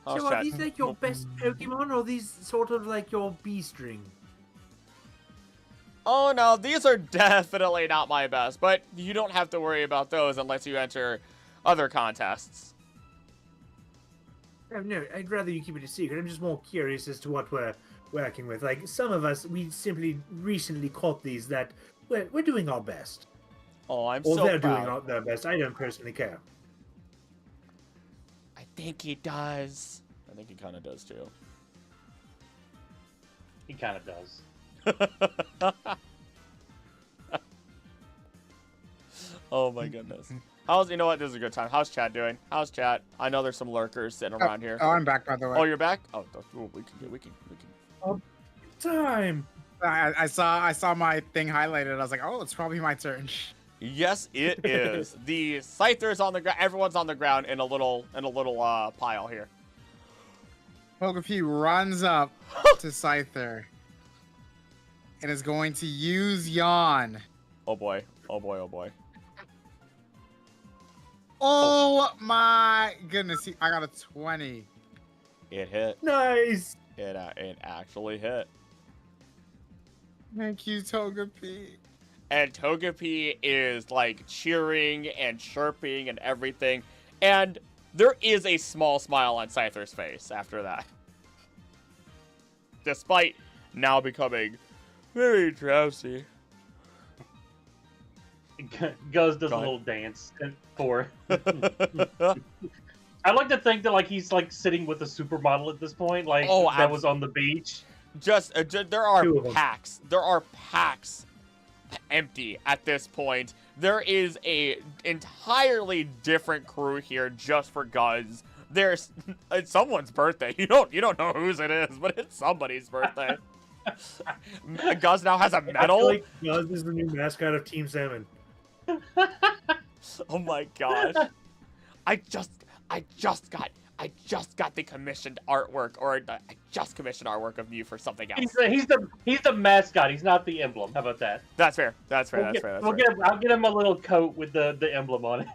So are these like your best Pokemon, or these sort of like your B string? Oh no, these are definitely not my best, but you don't have to worry about those unless you enter other contests. Oh, no, I'd rather you keep it a secret. I'm just more curious as to what we're working with. Like, some of us, we simply recently caught these that we're doing our best. Oh, I'm Or so they're proud. doing their best. I don't personally care. I think he does. I think he kind of does too. He kind of does. Oh my goodness. You know what? This is a good time. How's chat doing? How's chat? I know there's some lurkers sitting around here. Oh, I'm back, by the way. Oh, you're back? Oh, we can. Time. I saw my thing highlighted. I was like, oh, it's probably my turn. Yes, it is. The Scyther's on the ground. Everyone's on the ground in a little pile here. Togepi runs up to Scyther and is going to use Yawn. Oh boy. Oh boy. Oh boy. Oh my goodness! I got a 20. It hit. Nice. It actually hit. Thank you, Togepi. And Togepi is like cheering and chirping and everything. And there is a small smile on Scyther's face after that. Despite now becoming very drowsy. Guz does Go a ahead. little dance for. I like to think that like he's like sitting with a supermodel at this point, like Oh, that was on the beach. There are Two of 'em. packs. There are packs empty at this point. There is a entirely different crew here just for Guz. It's someone's birthday. You don't know whose it is, but it's somebody's birthday. Guz now has a I feel medal. like Guz is the new mascot of Team Salmon. Oh my gosh. I just got the commissioned artwork, or I just commissioned artwork of you for something else. He's the mascot. He's not the emblem. How about that? That's fair. That's fair. That's fair. I'll get him a little coat with the emblem on it.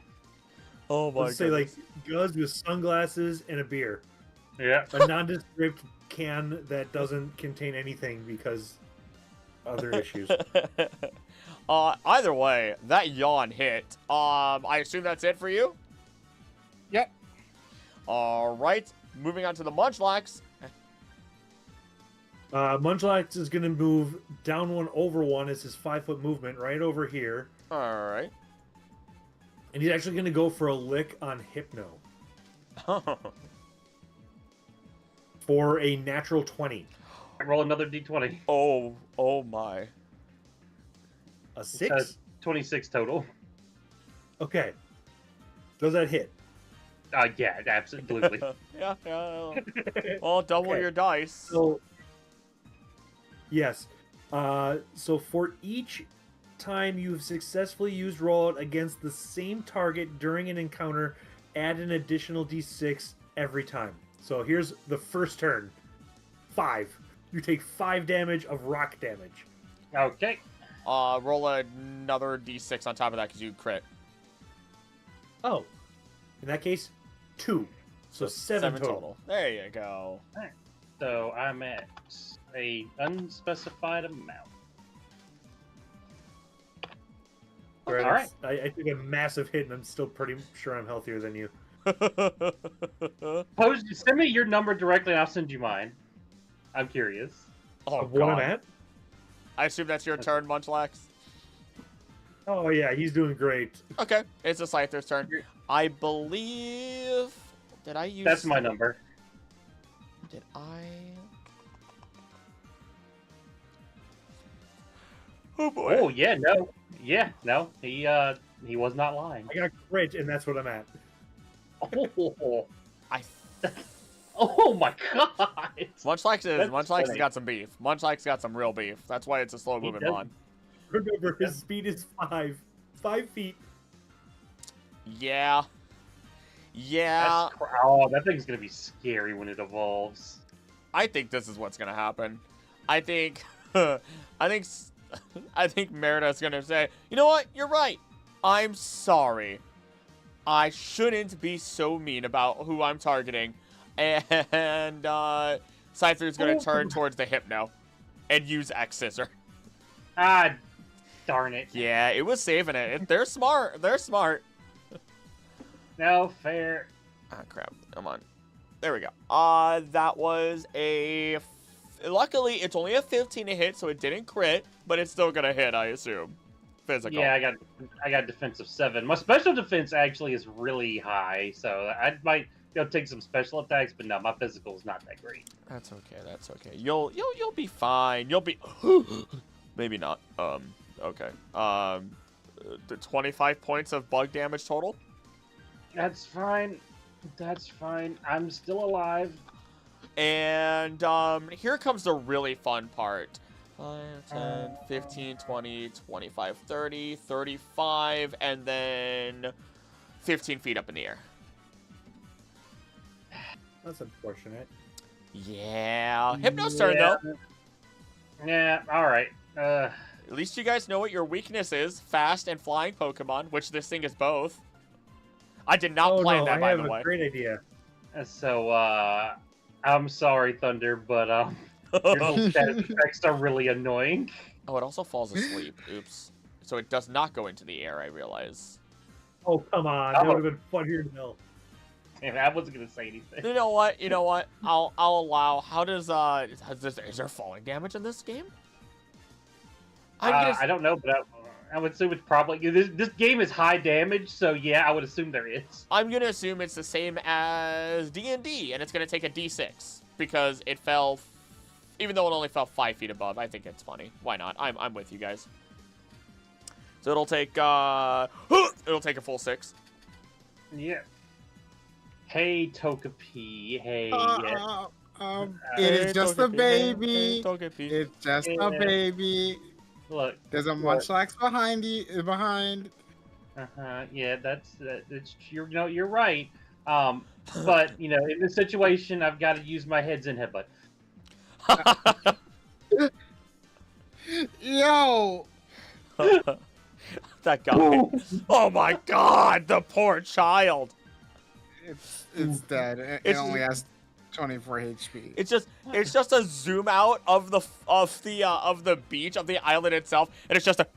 Oh my Let's say like Guz with sunglasses and a beer. Yeah. A nondescript can that doesn't contain anything because other issues. Either way, that yawn hit. I assume that's it for you? Yep. All right, moving on to the Munchlax. Munchlax is going to move down 1 over 1 as his 5-foot movement right over here. All right. And he's actually going to go for a lick on Hypno for a natural 20. I roll another d20. oh my. A 6? 26 total. Okay. Does that hit? Yeah, absolutely. yeah. Well, double Okay. your dice. So, yes. So for each time you've successfully used rollout against the same target during an encounter, add an additional d6 every time. So here's the first turn. 5. You take 5 damage of rock damage. Okay. Roll another d6 on top of that because you crit. Oh. In that case, 2. So 7 total. There you go. So I'm at a unspecified amount. Right, All right. I took a massive hit, and I'm still pretty sure I'm healthier than you. Send me your number directly, and I'll send you mine. I'm curious. Oh, Of what I'm God. at? I assume that's your turn, Munchlax. Oh, yeah, he's doing great. Okay, it's a Scyther's turn. I believe... Did I use... That's my number. Did I... Oh, boy. Oh yeah, no, yeah, no. He was not lying. I got crit, and that's what I'm at. Oh, I... oh my God! Munchlax That's has funny. got some beef. Munchlax got some real beef. That's why it's a slow-moving does. mon. Remember, his speed is 5. 5 feet. Yeah. Yeah. Oh, that thing's gonna be scary when it evolves. I think this is what's gonna happen. I think... I think Merida's gonna say, you know what? You're right. I'm sorry. I shouldn't be so mean about who I'm targeting. And Scyther's gonna turn towards the Hypno and use X Scissor. Ah, darn it. Yeah, it was saving it. They're smart. They're smart. No, fair. Ah, crap. Come on. There we go. That was a... Luckily, it's only a 15 to hit, so it didn't crit, but it's still gonna hit, I assume. Physical. Yeah, I got defensive 7. My special defense actually is really high, so I might take some special attacks, but no, my physical is not that great. That's okay. That's okay. You'll be fine. You'll be... Maybe not. Okay. The 25 points of bug damage total? That's fine. That's fine. I'm still alive. And here comes the really fun part. 5, 10, 15, 20, 25, 30, 35, and then 15 feet up in the air. That's unfortunate. Yeah. Hypno's turn, though. Yeah, alright. At least you guys know what your weakness is. Fast and flying Pokemon, which this thing is both. I did not plan that, by the I have way. a great idea. So, I'm sorry, Thunder, but, your little status effects are really annoying. Oh, it also falls asleep. Oops. So it does not go into the air, I realize. Oh, come on. That would have been funnier than hell. And I wasn't gonna say anything. You know what? You know what? I'll allow. How does is there falling damage in this game? I don't know, but I would assume it's probably this game is high damage, so yeah, I would assume there is. I'm gonna assume it's the same as D&D, and it's gonna take a D6 because it fell. Even though it only fell 5 feet above, I think it's funny. Why not? I'm with you guys. So it'll take it'll take a full 6. Yeah. Hey, Togepi. Hey. It is just a baby. Togepi. It's just a baby. Look. There's a Munchlax behind. Yeah, that's you're right. But in this situation, I've got to use my heads in headbutt. Yo. That guy. Oh my God, the poor child. It's dead. It only has 24 HP. It's just a zoom out of the beach of the island itself, and it's just a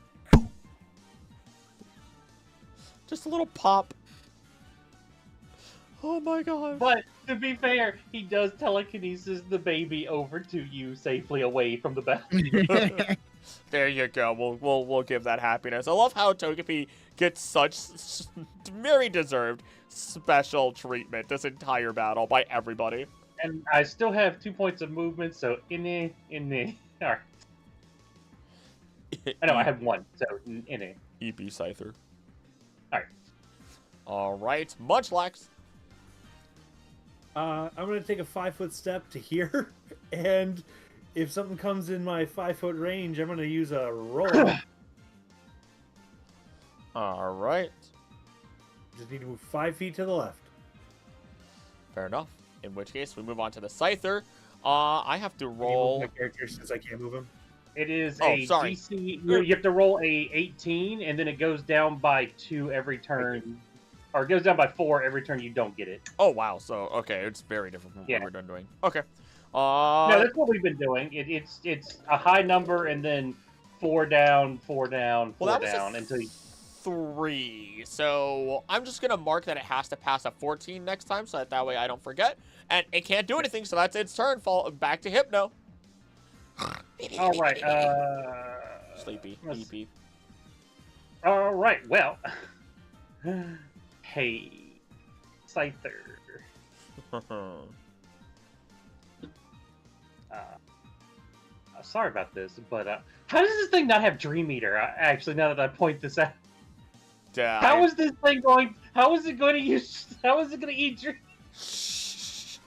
little pop. Oh my god. But to be fair, he does telekinesis the baby over to you safely away from the battle. There you go. We'll give that happiness. I love how Togepi gets such very deserved special treatment this entire battle by everybody. And I still have 2 points of movement, so in the. Alright. I know, I have 1, so in it. EP Scyther. Alright. Alright, Munchlax. I'm gonna take a 5-foot step to here, and if something comes in my 5-foot range, I'm gonna use a roll. Alright. Just need to move 5 feet to the left. Fair enough. In which case, we move on to the Scyther. I have to roll. My character since I can't move him. It is Oh, a sorry. DC. You have to roll a 18, and then it goes down by 2 every turn. Or it goes down by 4 every turn you don't get it. Oh, wow. So, okay, it's very different from Yeah. what we're doing. Okay. No, that's what we've been doing. It's a high number, and then 4 down, 4 down, 4 well, that down was a until you. 3. So, I'm just going to mark that it has to pass a 14 next time, so that way I don't forget. And it can't do anything, so that's its turn. Fall back to Hypno. All right. Sleepy. let's- EP. All right. Well. Hey, Scyther. Sorry about this, but how does this thing not have Dream Eater? Actually, now that I point this out, how is this thing going? How is it going to use? How is it going to eat Dream?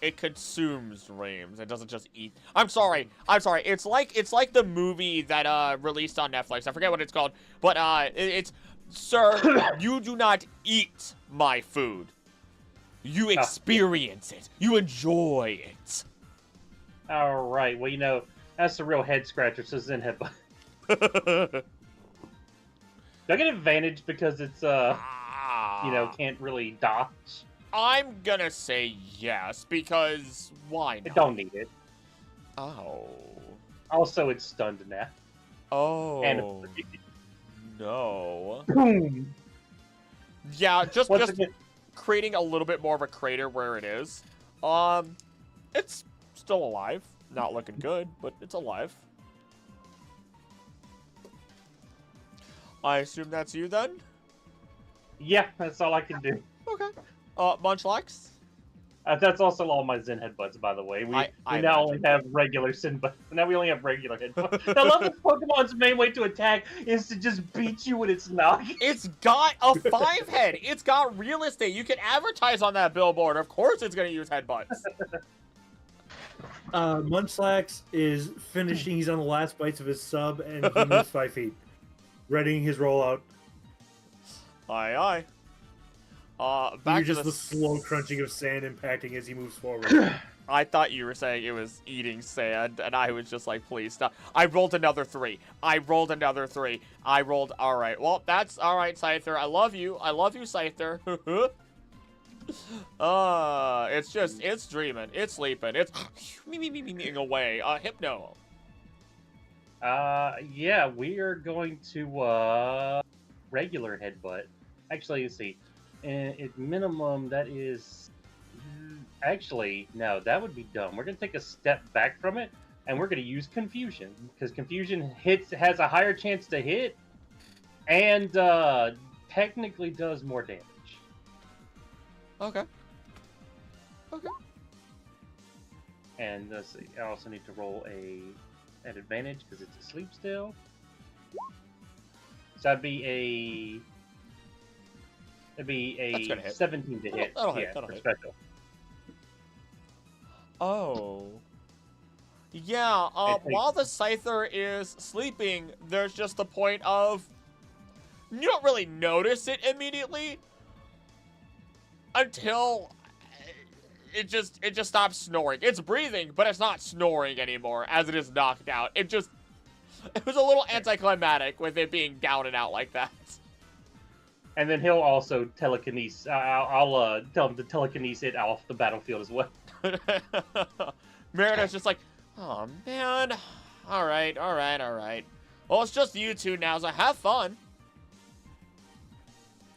It consumes dreams. It doesn't just eat. I'm sorry. It's like the movie that released on Netflix. I forget what it's called, but it's sir, you do not eat my food. You experience it. You enjoy it. All right. Well, you know that's the real head scratcher. So Zen Headbutt. Do I get advantage because it's can't really dodge? I'm gonna say yes because why not? It don't need it. Oh. Also, it's stunned now. Oh. And no. boom. Yeah, just Once again, creating a little bit more of a crater where it is. It's still alive. Not looking good, but it's alive. I assume that's you then? yeah, that's all I can do. Okay. Munchlax? That's also all my Zen Headbutts, by the way. We I now imagine. only have regular Zen, but now we only have regular Headbutts. I love that Pokemon's main way to attack is to just beat you with its knock. It's got a 5-head. It's got real estate. You can advertise on that billboard. Of course it's going to use headbutts. Munchlax is finishing. He's on the last bites of his sub, and he moves 5 feet, readying his rollout. Aye, aye. Back You're to just the slow crunching of sand impacting as he moves forward. I thought you were saying it was eating sand, and I was just like, please stop. I rolled another 3. I rolled. All right. Well, that's all right, Scyther. I love you, Scyther. It's dreaming. It's sleeping. It's me away. Hypno. Yeah, we are going to regular Headbutt. Actually, let's see. At minimum, that is actually no, that would be dumb. We're gonna take a step back from it, and we're gonna use Confusion because Confusion has a higher chance to hit, and technically does more damage. Okay. And let's see. I also need to roll an advantage because it's asleep still. So that'd be That's gonna hit. 17 to hit. That'll hit, Yeah, that'll for hit. special. Oh. Yeah, while the Scyther is sleeping, there's just the point of you don't really notice it immediately until it just stops snoring. It's breathing, but it's not snoring anymore as it is knocked out. It was a little anticlimactic with it being down and out like that. And then he'll also telekinesis. I'll tell him to telekinesis it off the battlefield as well. Merida's just like, oh man. All right. Well, it's just you two now, so have fun.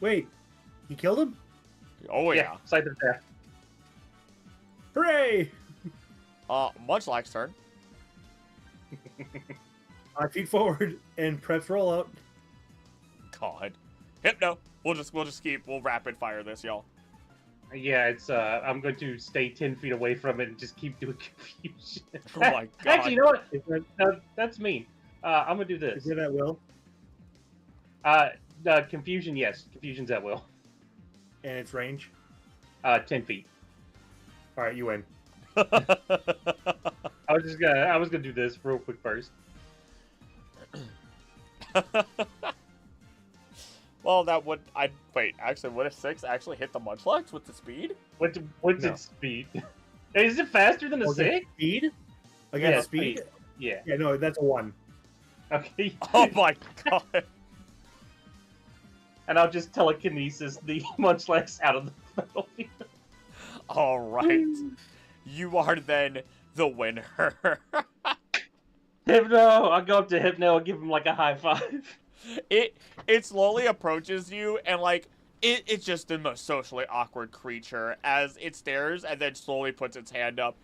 Wait, you killed him? Oh yeah. Scyther's death. Hooray! Munchlax's turn. 5 feet forward and preps rollout. God. Hypno. We'll rapid fire this, y'all. Yeah, it's I'm going to stay 10 feet away from it and just keep doing confusion. Oh my God. Actually, you know what? That's mean. I'm gonna do this. Is it at will? Confusion, yes. Confusion's at will. And its range? 10 feet. All right, you win. I was gonna do this real quick first. Well, that would wait. Actually, would a 6 actually hit the Munchlax with the speed? What's No. its speed? Is it faster than a Okay, 6? Speed? Against Yeah, speed? Yeah. Yeah, no, that's a 1. Okay. Oh my God. And I'll just telekinesis the Munchlax out of the battlefield. All right. You are then the winner. Hypno! I'll go up to Hypno and give him like a high five. It slowly approaches you and like it's just the most socially awkward creature as it stares and then slowly puts its hand up.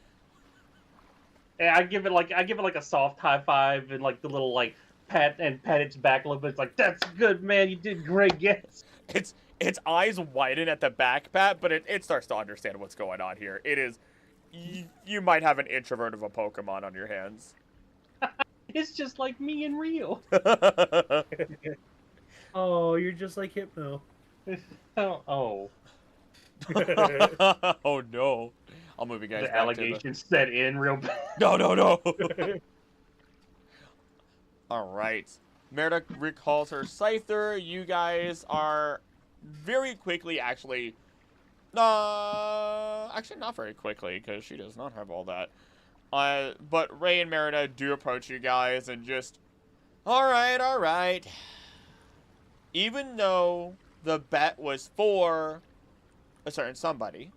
Yeah, I give it like a soft high five and like the little like pat its back a little bit. It's like, that's good, man. You did great. Yes. Its eyes widen at the back pat, but it starts to understand what's going on here. It is you might have an introvert of a Pokemon on your hands. It's just like me in real. Oh, you're just like Hypno. Oh. Oh no. I'll move you guys The back allegations set in real bad. No. All right. Merida recalls her Scyther. You guys are very quickly actually not very quickly because she does not have all that. But Ray and Merida do approach you guys and just, all right. Even though the bet was for a certain somebody,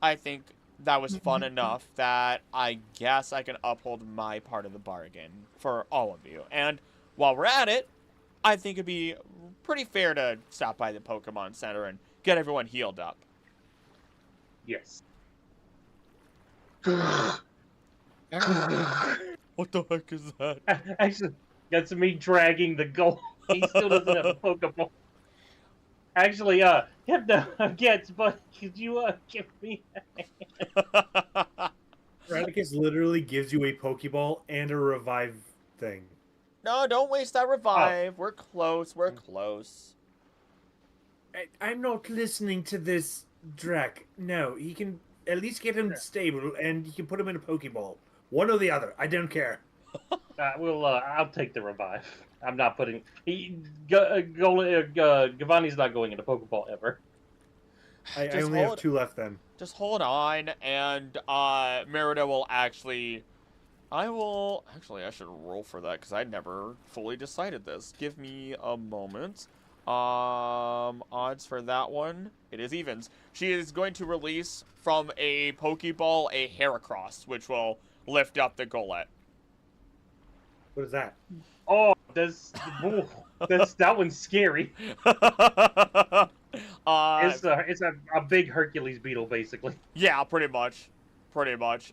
I think that was fun enough that I guess I can uphold my part of the bargain for all of you. And while we're at it, I think it'd be pretty fair to stop by the Pokemon Center and get everyone healed up. Yes. What the heck is that? Actually, that's me dragging the goal. He still doesn't have a Pokeball. Actually, Hypno gets, but could you give me? Radicus literally gives you a Pokeball and a revive thing. No, don't waste that revive. We're close. I'm not listening to this Drac. No, he can at least get him stable and you can put him in a Pokeball. One or the other. I don't care. I'll take the revive. I'm not putting. Giovanni's not going into Pokeball ever. I only have 2 left then. Just hold on, and Merida will actually. I should roll for that because I never fully decided this. Give me a moment. Odds for that one. It is evens. She is going to release from a Pokeball a Heracross, which will lift up the Golett. What is that? Oh, that one's scary. It's a big Hercules beetle, basically. Yeah, pretty much.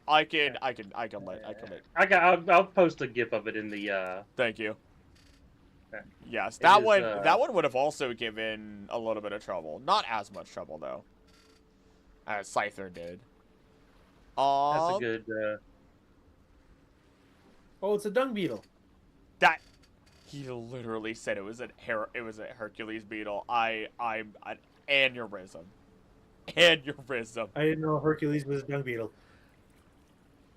I can let. I'll post a gif of it in the. Thank you. Okay. Yes, that is, one would have also given a little bit of trouble. Not as much trouble though, as Scyther did. That's a good. Oh, it's a dung beetle. That he literally said it was a Hercules beetle. I'm an aneurysm. Aneurysm. I didn't know Hercules was a dung beetle.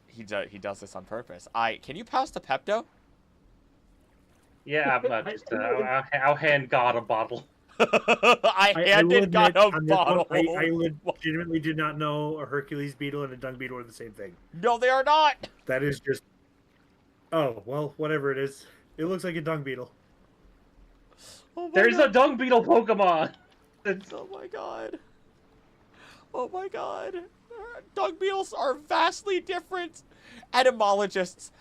He does this on purpose. Can you pass the Pepto? Yeah, I'm not just. I'll hand God a bottle. I handed God a bottle. I legitimately did not know a Hercules beetle and a dung beetle are the same thing. No, they are not. That is just. Oh well, whatever it is. It looks like a dung beetle. Oh There's a dung beetle Pokemon. Oh my god. Oh my god. Dung beetles are vastly different. Etymologists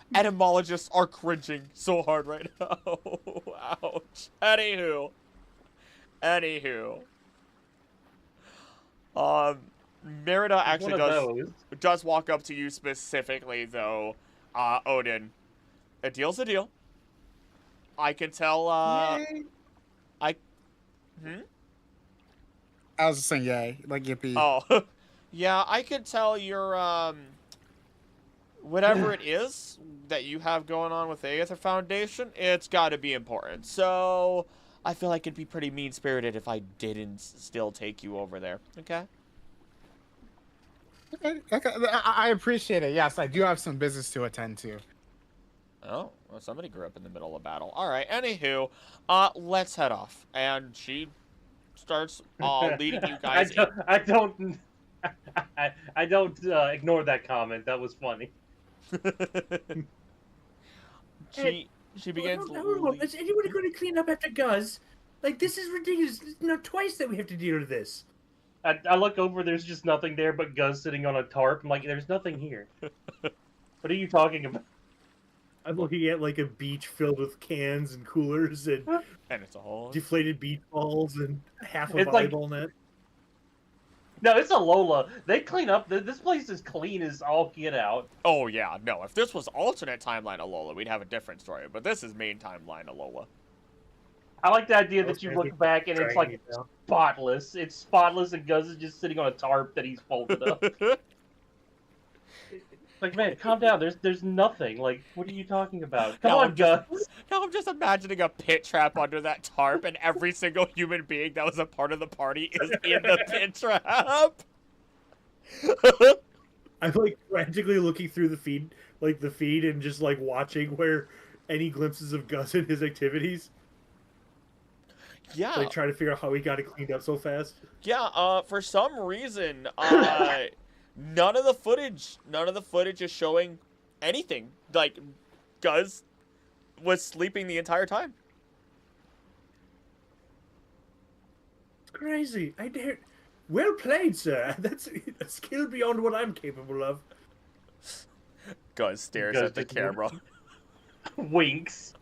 are cringing so hard right now. Ouch. Anywho. Merida It's actually one of those. does walk up to you specifically, though, Odin. A deal's a deal. I can tell, Yay. I was just saying yay, like yippee. Oh, yeah, I can tell you're, whatever it is that you have going on with the Aether Foundation, it's gotta be important. So, I feel like it'd be pretty mean-spirited if I didn't still take you over there, okay? Okay, I appreciate it. Yes, I do have some business to attend to. Oh, well, somebody grew up in the middle of battle. Alright, anywho, let's head off. And she starts, leading you guys in. I don't ignore that comment. That was funny. she begins. Is anybody going to clean up after Guz? Like, this is ridiculous. It's not twice that we have to deal with this. I look over. There's just nothing there but Guz sitting on a tarp. I'm like, there's nothing here. What are you talking about? I'm looking at like a beach filled with cans and coolers and And it's a whole deflated beach balls and half a It's like- volleyball net. No, it's Alola. They clean up. This place is clean as all get out. Oh yeah, no. If this was alternate timeline Alola, we'd have a different story. But this is main timeline Alola. I like the idea that you look back and it's Trying like it out. spotless. It's spotless, and Guz is just sitting on a tarp that he's folded up. Like, man, calm down. There's nothing. Like, what are you talking about? Come No, on, I'm just- Guz. Now I'm just imagining a pit trap under that tarp, and every single human being that was a part of the party is in the pit trap. I'm like frantically looking through the feed, and just like watching where any glimpses of Gus and his activities. Yeah, Like trying to figure out how he got it cleaned up so fast. yeah. For some reason, none of the footage is showing anything. Like, Guz was sleeping the entire time. It's crazy. I dare. Well played, sir. That's a skill beyond what I'm capable of. Guz stares Guz at the just camera. Winks.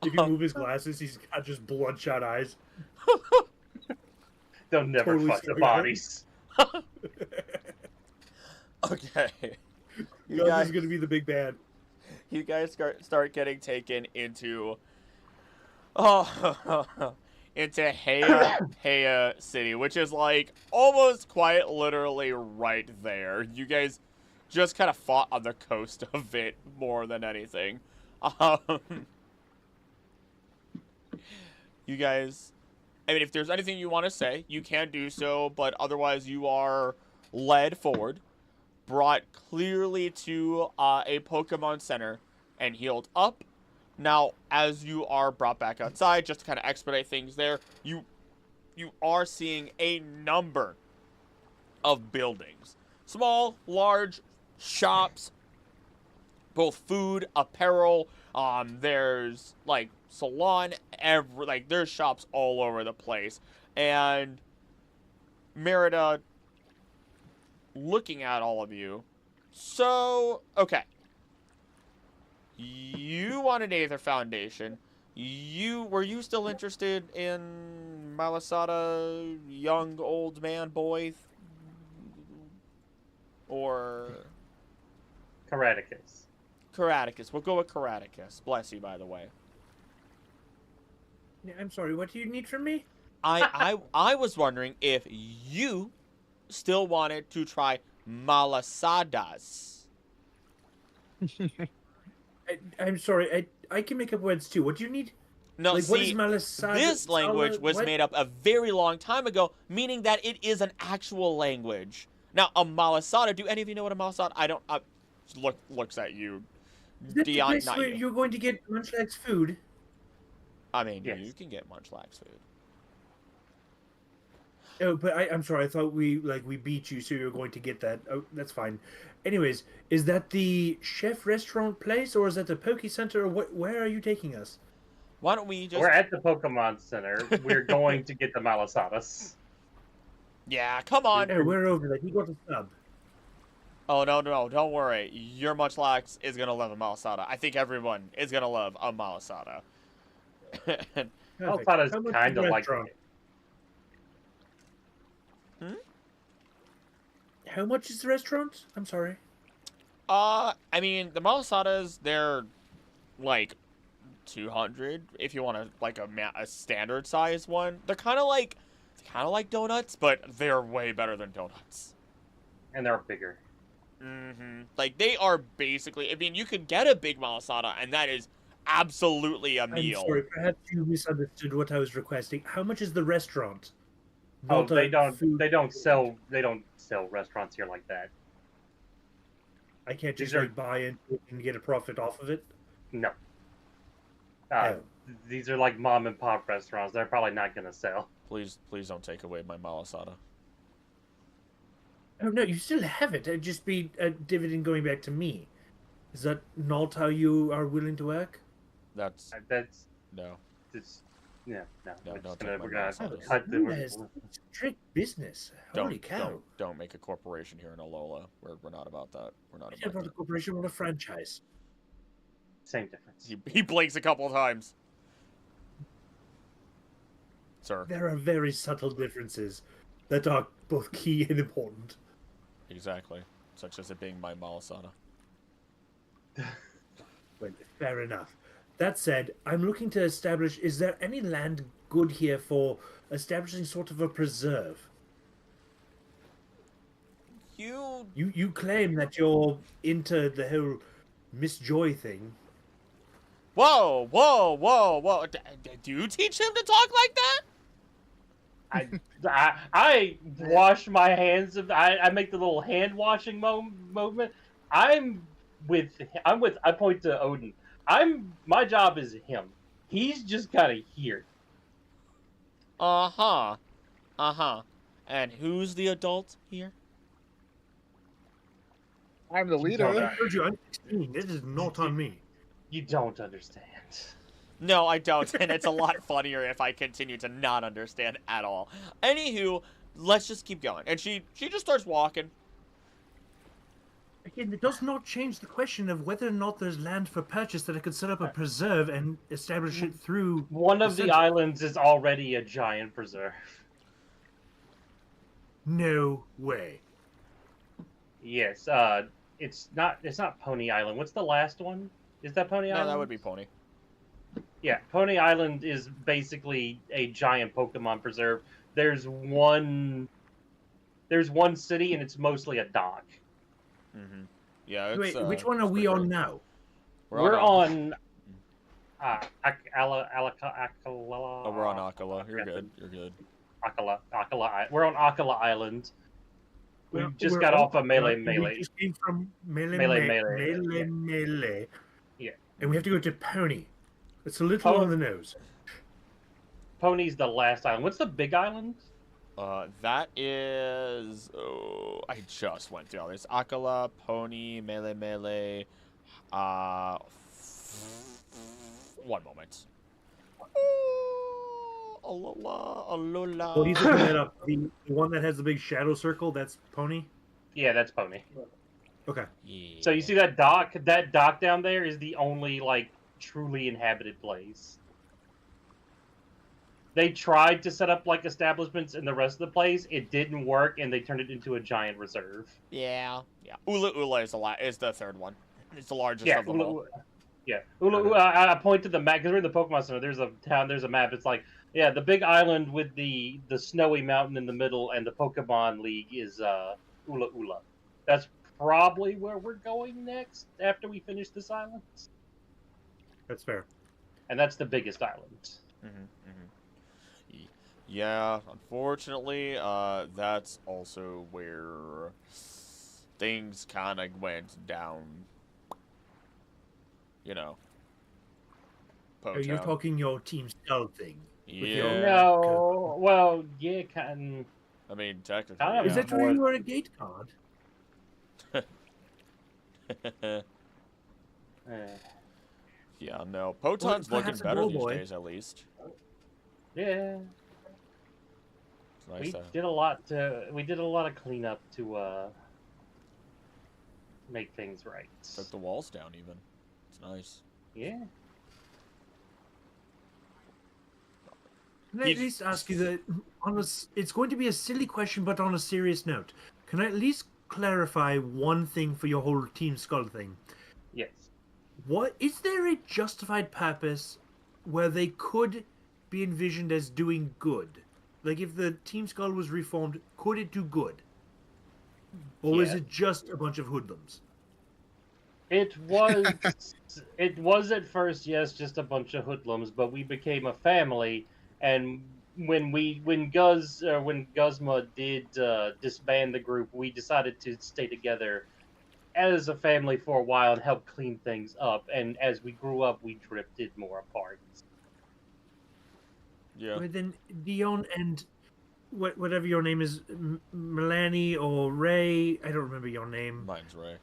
If you move his glasses, he's got just bloodshot eyes. They'll never Totally fuck the screwed bodies. Okay. You Gus guys, is gonna be the big bad. you guys start getting taken into into Heya City, which is like almost quite literally right there. You guys just kind of fought on the coast of it more than anything. You guys, I mean, if there's anything you want to say, you can do so, but otherwise you are led forward, brought clearly to a Pokemon Center, and healed up. Now, as you are brought back outside, just to kind of expedite things there, you are seeing a number of buildings. Small, large, shops, both food, apparel, there's, like, salon, there's shops all over the place. And Merida, looking at all of you, so, okay. You wanted Aether Foundation. Were you still interested in Malasada, young old man boy? Or Karaticus. Karaticus. We'll go with Karaticus. Bless you, by the way. Yeah, I'm sorry. What do you need from me? I was wondering if you still wanted to try malasadas. I'm sorry. I can make up words too. What do you need? No, Like, what is see, malasada? this language was What? made up a very long time ago, meaning that it is an actual language. Now, a malasada, do any of you know what a malasada? I don't, looks at you. Is that the Dion, place not where you. you're going to get Munchlax's food? I mean, Yes. you can get Munchlax food. Oh, but I'm sorry. I thought we beat you, so you were going to get that. Oh, that's fine. Anyways, is that the chef restaurant place, or is that the Poke Center? Or where are you taking us? Why don't we just... We're at the Pokemon Center. We're going to get the malasadas. Yeah, come on. Yeah, we're over there. He got a sub. Oh, no, don't worry. Your Munchlax is going to love a malasada. I think everyone is going to love a malasada. Perfect. Malasada's How much is kind the of like... restaurant? How much is the restaurant? I'm sorry. I mean, the malasadas, they're like 200 if you want a standard size one. They're kind of like donuts, but they're way better than donuts. And they're bigger. Like they are basically. I mean, you could get a big malasada, and that is absolutely a meal. I'm sorry, perhaps you misunderstood what I was requesting. How much is the restaurant? Oh, Not they a don't. food- They don't sell. They don't sell restaurants here like that. I can't just These are- like buy into it and get a profit off of it. No. Oh. These are like mom and pop restaurants. They're probably not gonna sell. Please don't take away my malasada. Oh no, you still have it. It'd just be a dividend going back to me. Is that not how you are willing to work? That's That's no. just no. No, We're don't just take gonna, my we're gonna malasadas. cut the. Who has strict business? Holy cow! Don't make a corporation here in Alola. We're not about that. We're not I care about about a that. corporation or a franchise. Same difference. He blinks a couple of times. Sir. There are very subtle differences that are both key and important. Exactly. Such as it being my malasada. Well, fair enough. That said, I'm looking to establish, is there any land good here for establishing sort of a preserve? You claim that you're into the whole Miss Joy thing. Whoa, whoa, whoa, whoa. Do you teach him to talk like that? I wash my hands. I make the little hand washing movement. I point to Odin. My job is him. He's just kind of here. Uh-huh. And who's the adult here? I'm the leader. I told you, I'm 16. This is not on me. You don't understand. No, I don't, and it's a lot funnier if I continue to not understand at all. Anywho, let's just keep going. And she just starts walking. Again, it does not change the question of whether or not there's land for purchase that I could set up a preserve and establish it through. One of the center. islands is already a giant preserve. No way. Yes, it's not Pony Island. What's the last one? Is that Pony Island? No, that would be Pony. Yeah, Pony Island is basically a giant Pokemon preserve. There's one city and it's mostly a dock. Mm-hmm. Yeah, it's, Wait, which one are it's we pretty on great. now? We're on Akala. Oh, we're on Akala. You're good. You're good. Akala. We're on Akala Island. We just We're got on- off of Melee. We just came from Melee. Yeah. And we have to go to Pony. It's a little on the nose. Pony's the last island. What's the big island? That is. Oh, I just went through all this. Akala, Pony, Melee. One moment. Alola. Well, he's looking that up. The one that has the big shadow circle, that's Pony? Yeah, that's Pony. Okay. Yeah. So you see that dock? That dock down there is the only truly inhabited place. They tried to set up establishments in the rest of the place. It didn't work, and they turned it into a giant reserve. Yeah. Ula is the third one. It's the largest of them all. Yeah, I point to the map because we're in the Pokemon Center. There's a town. There's a map. It's the big island with the snowy mountain in the middle, and the Pokemon League is Ula. That's probably where we're going next after we finish this island. That's fair. And that's the biggest island. Yeah, unfortunately, that's also where things kind of went down. You know. Oh, you're Potown. talking your Team Skull thing. Yeah. No, well, yeah, kind. I mean, technically. Kind of. Is that more- where you are a gate card? Yeah, no. Poton's looking perhaps a better these Bowboy. days, at least. Yeah, It's nice we to... did a lot of cleanup to make things right. Took the walls down, even. It's nice. Yeah. Can I at least ask you that it's going to be a silly question, but on a serious note, can I at least clarify one thing for your whole Team Skull thing? Yes. What is there a justified purpose where they could be envisioned as doing good? Like if the Team Skull was reformed, could it do good? Or is Yeah. it just a bunch of hoodlums? It was at first, yes, just a bunch of hoodlums, but we became a family, and when Guzma did disband the group, we decided to stay together as a family for a while and help clean things up. And as we grew up, we drifted more apart. Yeah. Well, then Dion and whatever your name is, Milani or Ray, I don't remember your name. Mine's Ray.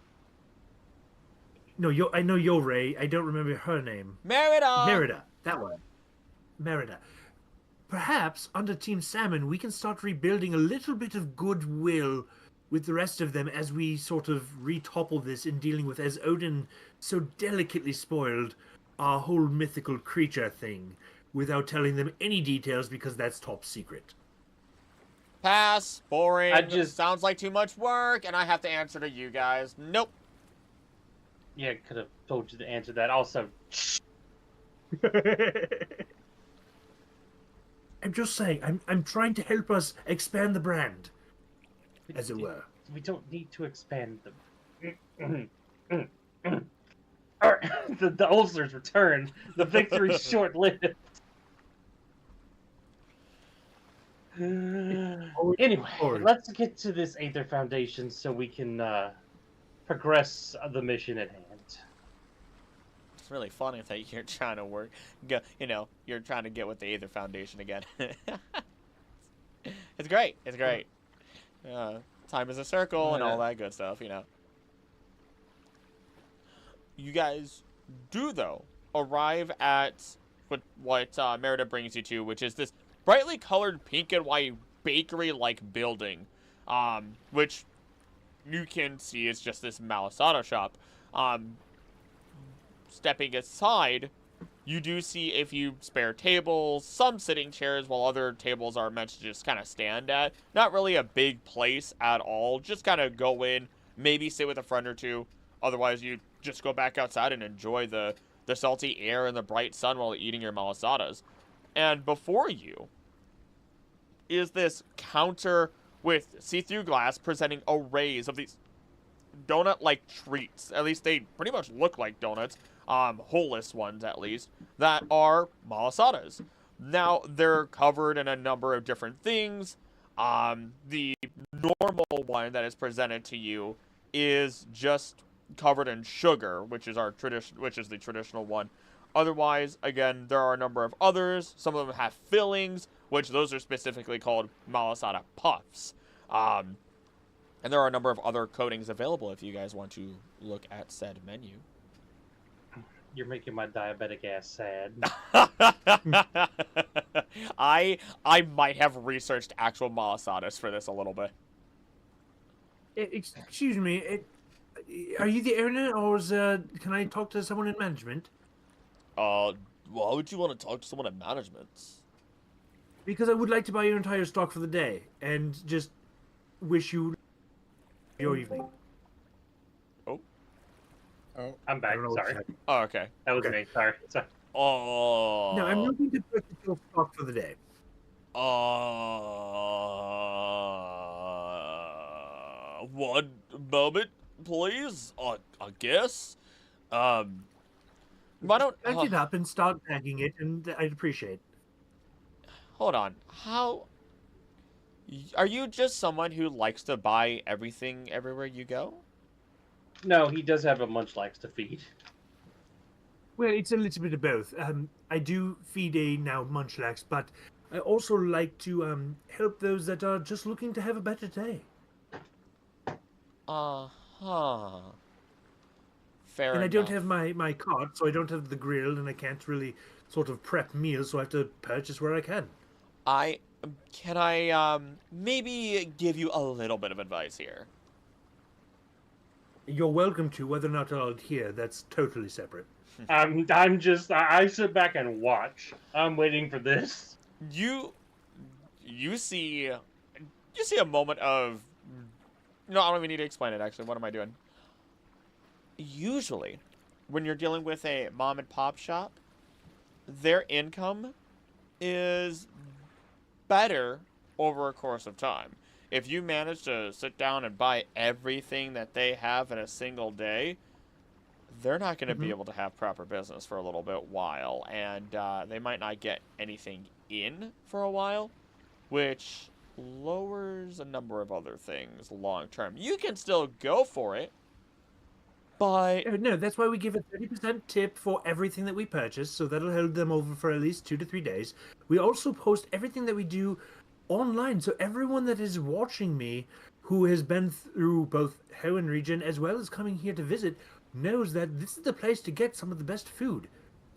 No, I know you're Ray. I don't remember her name. Merida! Merida, that one. Merida. Perhaps under Team Salmon, we can start rebuilding a little bit of goodwill with the rest of them as we sort of retopple this in dealing with, as Odin so delicately spoiled, our whole mythical creature thing, without telling them any details because that's top secret. Pass. Boring. I just- Sounds like too much work, and I have to answer to you guys. Nope. Yeah, could have told you to answer that. Also, I'm just saying, I'm trying to help us expand the brand, as it were. we don't need to expand them. Alright, the ulcers return. The victory's short-lived. Anyway, let's get to this Aether Foundation so we can progress the mission at hand. It's really funny that you're trying to you're trying to get with the Aether Foundation again. It's great. It's great. Time is a circle and all that good stuff, You guys do, though, arrive at what Merida brings you to, which is this brightly colored pink and white bakery-like building, which you can see is just this malasada shop. Stepping aside, you do see a few spare tables, some sitting chairs, while other tables are meant to just kind of stand at. Not really a big place at all. Just kind of go in, maybe sit with a friend or two. Otherwise, you just go back outside and enjoy the salty air and the bright sun while eating your malasadas. And before you is this counter with see-through glass presenting arrays of these donut-like treats. At least they pretty much look like donuts. Holeless ones, at least, that are malasadas. Now, they're covered in a number of different things. The normal one that is presented to you is just covered in sugar, which is the traditional one. Otherwise, again, there are a number of others. Some of them have fillings, which those are specifically called malasada puffs. And there are a number of other coatings available if you guys want to look at said menu. You're making my diabetic ass sad. I might have researched actual malasadas for this a little bit. Excuse me, are you the owner, or can I talk to someone in management? Why would you want to talk to someone in management? Because I would like to buy your entire stock for the day, and just wish you your evening. Oh, I'm back. I don't know Sorry. what's Oh, okay. That was Okay. me. Sorry. Oh. No, I'm looking to purchase your stock for the day. One moment, please. I guess. Why don't Pack it up and start packing it, and I'd appreciate. Hold on. How are you just someone who likes to buy everything everywhere you go? No, he does have a Munchlax to feed. Well, it's a little bit of both. I do feed a now Munchlax, but I also like to help those that are just looking to have a better day. Uh-huh. Fair And I enough. don't have my cart, so I don't have the grill, and I can't really sort of prep meals, so I have to purchase where I can. Can I maybe give you a little bit of advice here? You're welcome to. Whether or not I'll adhere, that's totally separate. I sit back and watch. I'm waiting for this. You you see a moment of, no, I don't even need to explain it, actually. What am I doing? Usually, when you're dealing with a mom and pop shop, their income is better over a course of time. If you manage to sit down and buy everything that they have in a single day, they're not going to be able to have proper business for a little bit while, and they might not get anything in for a while, which lowers a number of other things long term. You can still go for it, but No, that's why we give a 30% tip for everything that we purchase, so that'll hold them over for at least 2 to 3 days. We also post everything that we do online, so everyone that is watching me who has been through both Hoenn region as well as coming here to visit knows that this is the place to get some of the best food.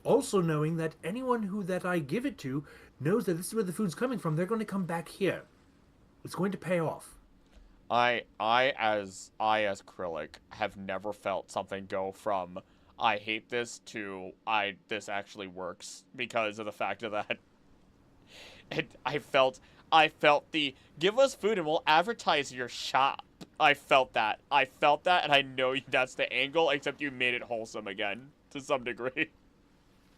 Also knowing that anyone who that I give it to knows that this is where the food's coming from, they're going to come back here. It's going to pay off. I as Krillic have never felt something go from I hate this to this actually works because of the fact of that. I felt the give us food and we'll advertise your shop. I felt that, and I know that's the angle, except you made it wholesome again to some degree,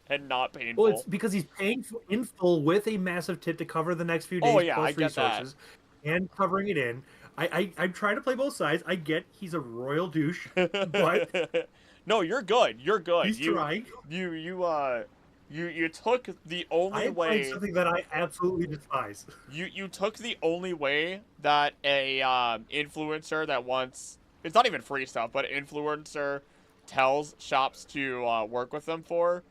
and not painful. Well, it's because he's paying in full with a massive tip to cover the next few days Oh yeah, plus I get resources, and covering it in. I'm trying to play both sides. I get he's a royal douche, but no, you're good. You're good. he's trying. You took the only I'm way. playing something that I absolutely despise. You took the only way that a influencer that wants, it's not even free stuff, but an influencer tells shops to work with them for,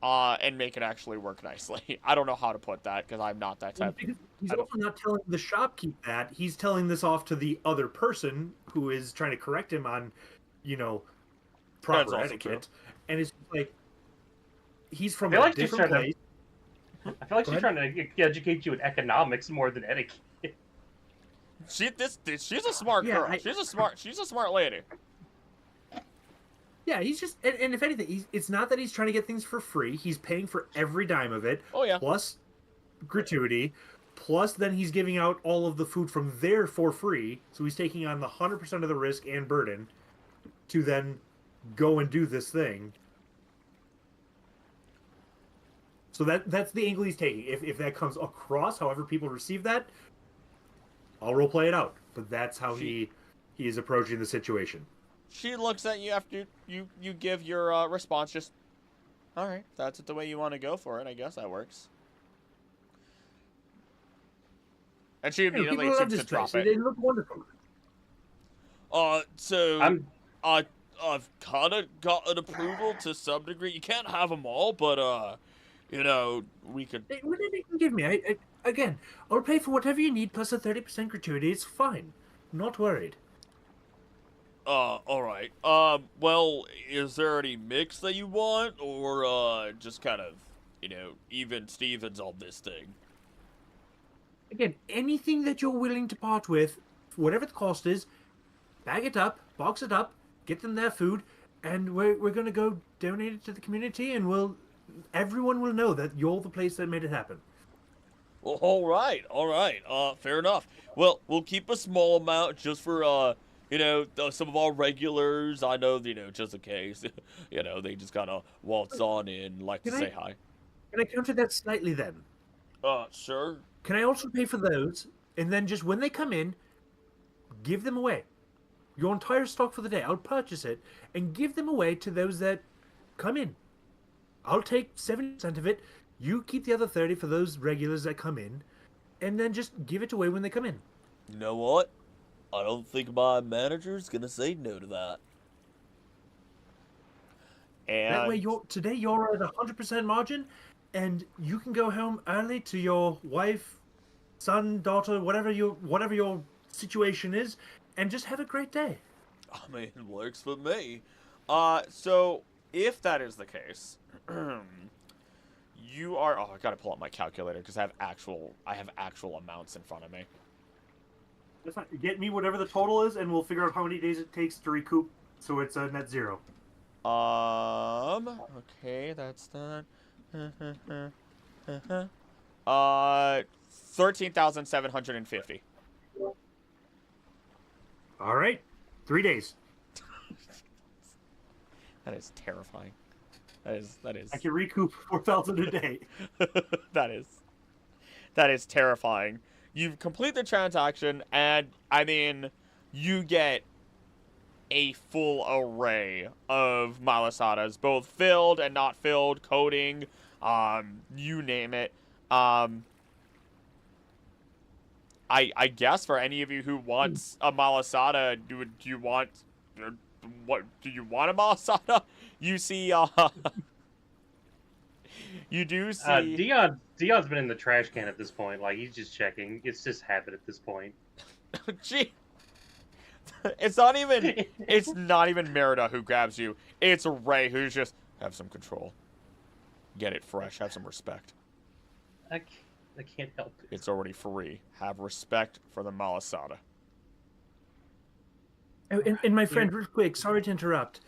and make it actually work nicely. I don't know how to put that because I'm not that type. Because he's also not telling the shopkeep that. He's telling this off to the other person who is trying to correct him on, proper etiquette. And it's like, he's from a different place. I feel like she's trying to educate you in economics more than etiquette. She's a smart girl. She's a smart lady. Yeah, he's just, and if anything, it's not that he's trying to get things for free. He's paying for every dime of it. Oh yeah. Plus gratuity. Plus then he's giving out all of the food from there for free. So he's taking on the 100% of the risk and burden to then go and do this thing. So that's the angle he's taking. If that comes across, however people receive that, I'll roleplay it out. But that's how he is approaching the situation. She looks at you after you give your response. Just, all right, if that's the way you want to go for it. I guess that works. And she immediately seems to drop it. They look wonderful. So I've kind of got an approval to some degree. You can't have them all, but we could. Whatever you can give me. Again, I'll pay for whatever you need plus a 30% gratuity. It's fine. Not worried. All right. Well, is there any mix that you want, or just kind of, even Stevens on this thing? Again, anything that you're willing to part with, whatever the cost is, bag it up, box it up, get them their food, and we're gonna go donate it to the community, and everyone will know that you're the place that made it happen. Well, all right. Fair enough. Well, we'll keep a small amount just for some of our regulars. I know, just in case, they just kind of waltz on in, like to say hi. Can I counter that slightly then? Sure. Can I also pay for those, and then just when they come in, give them away? Your entire stock for the day, I'll purchase it, and give them away to those that come in. I'll take 70% of it, you keep the other 30 for those regulars that come in, and then just give it away when they come in. You know what? I don't think my manager's gonna say no to that. And that way, today you're at 100% margin, and you can go home early to your wife, son, daughter, whatever your situation is, and just have a great day. I mean, it works for me. So if that is the case, you are. Oh, I gotta pull up my calculator because I have actual amounts in front of me. That's fine. Get me whatever the total is, and we'll figure out how many days it takes to recoup, so it's a net zero. Okay, that's done. 13,750. All right, 3 days. That is terrifying. That is I can recoup 4,000 a day. that is terrifying. You complete the transaction, and I mean, you get a full array of malasadas, both filled and not filled, coating, you name it. I guess for any of you who wants a malasada, do you want what? Do you want a malasada? You see, you do see. Dion's been in the trash can at this point. Like, he's just checking. It's just habit at this point. Gee, it's not even Merida who grabs you. It's Ray who's just have some control. Get it fresh. Have some respect. I can't help it. It's already free. Have respect for the malasada. Oh, and my friend, real quick, sorry to interrupt.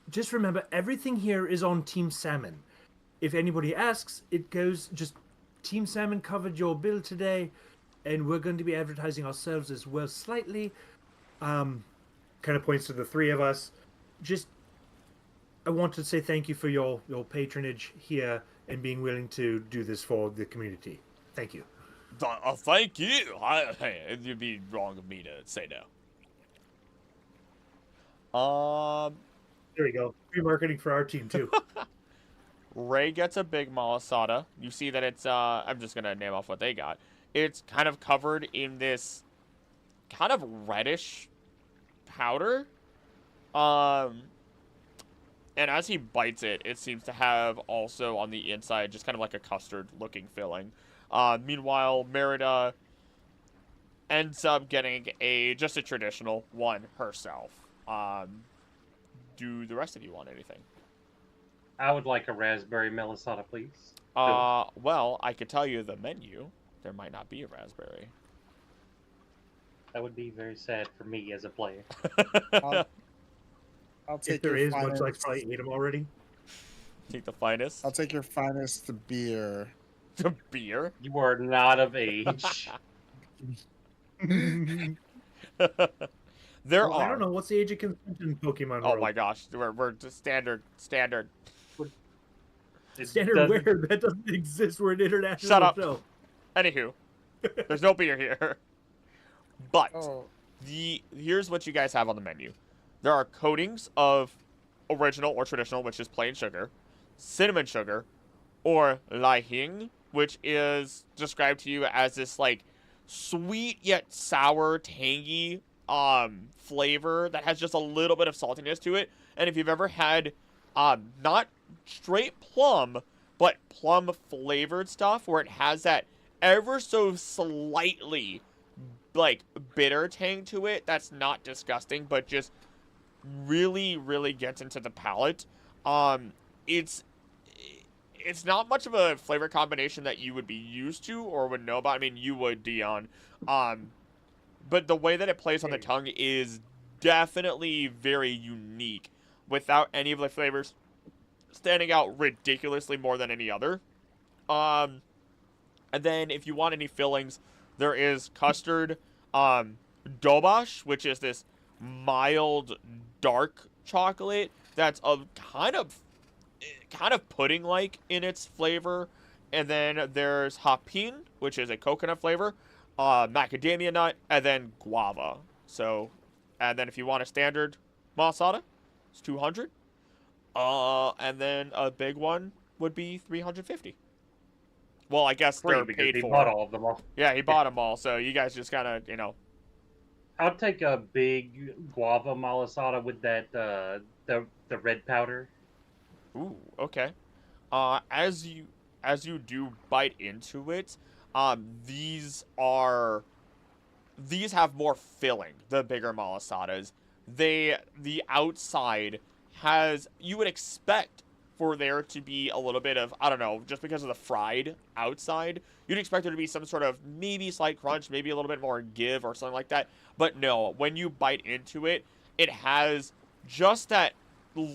Just remember, everything here is on Team Salmon. If anybody asks, it goes just Team Salmon covered your bill today, and we're going to be advertising ourselves as well slightly. Kind of points to the three of us. Just, I want to say thank you for your patronage here and being willing to do this for the community. Thank you. Thank you. It'd be wrong of me to say no. There we go. Free marketing for our team too. Ray gets a big malasada. You see that it's I'm just gonna name off what they got. It's kind of covered in this kind of reddish powder. And as he bites it, it seems to have also on the inside just kind of like a custard looking filling. Meanwhile, Merida ends up getting just a traditional one herself. Do the rest of you want anything? I would like a raspberry malasada, please. Well, I could tell you the menu. There might not be a raspberry. That would be very sad for me as a player. I'll take If there your is, finest, much like probably ate them already. Take the finest. I'll take your finest beer. The beer? You are not of age. There Well, are. I don't know. What's the age of consent in Pokemon Oh world? my gosh, we're just standard. Standard doesn't- where? That doesn't exist. We're an international Shut up. show. Anywho, there's no beer here. But Oh, here's what you guys have on the menu. There are coatings of original or traditional, which is plain sugar, cinnamon sugar, or lai hing, which is described to you as this like sweet yet sour, tangy flavor that has just a little bit of saltiness to it. And if you've ever had not straight plum, but plum flavored stuff where it has that ever so slightly like bitter tang to it, that's not disgusting, but just really, really gets into the palate. It's not much of a flavor combination that you would be used to or would know about. I mean, you would, Dion. But the way that it plays on the tongue is definitely very unique, without any of the flavors standing out ridiculously more than any other. And then if you want any fillings, there is custard, dobash, which is this mild dark chocolate that's a kind of pudding-like in its flavor. And then there's hapin, which is a coconut flavor, macadamia nut, and then guava. So, and then if you want a standard malasada, it's 200. And then a big one would be 350. Well, I guess Free they're because paid he for. bought all of them all. Yeah, he bought them all. So you guys just kind of, I'll take a big guava malasada with that the red powder. Ooh, okay. As you do bite into it, these have more filling, the bigger malasadas. The outside has, you would expect for there to be a little bit of, I don't know, just because of the fried outside, you'd expect there to be some sort of maybe slight crunch, maybe a little bit more give or something like that. But no, when you bite into it, it has just that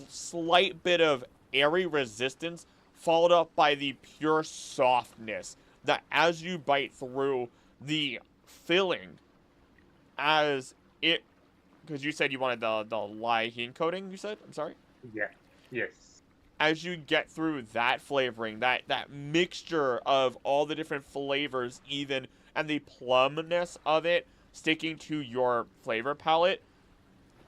slight bit of airy resistance followed up by the pure softness that as you bite through the filling, as it, because you said you wanted the lyheen coating, you said? I'm sorry? Yeah. Yes. As you get through that flavoring, that mixture of all the different flavors even, and the plumness of it sticking to your flavor palette,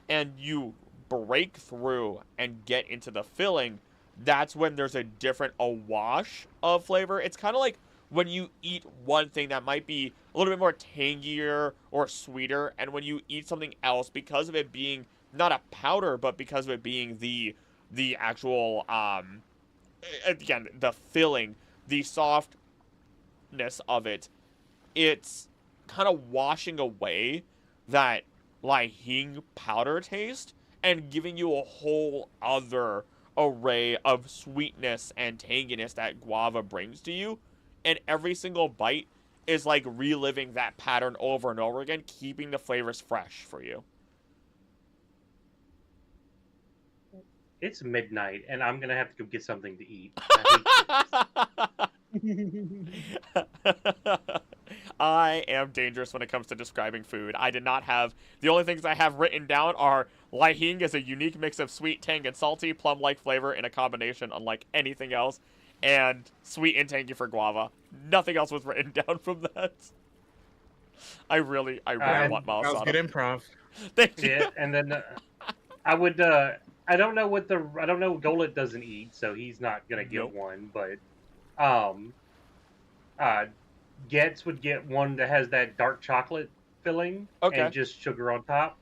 and you break through and get into the filling, that's when there's a different awash of flavor. It's kind of like when you eat one thing that might be a little bit more tangier or sweeter, and when you eat something else, because of it being not a powder, but because of it being the actual again, the filling, the softness of it, it's kind of washing away that lyheen powder taste and giving you a whole other array of sweetness and tanginess that guava brings to you. And every single bite is like reliving that pattern over and over again, keeping the flavors fresh for you. It's midnight, and I'm gonna have to go get something to eat. I I am dangerous when it comes to describing food. I did not have... The only things I have written down are lyheen is a unique mix of sweet, tang, and salty, plum-like flavor in a combination unlike anything else, and sweet and tangy for guava. Nothing else was written down from that. I really want That was malasada. good improv. Thank you. yeah, and then I would. I don't know what Golet doesn't eat, so he's not gonna get Nope. one. But Getz would get one that has that dark chocolate filling Okay. and just sugar on top.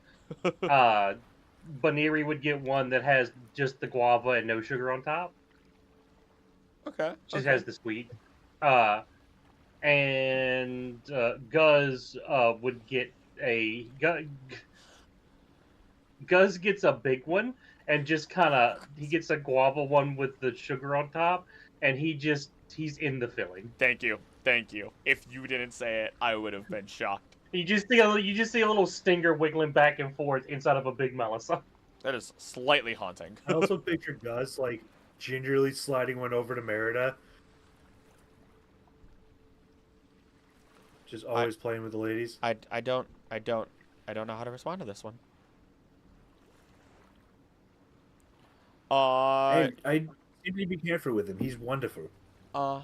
Baneri would get one that has just the guava and no sugar on top. Okay. Just okay. has the sweet. And Guz would get Guz gets a big one and just he gets a guava one with the sugar on top, and he's in the filling. Thank you. Thank you. If you didn't say it, I would have been shocked. You just see a little stinger wiggling back and forth inside of a big malasada. That is slightly haunting. I also picture Gus like gingerly sliding one over to Merida. Just always playing with the ladies. I don't know how to respond to this one. I seem to be careful with him. He's wonderful. Huh.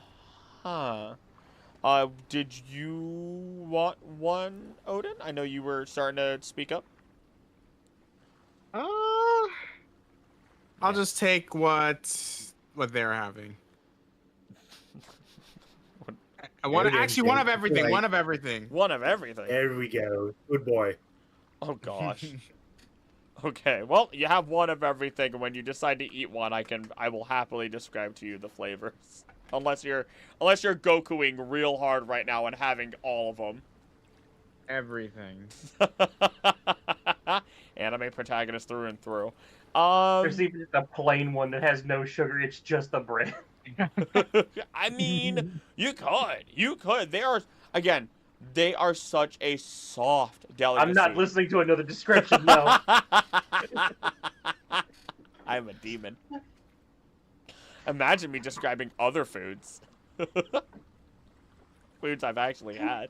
Did you want one, Odin? I know you were starting to speak up. I'll just take what they're having. One of everything. Like- One of everything. One of everything. There we go. Good boy. Oh gosh. Okay, well, you have one of everything, and when you decide to eat one, I will happily describe to you the flavors. Unless you're Gokuing real hard right now and having all of them. Everything. Anime protagonist through and through. There's even just a plain one that has no sugar. It's just the bread. I mean, you could. They are such a soft delicacy. I'm not listening to another description, no. I'm a demon. Imagine me describing other foods. Foods I've actually had.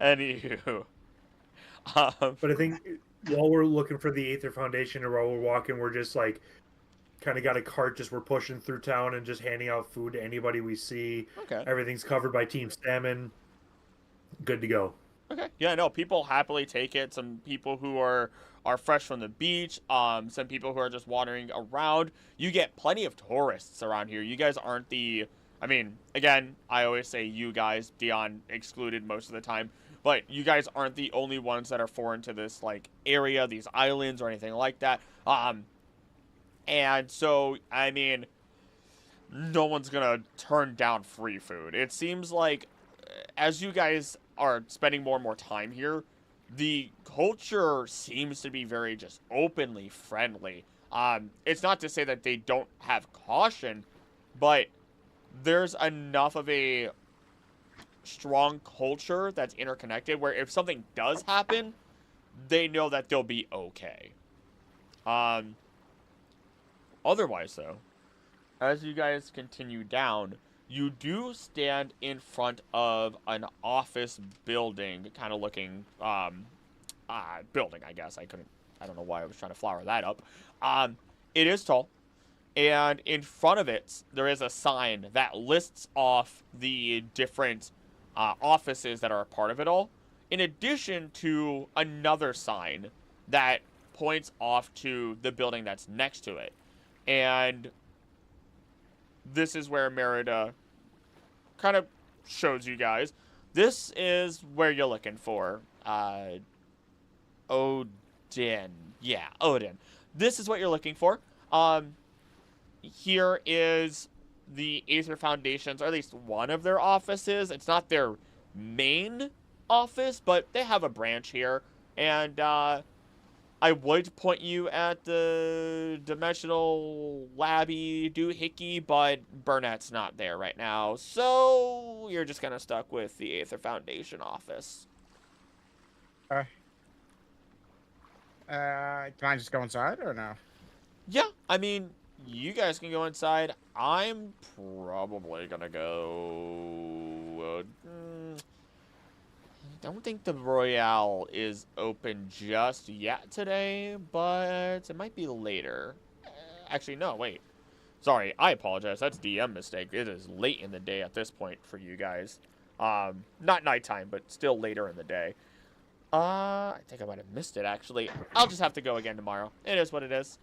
Anywho. But I think while we're looking for the Aether Foundation and while we're walking, we're just like kind of got a cart, just we're pushing through town and just handing out food to anybody we see. Okay. Everything's covered by Team Salmon. Good to go. Okay. Yeah, no, people happily take it. Some people who are fresh from the beach. Some people who are just wandering around. You get plenty of tourists around here. You guys aren't I mean, again, I always say you guys, Dion excluded most of the time, but you guys aren't the only ones that are foreign to this, like, area, these islands, or anything like that. And so, I mean, no one's gonna turn down free food. It seems like, as you guys are spending more and more time here, the culture seems to be very just openly friendly. It's not to say that they don't have caution, but there's enough of a strong culture that's interconnected where if something does happen, they know that they'll be okay. Otherwise, though, as you guys continue down, you do stand in front of an office building, kind of looking, building, I guess. I don't know why I was trying to flower that up. It is tall, and in front of it, there is a sign that lists off the different offices that are a part of it all, in addition to another sign that points off to the building that's next to it. And this is where Merida kind of shows you guys. This is where you're looking for Odin. Yeah, Odin. This is what you're looking for. Here is the Aether Foundation's, or at least one of their offices. It's not their main office, but they have a branch here. And I would point you at the Dimensional Labby Doohickey, but Burnett's not there right now. So you're just kind of stuck with the Aether Foundation office. Can I just go inside or no? Yeah, I mean, you guys can go inside. I'm probably gonna go. I don't think the Royale is open just yet today, but it might be later. Actually, no, wait. Sorry, I apologize. That's DM mistake. It is late in the day at this point for you guys. Not nighttime, but still later in the day. I think I might have missed it, actually. I'll just have to go again tomorrow. It is what it is.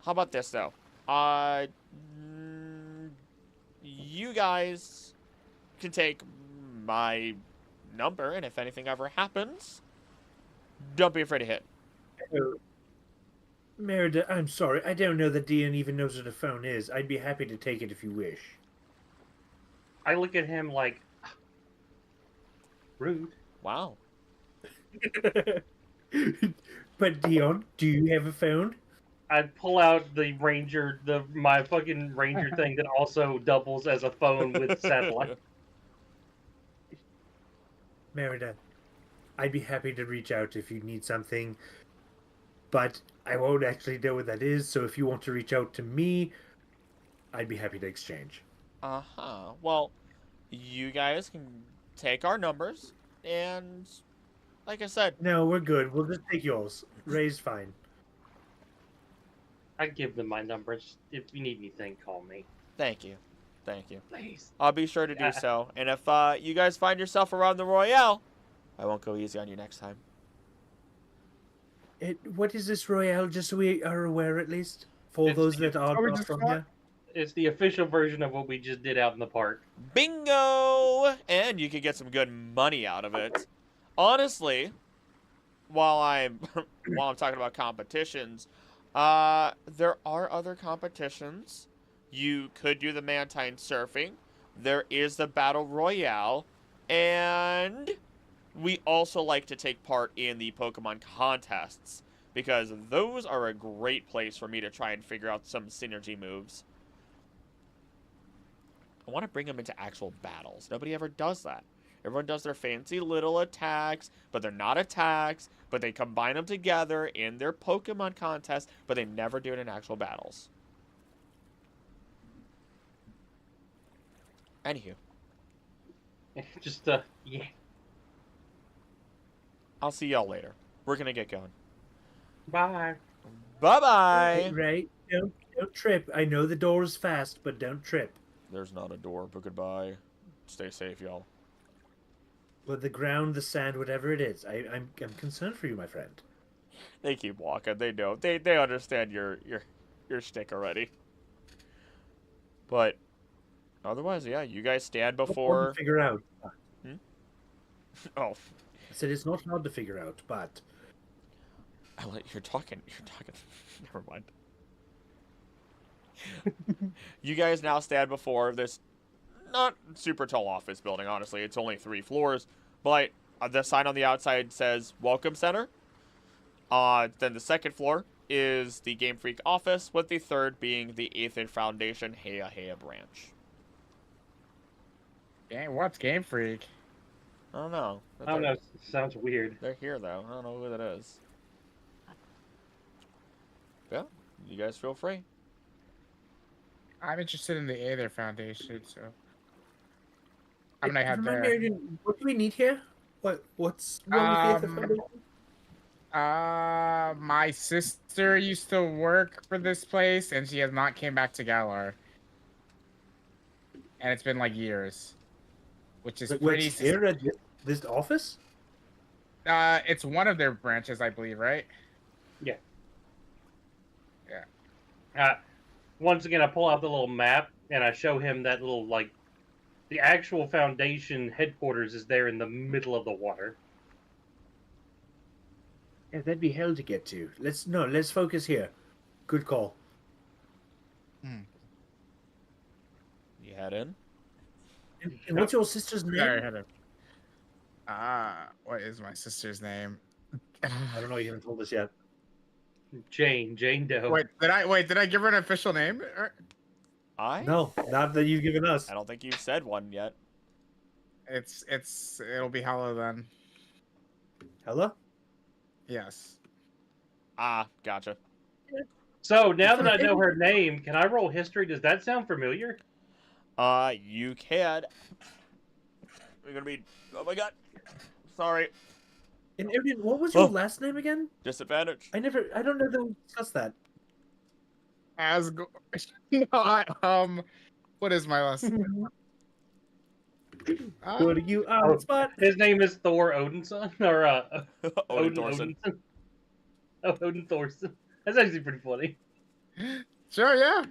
How about this, though? You guys can take my number, and if anything ever happens, don't be afraid to hit. Merida, I'm sorry. I don't know that Dion even knows what a phone is. I'd be happy to take it if you wish. I look at him like, rude. Wow. But Dion, do you have a phone? I pull out the ranger, my fucking ranger thing that also doubles as a phone with satellite. Merida, I'd be happy to reach out if you need something, but I won't actually know what that is, so if you want to reach out to me, I'd be happy to exchange. Uh-huh. Well, you guys can take our numbers, and like I said... No, we're good. We'll just take yours. Ray's fine. I give them my numbers. If you need anything, call me. Thank you. Thank you. Please. I'll be sure to do so. And if you guys find yourself around the Royale, I won't go easy on you next time. What is this Royale, just so we are aware at least? For those that are not from here? It's the official version of what we just did out in the park. Bingo! And you can get some good money out of it. Honestly, while I'm talking about competitions, there are other competitions. You could do the Mantine Surfing. There is the Battle Royale. And we also like to take part in the Pokemon contests, because those are a great place for me to try and figure out some synergy moves. I want to bring them into actual battles. Nobody ever does that. Everyone does their fancy little attacks, but they're not attacks, but they combine them together in their Pokemon contest, but they never do it in actual battles. Anywho. Just, yeah. I'll see y'all later. We're gonna get going. Bye. Bye-bye! Right. Don't trip. I know the door is fast, but don't trip. There's not a door, but goodbye. Stay safe, y'all. But the ground, the sand, whatever it is, I'm concerned for you, my friend. They keep walking. They know. They understand your shtick already. But otherwise, yeah, you guys stand before. Figure out. Oh. I said it's not hard to figure out, but You're talking. Never mind. You guys now stand before this not super tall office building, honestly. It's only 3 floors. But the sign on the outside says Welcome Center. Then the second floor is the Game Freak office, with the third being the Aether Foundation Heya Heya branch. What's Game Freak? I don't know. I don't know. It sounds weird. They're here, though. I don't know who that is. Yeah, you guys feel free. I'm interested in the Aether Foundation, so I'm gonna head Remind me there. again, what do we need here? What's wrong with the Aether Um, Foundation? my sister used to work for this place, and she has not came back to Galar, and it's been like years, which is Like, pretty. wait, here at this office? It's one of their branches, I believe, right? Yeah. Yeah. Once again, I pull out the little map and I show him that little like the actual Foundation headquarters is there in the middle of the water. Yeah, that'd be hell to get to. Let's focus here. Good call. You head in. And what's your sister's name? Sorry, head what is my sister's name? I don't know. You haven't told us yet. Jane Doe. Did I give her an official name? No, not that you've given us. I don't think you've said one yet. It'll be Hello then. Hello? Yes. Gotcha. So now that I know her name, can I roll history? Does that sound familiar? You can. We're gonna be. Oh my god. Sorry. And Arian, what was your last name again? Disadvantage. I don't know that we discussed that. What is my last name? What are you on spot? His name is Thor Odinson, or Odin Thorson. Odinson. Oh, Odin Thorson. That's actually pretty funny. Sure, yeah.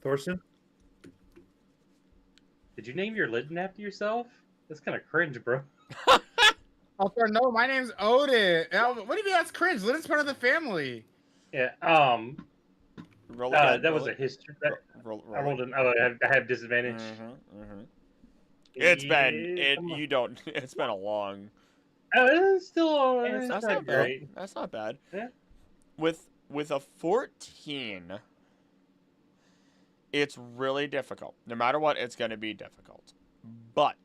Thorson? Did you name your Litten after yourself? That's kind of cringe, bro. No, my name's Odin. What do you mean that's cringe? Lynn's part of the family. Yeah. Roll again, that roll was it. a history. Roll I rolled an. Oh, I have disadvantage. It's been Come on. you don't. It's been a long. It's still. That's It's not not bad. great. That's not bad. Yeah. With a 14, it's really difficult. No matter what, it's going to be difficult. But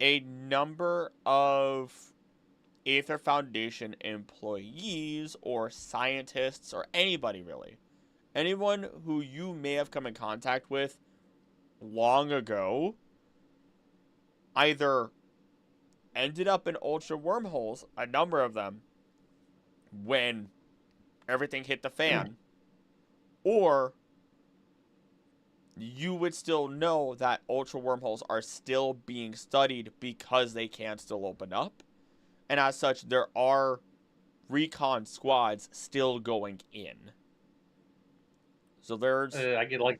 a number of Aether Foundation employees or scientists or anybody really, anyone who you may have come in contact with long ago, either ended up in ultra wormholes, a number of them, when everything hit the fan, or you would still know that ultra wormholes are still being studied because they can still open up, and as such there are recon squads still going in. So there's I get a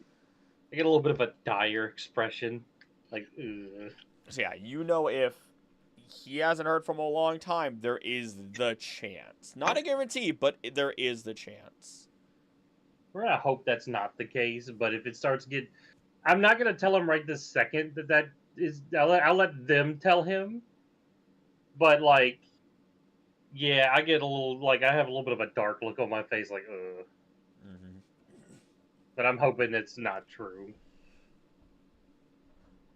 little bit of a dire expression, like. Ugh. so yeah, you know, if he hasn't heard from a long time, there is the chance. Not a guarantee, but there is the chance. We're gonna hope that's not the case, but if it starts I'm not gonna tell him right this second that is. I'll let them tell him. But like, yeah, I get a little like I have a little bit of a dark look on my face, like, ugh. But I'm hoping it's not true.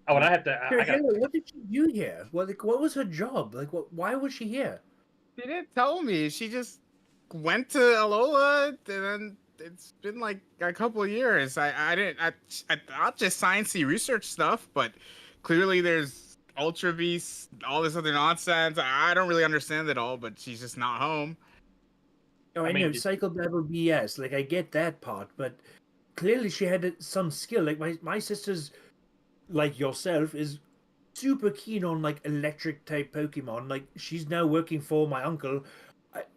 Oh, and I have to. What did she do here? What was her job? Like, why was she here? She didn't tell me. She just went to Alola, and then it's been like a couple of years. I thought just sciencey research stuff, but clearly there's Ultra Beasts, all this other nonsense. I don't really understand it all, but she's just not home. Oh, I know, psychobabble BS. Like, I get that part, but clearly she had some skill. Like, my sister's, like yourself, is super keen on, like, electric-type Pokemon. Like, she's now working for my uncle.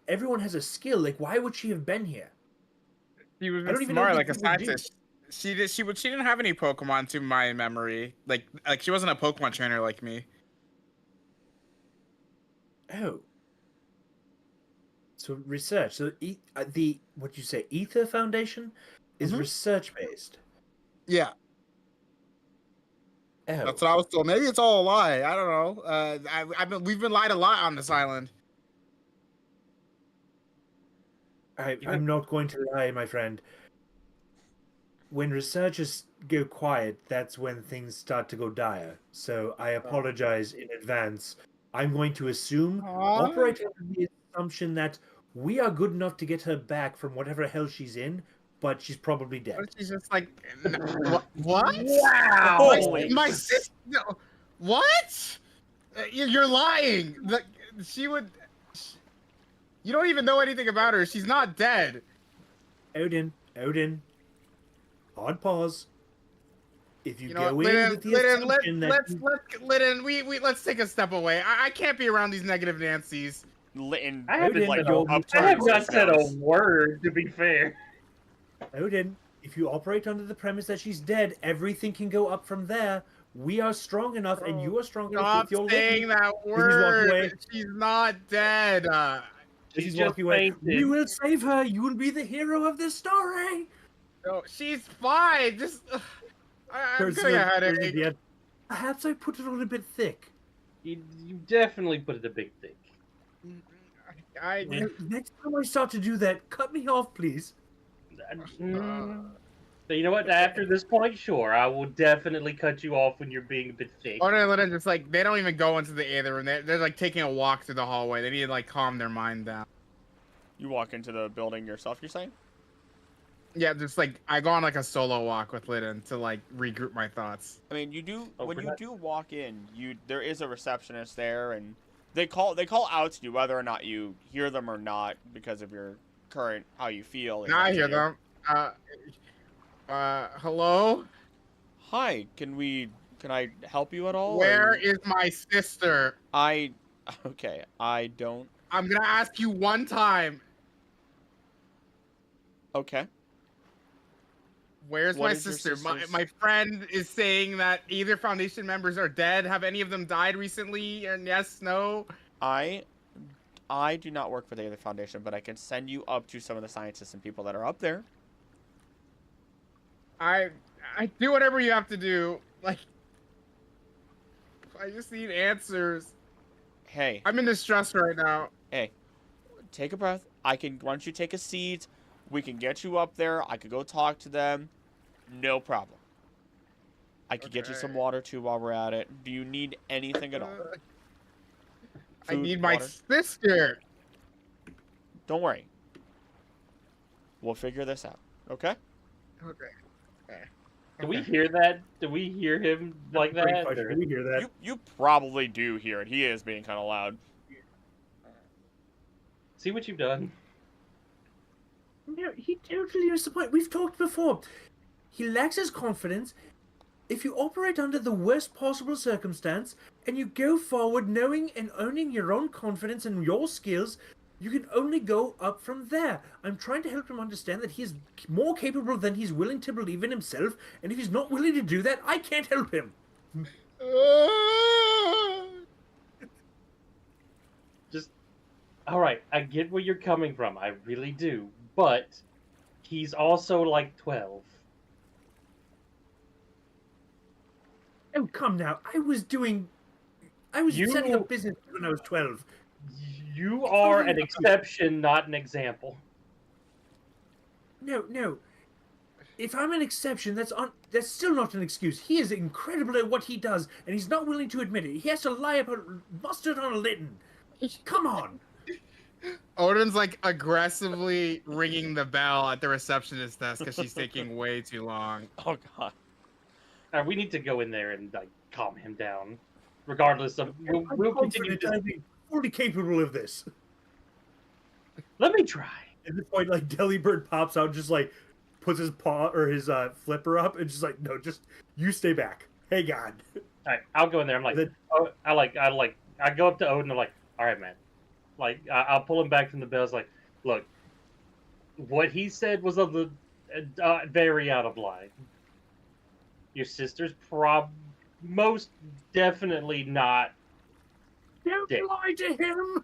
Everyone has a skill. Like, why would she have been here? She was I don't even know smart, what like a people do. scientist. She didn't have any Pokemon to my memory. Like she wasn't a Pokemon trainer like me. Oh. So research. So the what you say, Aether Foundation is research based. Yeah. Oh. That's what I was told. Maybe it's all a lie. I don't know. We've been lied a lot on this island. I'm not going to lie, my friend. When researchers go quiet, that's when things start to go dire. So I apologize in advance. I'm going to assume, operate under the assumption that We are good enough to get her back from whatever hell she's in, but she's probably dead. What if she's just like, what? Wow! My sister. What? You're lying. She would. You don't even know anything about her. She's not dead. Odin. Hard pause. If you, You go know, in Lyddon, with the Lyddon, assumption that let's take a step away. I can't be around these negative Nancys. Litten, I haven't like, said a- up I have turns not his said a nose. word, to be fair. Odin, if you operate under the premise that she's dead, everything can go up from there. We are strong enough, and you are strong enough Stop with your saying Litten. that Please walk away. word. She's not dead. She's She's just walking away. fainted. We will save her. You will be the hero of this story. No, she's fine. Just, I'm There's getting a no- there's headache. the end. Perhaps I put it on a bit thick. You definitely put it a big thing. Next time I start to do that, cut me off, please. So you know what? After this point, sure, I will definitely cut you off when you're being a bit thick. Or they're just like, they don't even go into the Aether room. They're like taking a walk through the hallway. They need to like calm their mind down. You walk into the building yourself, you're saying? Yeah, just like I go on like a solo walk with Lyddon to like regroup my thoughts. I mean, you do when you Overnight. do walk in, there is a receptionist there, and they call out to you whether or not you hear them or not because of your current how you feel. is Now up I to hear you. them. Hello? Hi, can I help you at all? Where or- is my sister? Okay, I don't. I'm gonna ask you one time. Okay. Where's What my is your sister? sister's- My friend is saying that Aether Foundation members are dead. Have any of them died recently? And yes, no. I do not work for the Aether Foundation, but I can send you up to some of the scientists and people that are up there. I do whatever you have to do. Like, I just need answers. Hey, I'm in distress right now. take a breath. Why don't you take a seat? We can get you up there. I could go talk to them. No problem. I could get you some Okay. water too while we're at it. Do you need anything at all? I Food, need my water? sister. Don't worry. We'll figure this out. Okay? Okay. Do we hear that? Do we hear him like Great that? question. Or- We hear that. You probably do hear it. He is being kind of loud. See what you've done. No, he totally is the point. We've talked before. He lacks his confidence. If you operate under the worst possible circumstance and you go forward knowing and owning your own confidence and your skills, you can only go up from there. I'm trying to help him understand that he is more capable than he's willing to believe in himself, and if he's not willing to do that, I can't help him. Just, all right. I get where you're coming from. I really do. But he's also like 12. Oh, come now. I was You- setting up business when I was 12. You are an exception, not an example. No. If I'm an exception, that's still not an excuse. He is incredible at what he does, and he's not willing to admit it. He has to lie about mustard on a Lytten. Come on. Odin's like aggressively ringing the bell at the receptionist desk because she's taking way too long. Oh, God. We need to go in there and like calm him down. Regardless of, we'll continue. confident I'm fully capable of this. Let me try. At this point, like Delibird pops out, just like puts his paw or his flipper up, and just like, no, just you stay back. Hey, God. All right, I'll go in there. I'm like, Then- oh, I go up to Odin. I'm like, all right, man. Like, I'll pull him back from the bells. Like, look, what he said was very out of line. Your sister's most definitely not. Don't Dick. lie to him.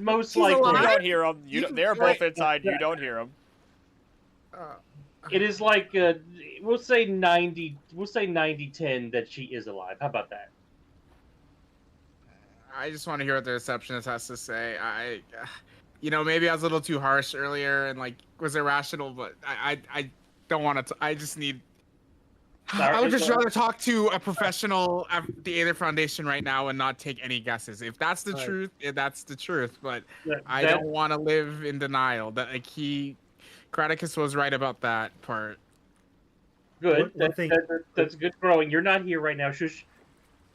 Most She's likely. You alive? don't hear them. They're both inside. You don't hear them. It is like we'll say 90. We'll say 90-10 that she is alive. How about that? I just want to hear what the receptionist has to say. Maybe I was a little too harsh earlier and like was irrational, but I don't want to. I just need. I would just Sorry. rather talk to a professional at the Aether Foundation right now and not take any guesses. If that's the Right. truth, that's the truth. But That- I don't want to live in denial. That like Kraticus was right about that part. Good. One thing- That's good growing. You're not here right now. Shush.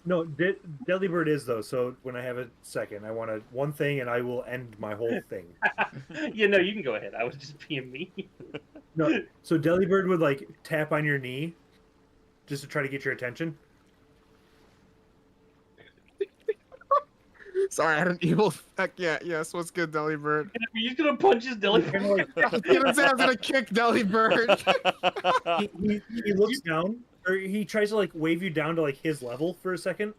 No, Delibird is though. So when I have a second, I want one thing, and I will end my whole thing. You know, you can go ahead. I was just being me. No, so Delibird would like tap on your knee, just to try to get your attention. Sorry, I had an evil effect. Yeah, yes. What's good, Delibird? Are you gonna punch his dilly? Kind of like I was gonna say I was gonna kick Delibird. he looks down, or he tries to like wave you down to like his level for a second.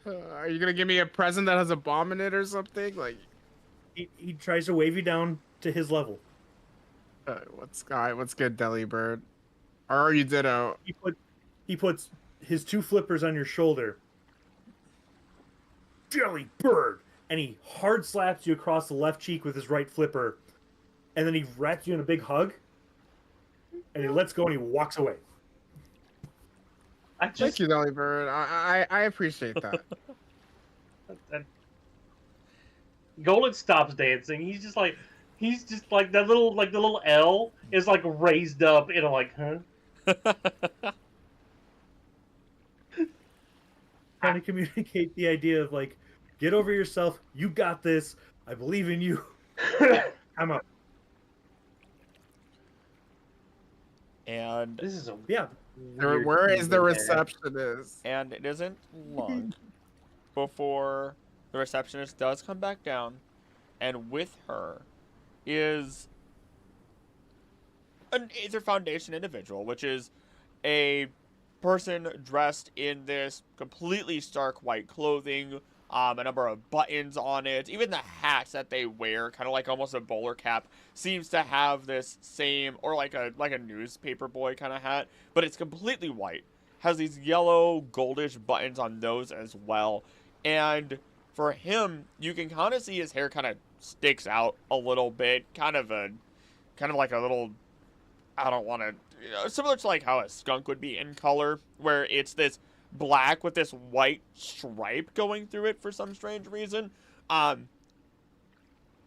Are you gonna give me a present that has a bomb in it or something? Like, He tries to wave you down to his level. what's good, Delibird? Or are you Ditto? He puts his two flippers on your shoulder. Delibird! And he hard slaps you across the left cheek with his right flipper. And then he wraps you in a big hug. And he lets go and he walks away. Thank you, Delibird. I appreciate that. Golden stops dancing. He's just like that little the little L is like raised up in a like, huh? Trying to communicate the idea of like, get over yourself. You got this. I believe in you. I'm up. And This is a Yeah. weird Where is thing the in there. receptionist? and it isn't long before the receptionist does come back down, and with her is an Aether Foundation individual, which is a person dressed in this completely stark white clothing, a number of buttons on it. Even the hats that they wear, kind of like almost a bowler cap, seems to have this same, or like a newspaper boy kind of hat, but it's completely white. Has these yellow goldish buttons on those as well. And for him, you can kind of see his hair kind of sticks out a little bit, kind of like a little, I don't want to, similar to like how a skunk would be in color, where it's this black with this white stripe going through it for some strange reason.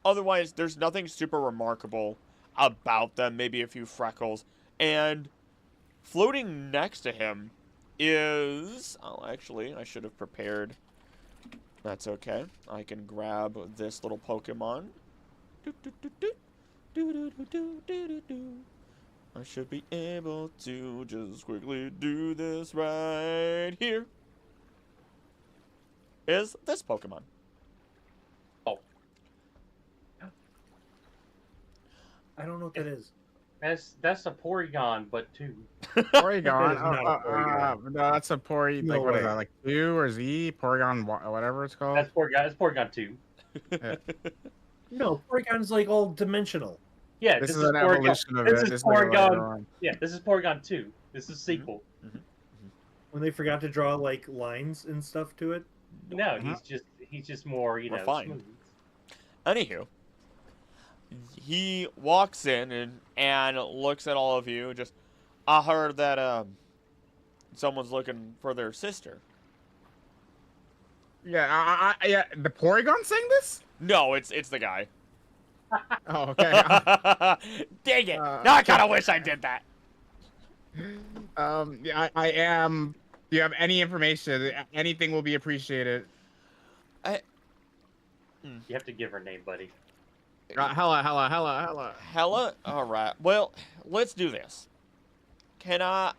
Otherwise, there's nothing super remarkable about them, maybe a few freckles. And floating next to him is, oh, actually, I should have prepared. That's okay. I can grab this little Pokemon. I should be able to just quickly do this right here. Is this Pokemon. Oh, I don't know what that is. that's a Porygon, but two. Porygon. That is not a Porygon. No, that's a Pory. No Like, what is way. that? Like U or Z? Porygon, whatever it's called. That's Porygon. That's Porygon 2. No, Porygon's like all dimensional. Yeah, This this is is an Porygon. evolution of This it. is This is like a later Porygon. on. Yeah, this is Porygon 2. This is sequel. When they forgot to draw like lines and stuff to it. No, he's just more, Refined. smooth. Anywho, he walks in and looks at all of you. Just, I heard that someone's looking for their sister. Yeah, yeah. The Porygon saying this? No, it's the guy. Oh, okay. Dang it! Now I kind of wish I did that. Yeah, I am. Do you have any information? Anything will be appreciated. You have to give her name, buddy. Hella. Hella? Alright. Well, let's do this. Can I...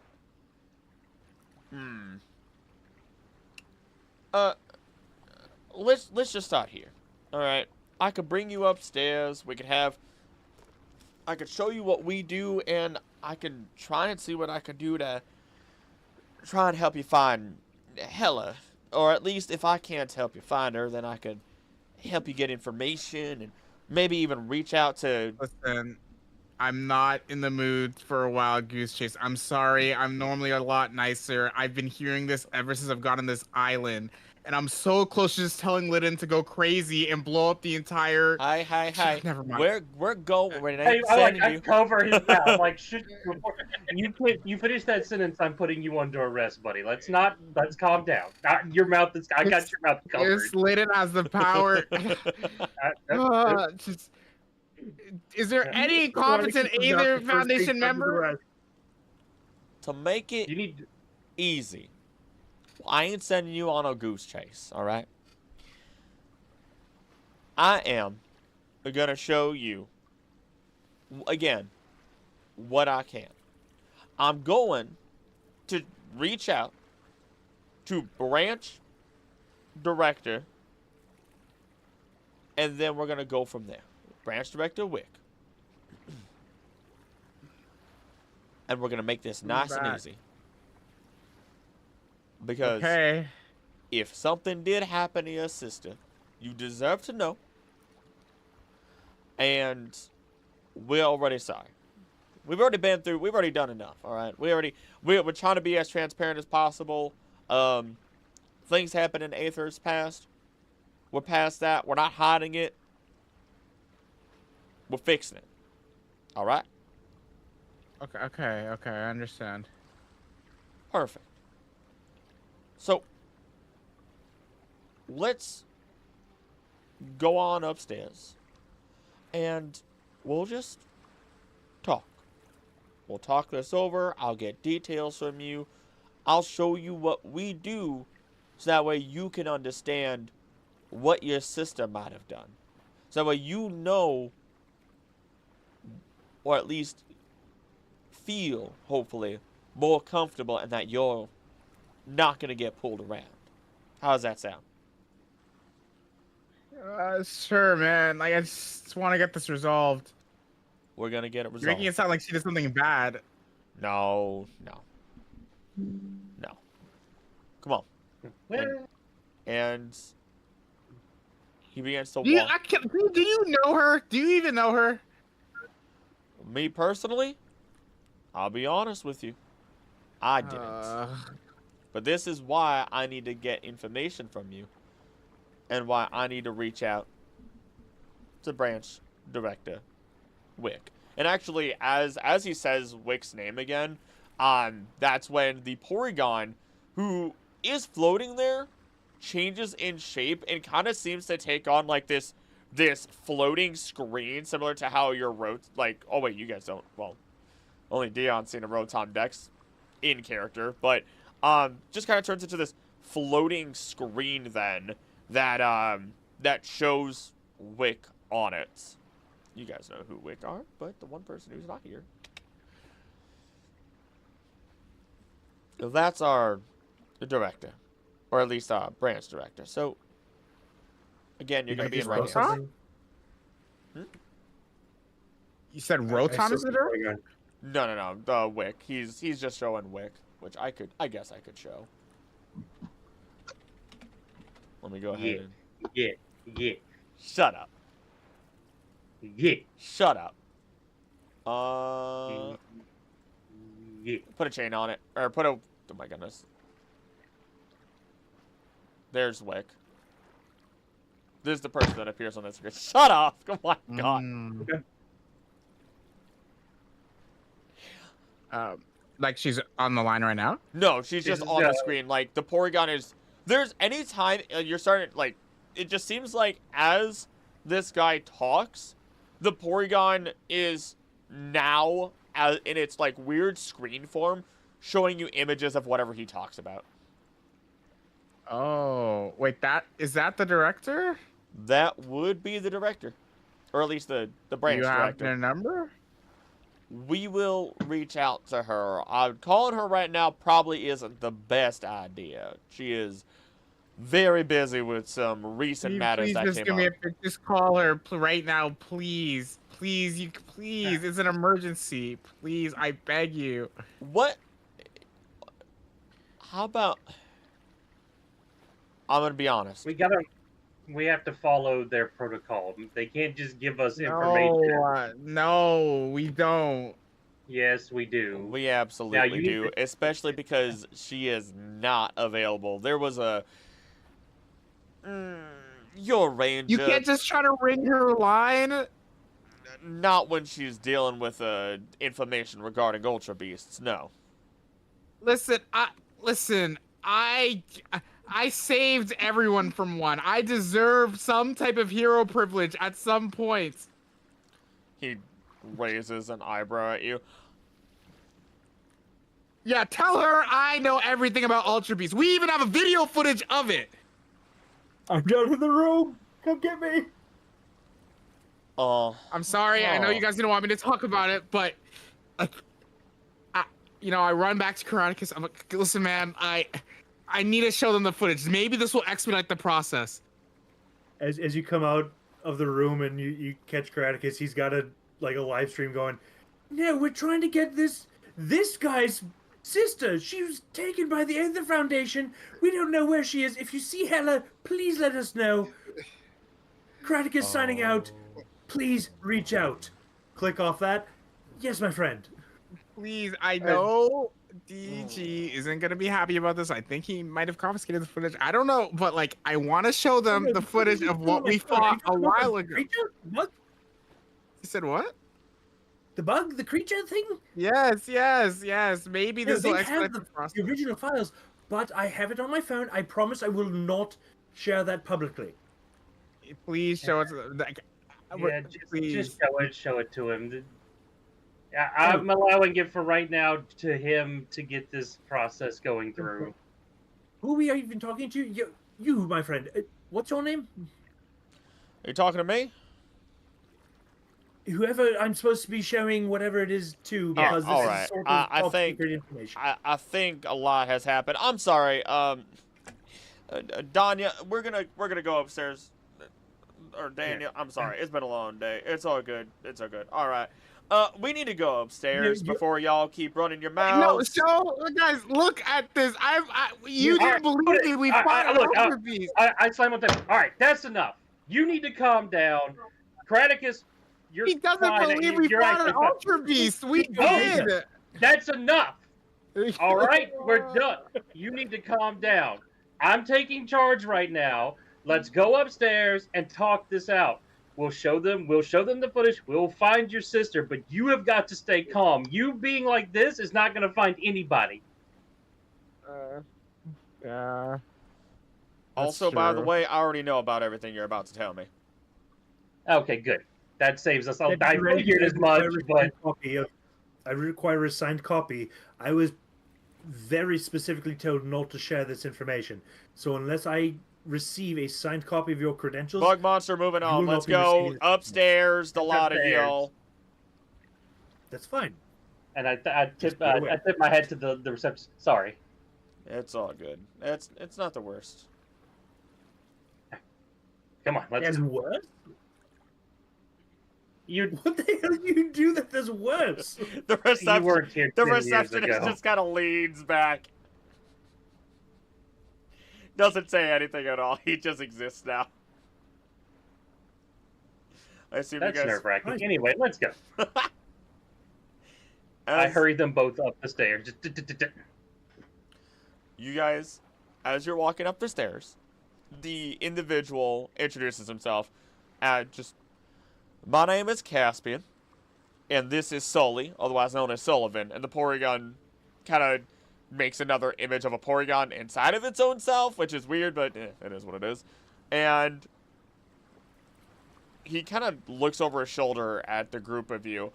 Let's just start here. Alright. I could bring you upstairs. I could show you what we do, and I can try and see what I could do to try and help you find Hella. Or at least if I can't help you find her, then I could help you get information and maybe even reach out to... Listen, I'm not in the mood for a wild goose chase. I'm sorry. I'm normally a lot nicer. I've been hearing this ever since I've gotten this island. and I'm so close to just telling Lydon to go crazy and blow up the entire. Hi. Never mind. We're going. We're Hey, not I sending I you. cover his mouth. Like, should you finish that sentence? I'm putting you under arrest, buddy. Let's calm down. Your mouth is. I got your mouth covered. Yes, Lydon has the power. Just, is there any competent Aether Foundation member? To make it You need. easy, I ain't sending you on a goose chase, all right? I am gonna show you, again, what I can. I'm going to reach out to branch director, and then we're gonna go from there. Branch director Wick. And we're gonna make this nice and easy. Because if something did happen to your sister, you deserve to know. And we're already sorry. We've already been through. We've already done enough. All right. We're trying to be as transparent as possible. Things happen in Aether's past. We're past that. We're not hiding it. We're fixing it. All right. Okay. I understand. Perfect. So, let's go on upstairs, and we'll just talk. We'll talk this over. I'll get details from you. I'll show you what we do, so that way you can understand what your sister might have done. So that way you know, or at least feel, hopefully, more comfortable and that you're not going to get pulled around. How does that sound? Sure, man. Like, I just want to get this resolved. We're going to get it resolved. You're making it sound like she did something bad. No. Come on. And he begins to walk. Do you know her? Do you even know her? Me personally, I'll be honest with you. I didn't. But this is why I need to get information from you. And why I need to reach out to branch director Wick. And actually, as he says Wick's name again, that's when the Porygon, who is floating there, changes in shape and kind of seems to take on like this floating screen, similar to how your oh wait, you guys don't. Well, only Dion's seen a Rotom Dex in character, but just kind of turns into this floating screen then that shows Wick on it. You guys know who Wick are, but the one person who's not here. So that's our director, or at least branch director. So again, you're going to be in right here. You said Rotom is the director? No. The Wick. He's just showing Wick, which I guess I could show. Let me go ahead and... Yeah. Shut up. Yeah. Shut up. Yeah. Put a chain on it. Or put a... Oh my goodness. There's Wick. This is the person that appears on this screen. Shut up! Oh my god. Like she's on the line right now? No, she's just on the screen. Like, the Porygon is... There's any time you're starting... Like, it just seems like as this guy talks, the Porygon is now in its, like, weird screen form, showing you images of whatever he talks about. Oh, wait, is that the director? That would be the director. Or at least the branch director. You have their number? We will reach out to her. Calling her right now probably isn't the best idea. She is very busy with some recent matters that came up. Just call her right now, please. Please. It's an emergency. Please, I beg you. What? How about... I'm going to be honest. We have to follow their protocol. They can't just give us information. No, we don't. Yes, we do. We absolutely do, especially because she is not available. There was Your ranger. You can't just try to ring her line. Not when she's dealing with information regarding Ultra Beasts. No. Listen, I saved everyone from one. I deserve some type of hero privilege at some point. He raises an eyebrow at you. Yeah, tell her I know everything about Ultra Beast. We even have a video footage of it. I'm down in the room. Come get me. I'm sorry. I know you guys didn't want me to talk about it, but like, I run back to Karanicus. I'm like, listen, man, I need to show them the footage. Maybe this will expedite the process. As you come out of the room and you catch Karanicus, he's got a live stream going. No, we're trying to get this guy's sister. She was taken by the Aether Foundation. We don't know where she is. If you see Hella, please let us know. Karanicus signing out. Please reach out. Click off that. Yes, my friend. Please, I know DG isn't gonna be happy about this. I think he might have confiscated the footage. I don't know, but like, I want to show them the footage of what we fought a while ago. What? You said what? The bug, the creature thing? Yes. Maybe this will expedite the process. The original files, but I have it on my phone. I promise I will not share that publicly. Please show us. Yeah, please. just show it to him. I'm allowing it for right now to him to get this process going through. Who are we even talking to? You, my friend. What's your name? Are you talking to me? Whoever I'm supposed to be showing whatever it is to, because this is sort of top secret information. I think a lot has happened. I'm sorry, Danya, we're gonna go upstairs. Or Daniel, I'm sorry. It's been a long day. It's all good. It's all good. All right. We need to go upstairs before y'all keep running your mouths. No, so guys, look at this. You didn't believe me. We fought Ultra Beast. I simultaneously. All right, that's enough. You need to calm down, Kraticus. He doesn't believe we fought an Ultra Beast. We did. That's enough. All right, we're done. You need to calm down. I'm taking charge right now. Let's go upstairs and talk this out. We'll show them the footage. We'll find your sister, but you have got to stay calm. You being like this is not going to find anybody. Yeah. Also, by the way, I already know about everything you're about to tell me. Okay, good. That saves us. I figured as much, but I require a signed copy. I was very specifically told not to share this information. So unless I receive a signed copy of your credentials, Bug Monster, moving on. Let's go upstairs. The lot of y'all. That's fine. And I tip my head to the reception. Sorry. It's all good. It's not the worst. Come on, let's. There's worse? You. What the hell do you do that there's worse? The receptionist receptionist just kind of leans back. Doesn't say anything at all. He just exists now. I assume That's you guys. nerve-wracking. Anyway, let's go. I hurried them both up the stairs. You guys, as you're walking up the stairs, the individual introduces himself. My name is Caspian, and this is Sully, otherwise known as Sullivan. And the Porygon kind of makes another image of a Porygon inside of its own self, which is weird, but it is what it is. And he kind of looks over his shoulder at the group of you.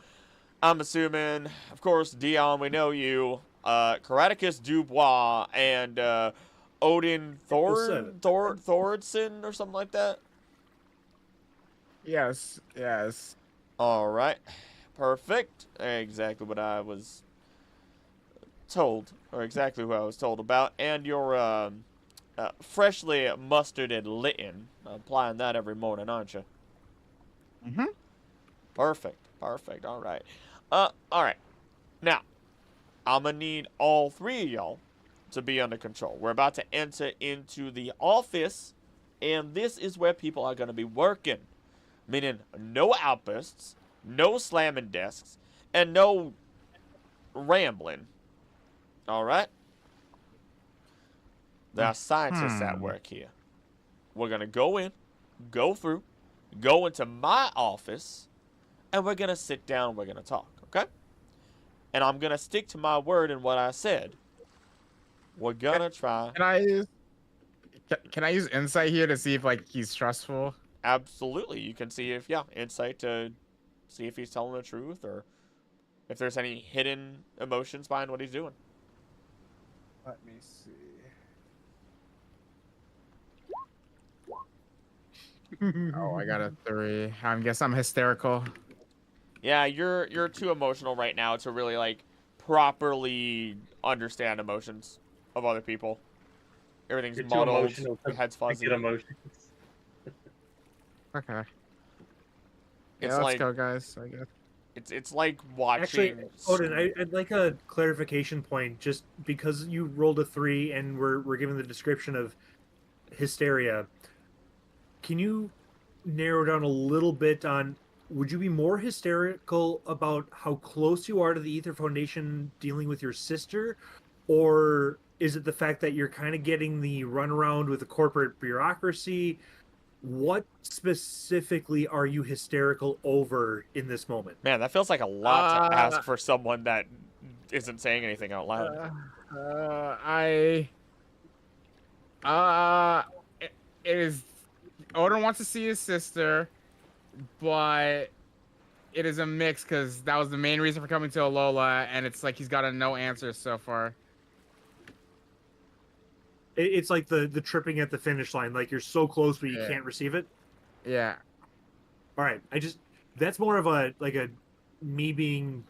I'm assuming, of course, Dion, we know you, Karaticus Dubois, and Odin Thordson or something like that. Yes. All right, perfect. Exactly what I was told, or exactly who I was told about. And you're freshly mustarded Litten, applying that every morning, aren't you? Mm-hmm. Perfect. All right. All right. Now, I'm gonna need all three of y'all to be under control. We're about to enter into the office, and this is where people are gonna be working. Meaning, no outbursts, no slamming desks, and no rambling. All right? There are scientists at work here. we're gonna go in, go through, go into my office, and we're gonna sit down. We're gonna talk, okay? And I'm gonna stick to my word and what I said. We're gonna try. Can I use insight here to see if like he's trustful? Absolutely, you can see if insight to see if he's telling the truth or if there's any hidden emotions behind what he's doing. Let me see. Oh, I got a 3. I guess I'm hysterical. Yeah, you're too emotional right now to really like properly understand emotions of other people. Everything's You're too muddled, emotional your head's fuzzy. Good emotions. Okay. It's Yeah, let's like go, guys. I guess. it's like watching. Actually, Odin, I'd like a clarification point, just because you rolled a 3 and we're given the description of hysteria. Can you narrow down a little bit on, would you be more hysterical about how close you are to the Aether Foundation dealing with your sister, or is it the fact that you're kind of getting the runaround with the corporate bureaucracy? What specifically are you hysterical over in this moment? Man, that feels like a lot to ask for someone that isn't saying anything out loud. It is. Odin wants to see his sister, but it is a mix because that was the main reason for coming to Alola, and it's like he's got a no answer so far. It's like the tripping at the finish line, like you're so close but you can't receive it. Yeah. All right, that's more of a me being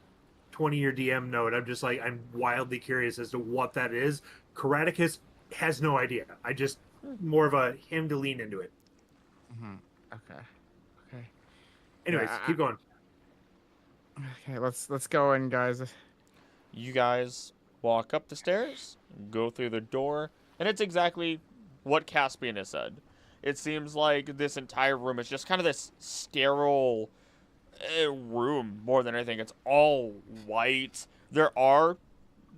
20-year DM note. I'm just like, I'm wildly curious as to what that is. Karaticus has no idea. I just more of a him to lean into it. Mm-hmm. Okay. Okay. Anyways, keep going. Okay, let's go in, guys. You guys walk up the stairs, go through the door, and it's exactly what Caspian has said. It seems like this entire room is just kind of this sterile room more than anything. It's all white. There are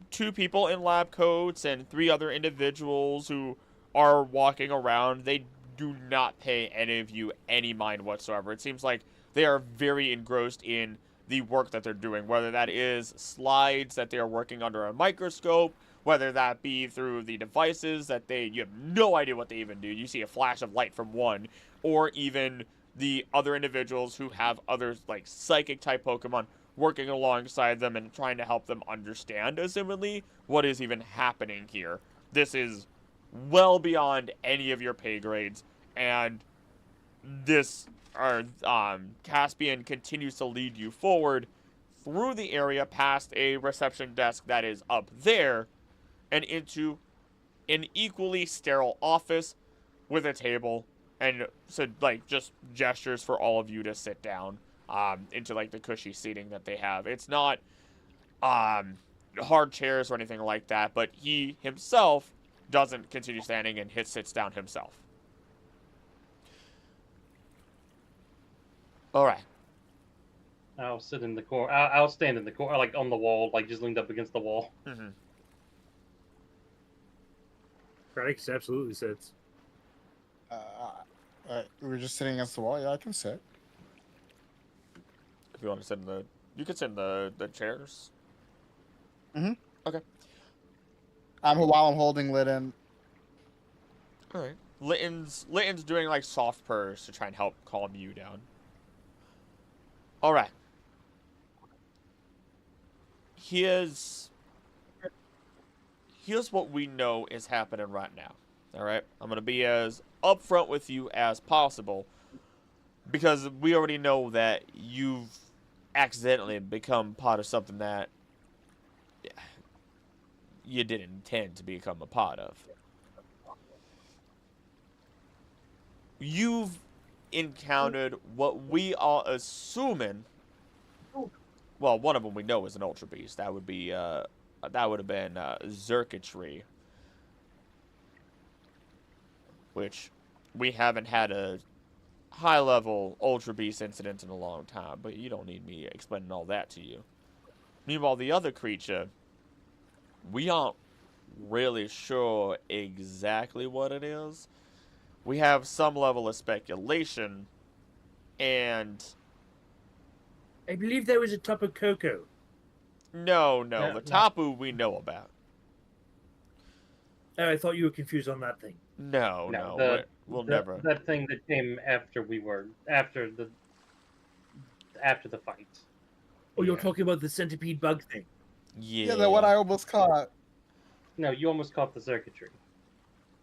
2 people in lab coats and 3 other individuals who are walking around. They do not pay any of you any mind whatsoever. It seems like they are very engrossed in the work that they're doing, whether that is slides that they are working under a microscope, whether that be through the devices that you have no idea what they even do. You see a flash of light from one, or even the other individuals who have other like psychic type Pokemon working alongside them and trying to help them understand, assumedly, what is even happening here. This is well beyond any of your pay grades, and Caspian continues to lead you forward through the area past a reception desk that is up there and into an equally sterile office with a table and so like just gestures for all of you to sit down into like the cushy seating that they have. It's not hard chairs or anything like that, but he himself doesn't continue standing and sits down himself. All right. I'll sit in the corner. I'll stand in the corner, like on the wall, like just leaned up against the wall. Mm-hmm. Karaticus absolutely sits. We're just sitting against the wall. Yeah, I can sit. If you want to sit in you can sit in the chairs. Mm-hmm. Okay. While I'm holding Litten. All right. Litton's doing like soft purrs to try and help calm you down. All right. Here's what we know is happening right now. All right. I'm gonna be as upfront with you as possible because we already know that you've accidentally become part of something that you didn't intend to become a part of. You've encountered what we are assuming. Well, one of them we know is an Ultra Beast. That would have been Zerkatry, which we haven't had a high-level Ultra Beast incident in a long time. But you don't need me explaining all that to you. Meanwhile, the other creature, we aren't really sure exactly what it is. we have some level of speculation, and I believe there was a Tapu Koko. no, No, the no. Tapu we know about. Oh, I thought you were confused on that thing. No, we'll never. That thing that came after after the fight. Oh, you're Yeah. talking about the centipede bug thing. Yeah. Yeah, the one I almost caught. No, you almost caught the circuitry.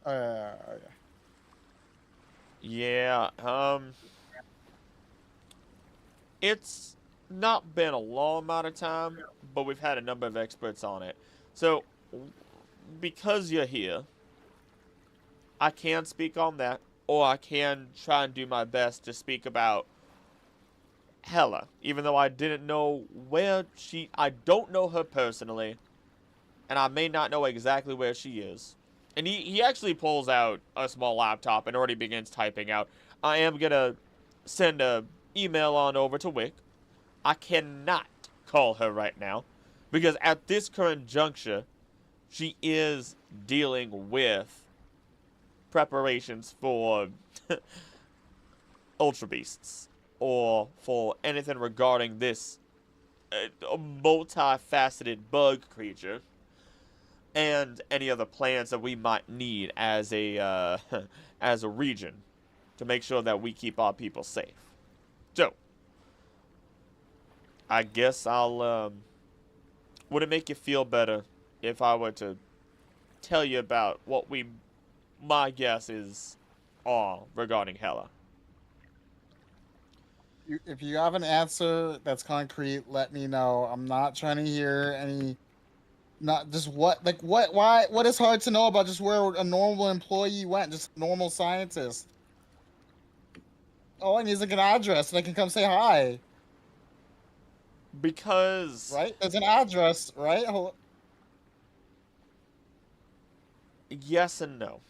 Yeah. Yeah, it's not been a long amount of time, but we've had a number of experts on it. So, because you're here, I can speak on that, or I can try and do my best to speak about Hella, even though I didn't know I don't know her personally, and I may not know exactly where she is. And he actually pulls out a small laptop and already begins typing out, I am gonna send a email on over to Wick. I cannot call her right now, because at this current juncture, she is dealing with preparations for Ultra Beasts, or for anything regarding this multifaceted bug creature, and any other plans that we might need as a as a region to make sure that we keep our people safe. So, I guess I'll would it make you feel better if I were to tell you about what my guess is regarding Hella? If you have an answer that's concrete, let me know. I'm not trying to hear any. Not just why? What is hard to know about just where a normal employee went, just a normal scientist? All I need is like an address, and I can come say hi. Because Right? There's an address, right? yes and no.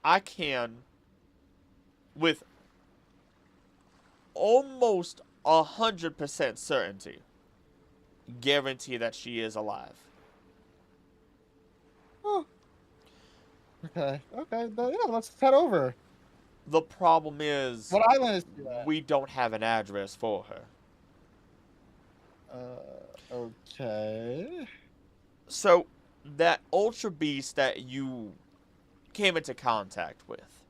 I can, with almost 100% certainty, guarantee that she is alive. Oh. Okay. Yeah, let's head over. The problem is, What island is she at? we don't have an address for her. Okay. So, that Ultra Beast that you came into contact with,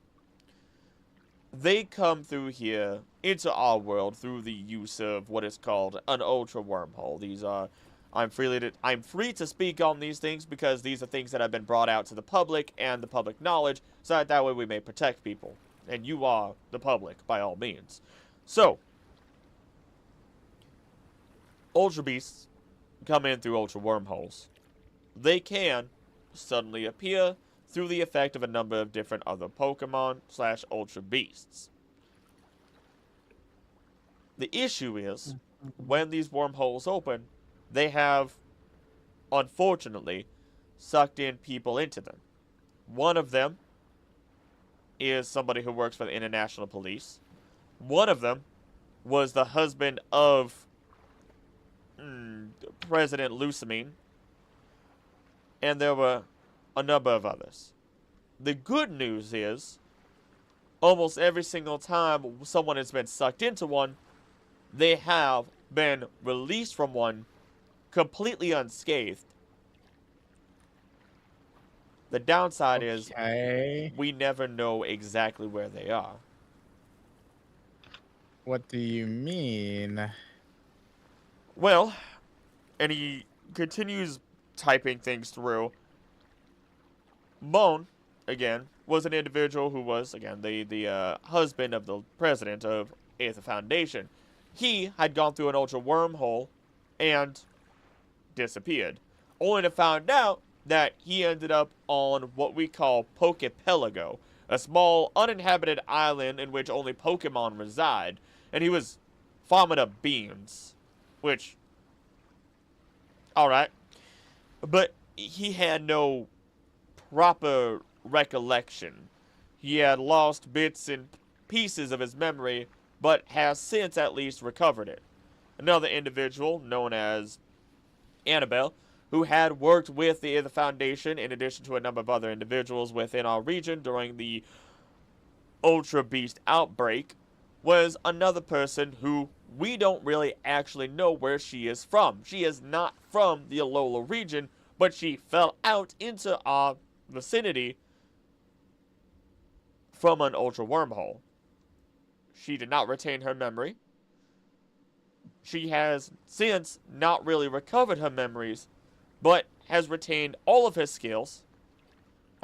they come through here into our world through the use of what is called an Ultra Wormhole. These are, I'm free to speak on these things because these are things that have been brought out to the public and the public knowledge, so that way we may protect people. And you are the public, by all means. So, Ultra Beasts come in through Ultra Wormholes. They can suddenly appear through the effect of a number of different other Pokemon / Ultra Beasts. The issue is, when these wormholes open, they have, unfortunately, sucked in people into them. One of them is somebody who works for the International Police. One of them was the husband of President Lusamine. And there were a number of others. The good news is, almost every single time someone has been sucked into one, they have been released from one completely unscathed. The downside is, we never know exactly where they are. What do you mean? Well, and he continues typing things through. Moan, again, was an individual who was, again, the husband of the president of Aether Foundation. He had gone through an Ultra Wormhole and disappeared, only to find out that he ended up on what we call Pokepelago, a small uninhabited island in which only Pokemon reside, and he was farming up beans, which, alright, but he had no proper recollection. He had lost bits and pieces of his memory, but has since at least recovered it. Another individual, known as Annabelle, who had worked with the Aether Foundation in addition to a number of other individuals within our region during the Ultra Beast outbreak, was another person who we don't really actually know where she is from. She is not from the Alola region, but she fell out into our vicinity from an Ultra Wormhole. She did not retain her memory. She has since not really recovered her memories, but has retained all of her skills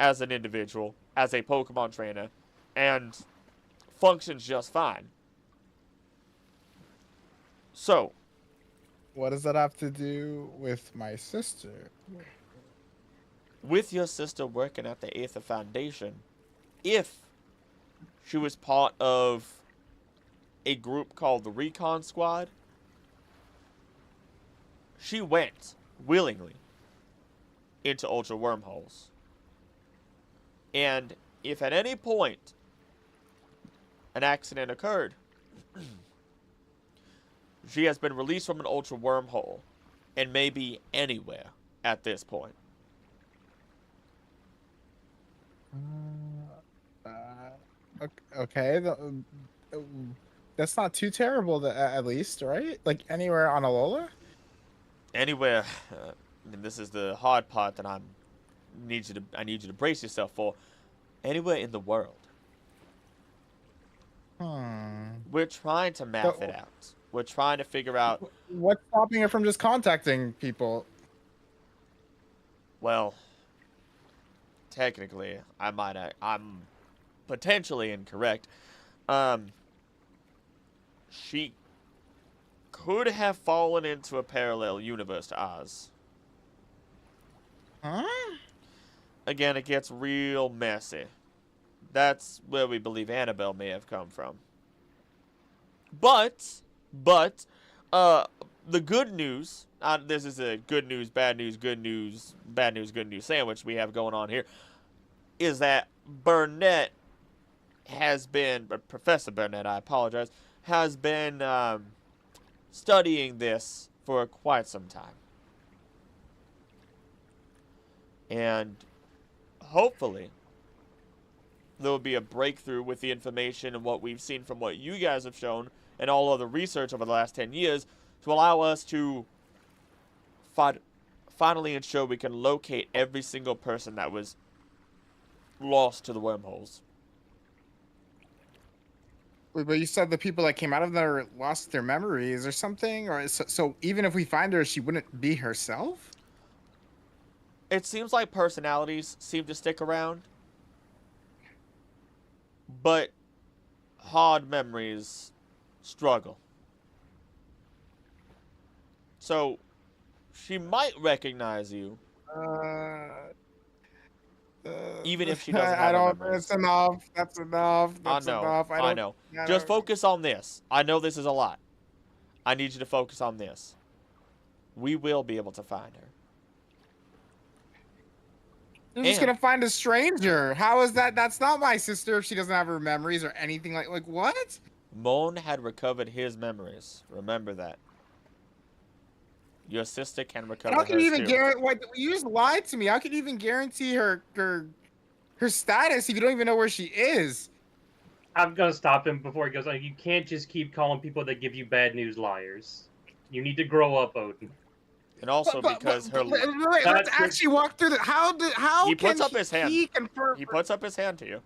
as an individual, as a Pokemon trainer, and functions just fine. So, What does that have to do with my sister? with your sister working at the Aether Foundation, if she was part of a group called the Recon Squad, she went willingly into Ultra Wormholes. And if at any point an accident occurred, she has been released from an Ultra Wormhole and may be anywhere at this point. Okay, that's not too terrible, at least, right? Like anywhere on Alola? Anywhere, and this is the hard part that I need you to brace yourself for. Anywhere in the world. We're trying to map it out. We're trying to figure out. What's stopping her from just contacting people? Well, technically, I'm potentially incorrect. She could have fallen into a parallel universe to Oz. Huh? Again, it gets real messy. That's where we believe Annabelle may have come from. But, the good news, this is a good news, bad news, good news, bad news, good news sandwich we have going on here, is that Burnett has been, Professor Burnett, I apologize, has been studying this for quite some time. And hopefully there will be a breakthrough with the information and what we've seen from what you guys have shown and all of the research over the last 10 years to allow us to finally ensure we can locate every single person that was lost to the wormholes. Wait, but you said the people that came out of there lost their memories or something? Or so even if we find her, she wouldn't be herself? It seems like personalities seem to stick around, but hard memories struggle. So, she might recognize you, even if she doesn't have I don't. memories. It's enough. That's enough. That's enough. I know. Just focus on this. I know this is a lot. I need you to focus on this. We will be able to find her. You're just gonna find a stranger. How is that? That's not my sister if she doesn't have her memories or anything like what? Moan had recovered his memories. Remember that. Your sister can recover How can you hers even too. guarantee? What, you just lied to me. How can you even guarantee her status if you don't even know where she is? I'm gonna stop him before he goes on. You can't just keep calling people that give you bad news liars. You need to grow up, Odin. And also because her... Wait, let's actually walk through the... How He can puts up his hand. he confirm... He puts up his hand to you.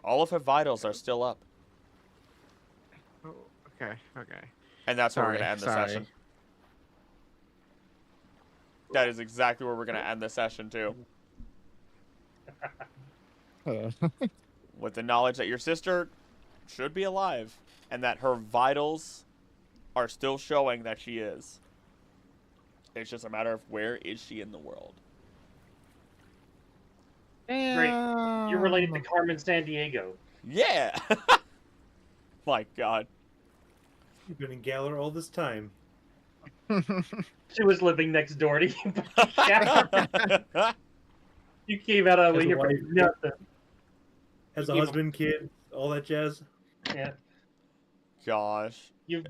All of her vitals are still up. Oh, okay. And that's where we're going to end the session. That is exactly where we're going to end the session, too. With the knowledge that your sister should be alive. And that her vitals are still showing that she is. It's just a matter of where is she in the world. Great. You're related to Carmen Sandiego. Yeah! My God. You've been in Galler all this time. She was living next door to you. You came out of Has a here for wife. nothing. Has a husband, kid, all that jazz. Yeah. Gosh. You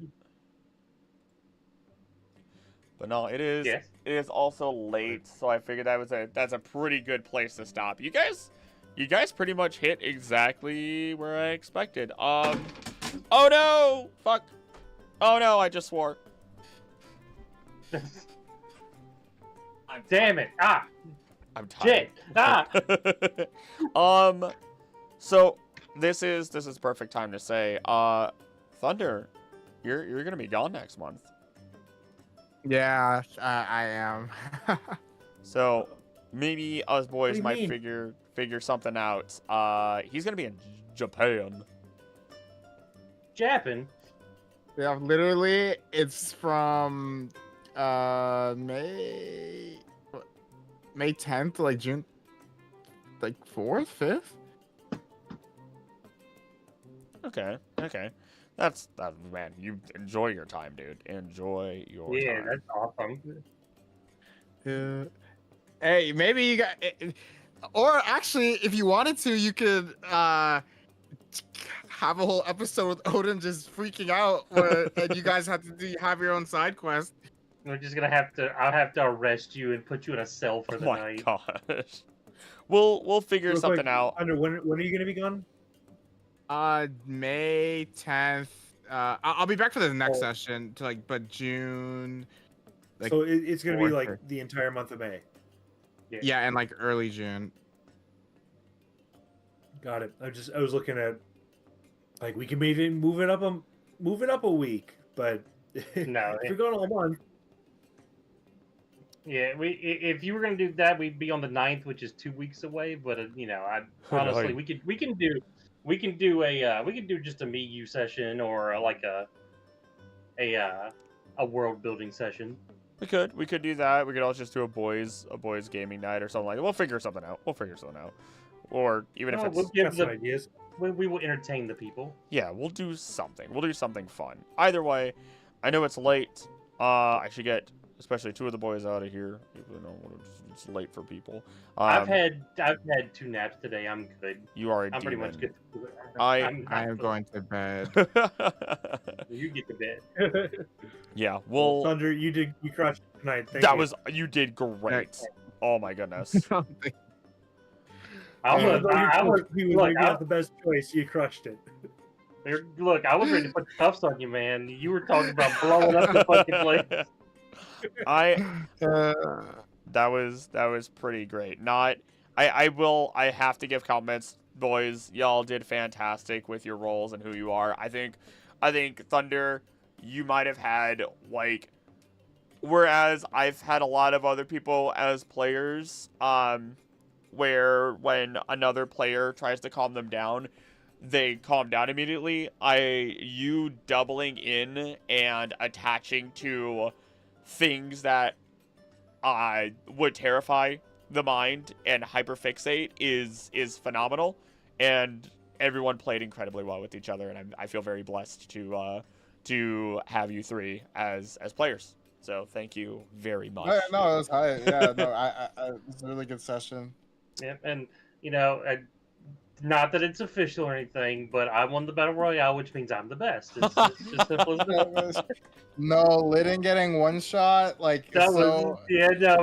But no, it is. Yes. It is also late, so I figured that's a pretty good place to stop. You guys pretty much hit exactly where I expected. Oh no! Fuck! Oh no! I just swore. Damn it! Ah! I'm tired. Shit! Ah! So this is perfect time to say, Thunder, you're gonna be gone next month. Yeah, I am. So maybe us What boys do you might mean? figure something out. He's gonna be in Japan. Japan? Yeah, literally, it's from May 10th to like June, like 4th, 5th. Okay. That's man. You enjoy your time, dude. Enjoy your Yeah, time. that's awesome. Hey, maybe you got, or actually, if you wanted to, you could have a whole episode with Odin just freaking out, and you guys have to have your own side quest. We're just gonna have to. I'll have to arrest you and put you in a cell for Oh the my night. gosh. We'll figure Real something quick, out. Thunder, when are you gonna be gone? May 10th. I'll be back for the next Oh. session to but June. Like, So it's gonna be 4th like or- the entire month of May. Yeah, and like early June. Got it. I was looking at like we can maybe move it up a week, but No, if you're going all month, Yeah, if you were gonna do that, we'd be on the 9th, which is 2 weeks away. But I honestly, Right. we can do just a meet you session or like a world building session. We could do that. We could also just do a boys gaming night or something like that. We'll figure something out. Or even if No, it's we'll give got some the ideas. we will entertain the people. yeah, we'll do something. We'll do something fun. Either way, I know it's late. I should get especially two of the boys out of here. Even though it's late for people. I've had 2 naps today. I'm good. You are a I'm pretty demon. much good. I am going to bed. You get to bed. Yeah, well, Thunder, you crushed it tonight. Thank that you. was you did great. Oh my goodness. I Even was, though I was, he was look, maybe not the best choice, you crushed it. look, I was ready to put the cuffs on you, man. You were talking about blowing up the fucking place. That was pretty great. I have to give compliments, boys. Y'all did fantastic with your roles and who you are. I think Thunder, you might have had like, whereas I've had a lot of other people as players, where when another player tries to calm them down, they calm down immediately. You doubling in and attaching to things that would terrify the mind and hyperfixate is phenomenal, and everyone played incredibly well with each other, and I feel very blessed to have you three as players. So thank you very much. No, it was high. Yeah, no, I it was a really good session. Yeah, and not that it's official or anything, but I won the battle royale, which means I'm the best. It's just simple as that. No, Lidden getting one shot, like, That so, was no. Your so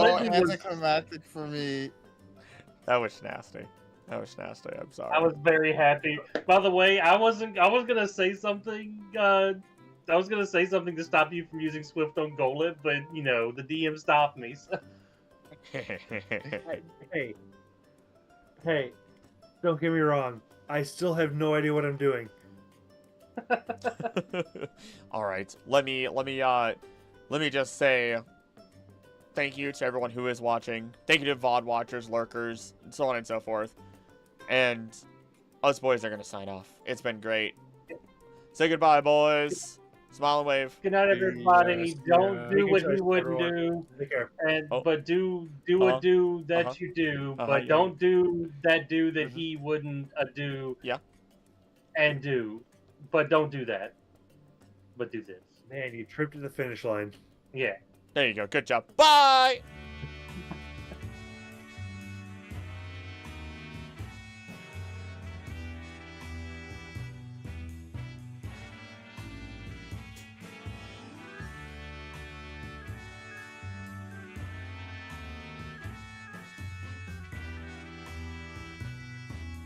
legend was. anticlimactic for me. That was nasty. I'm sorry. I was very happy. By the way, I was gonna say something. I was gonna say something to stop you from using Swift on Golem, but the DM stopped me. So. Hey, don't get me wrong. I still have no idea what I'm doing. All right. Let me just say thank you to everyone who is watching. Thank you to VOD watchers, lurkers, and so on and so forth. And us boys are gonna sign off. It's been great. Say goodbye, boys. Smile and wave. Good night, everybody. Yes, Don't yeah. do Make what a choice, you wouldn't everyone. do, Take care. but do Uh-huh. a do that Uh-huh. you do, Uh-huh, but yeah. don't do that do that Mhm. he wouldn't do. Yeah. And do, but don't do that. But do this. Man, you tripped to the finish line. Yeah. There you go. Good job. Bye.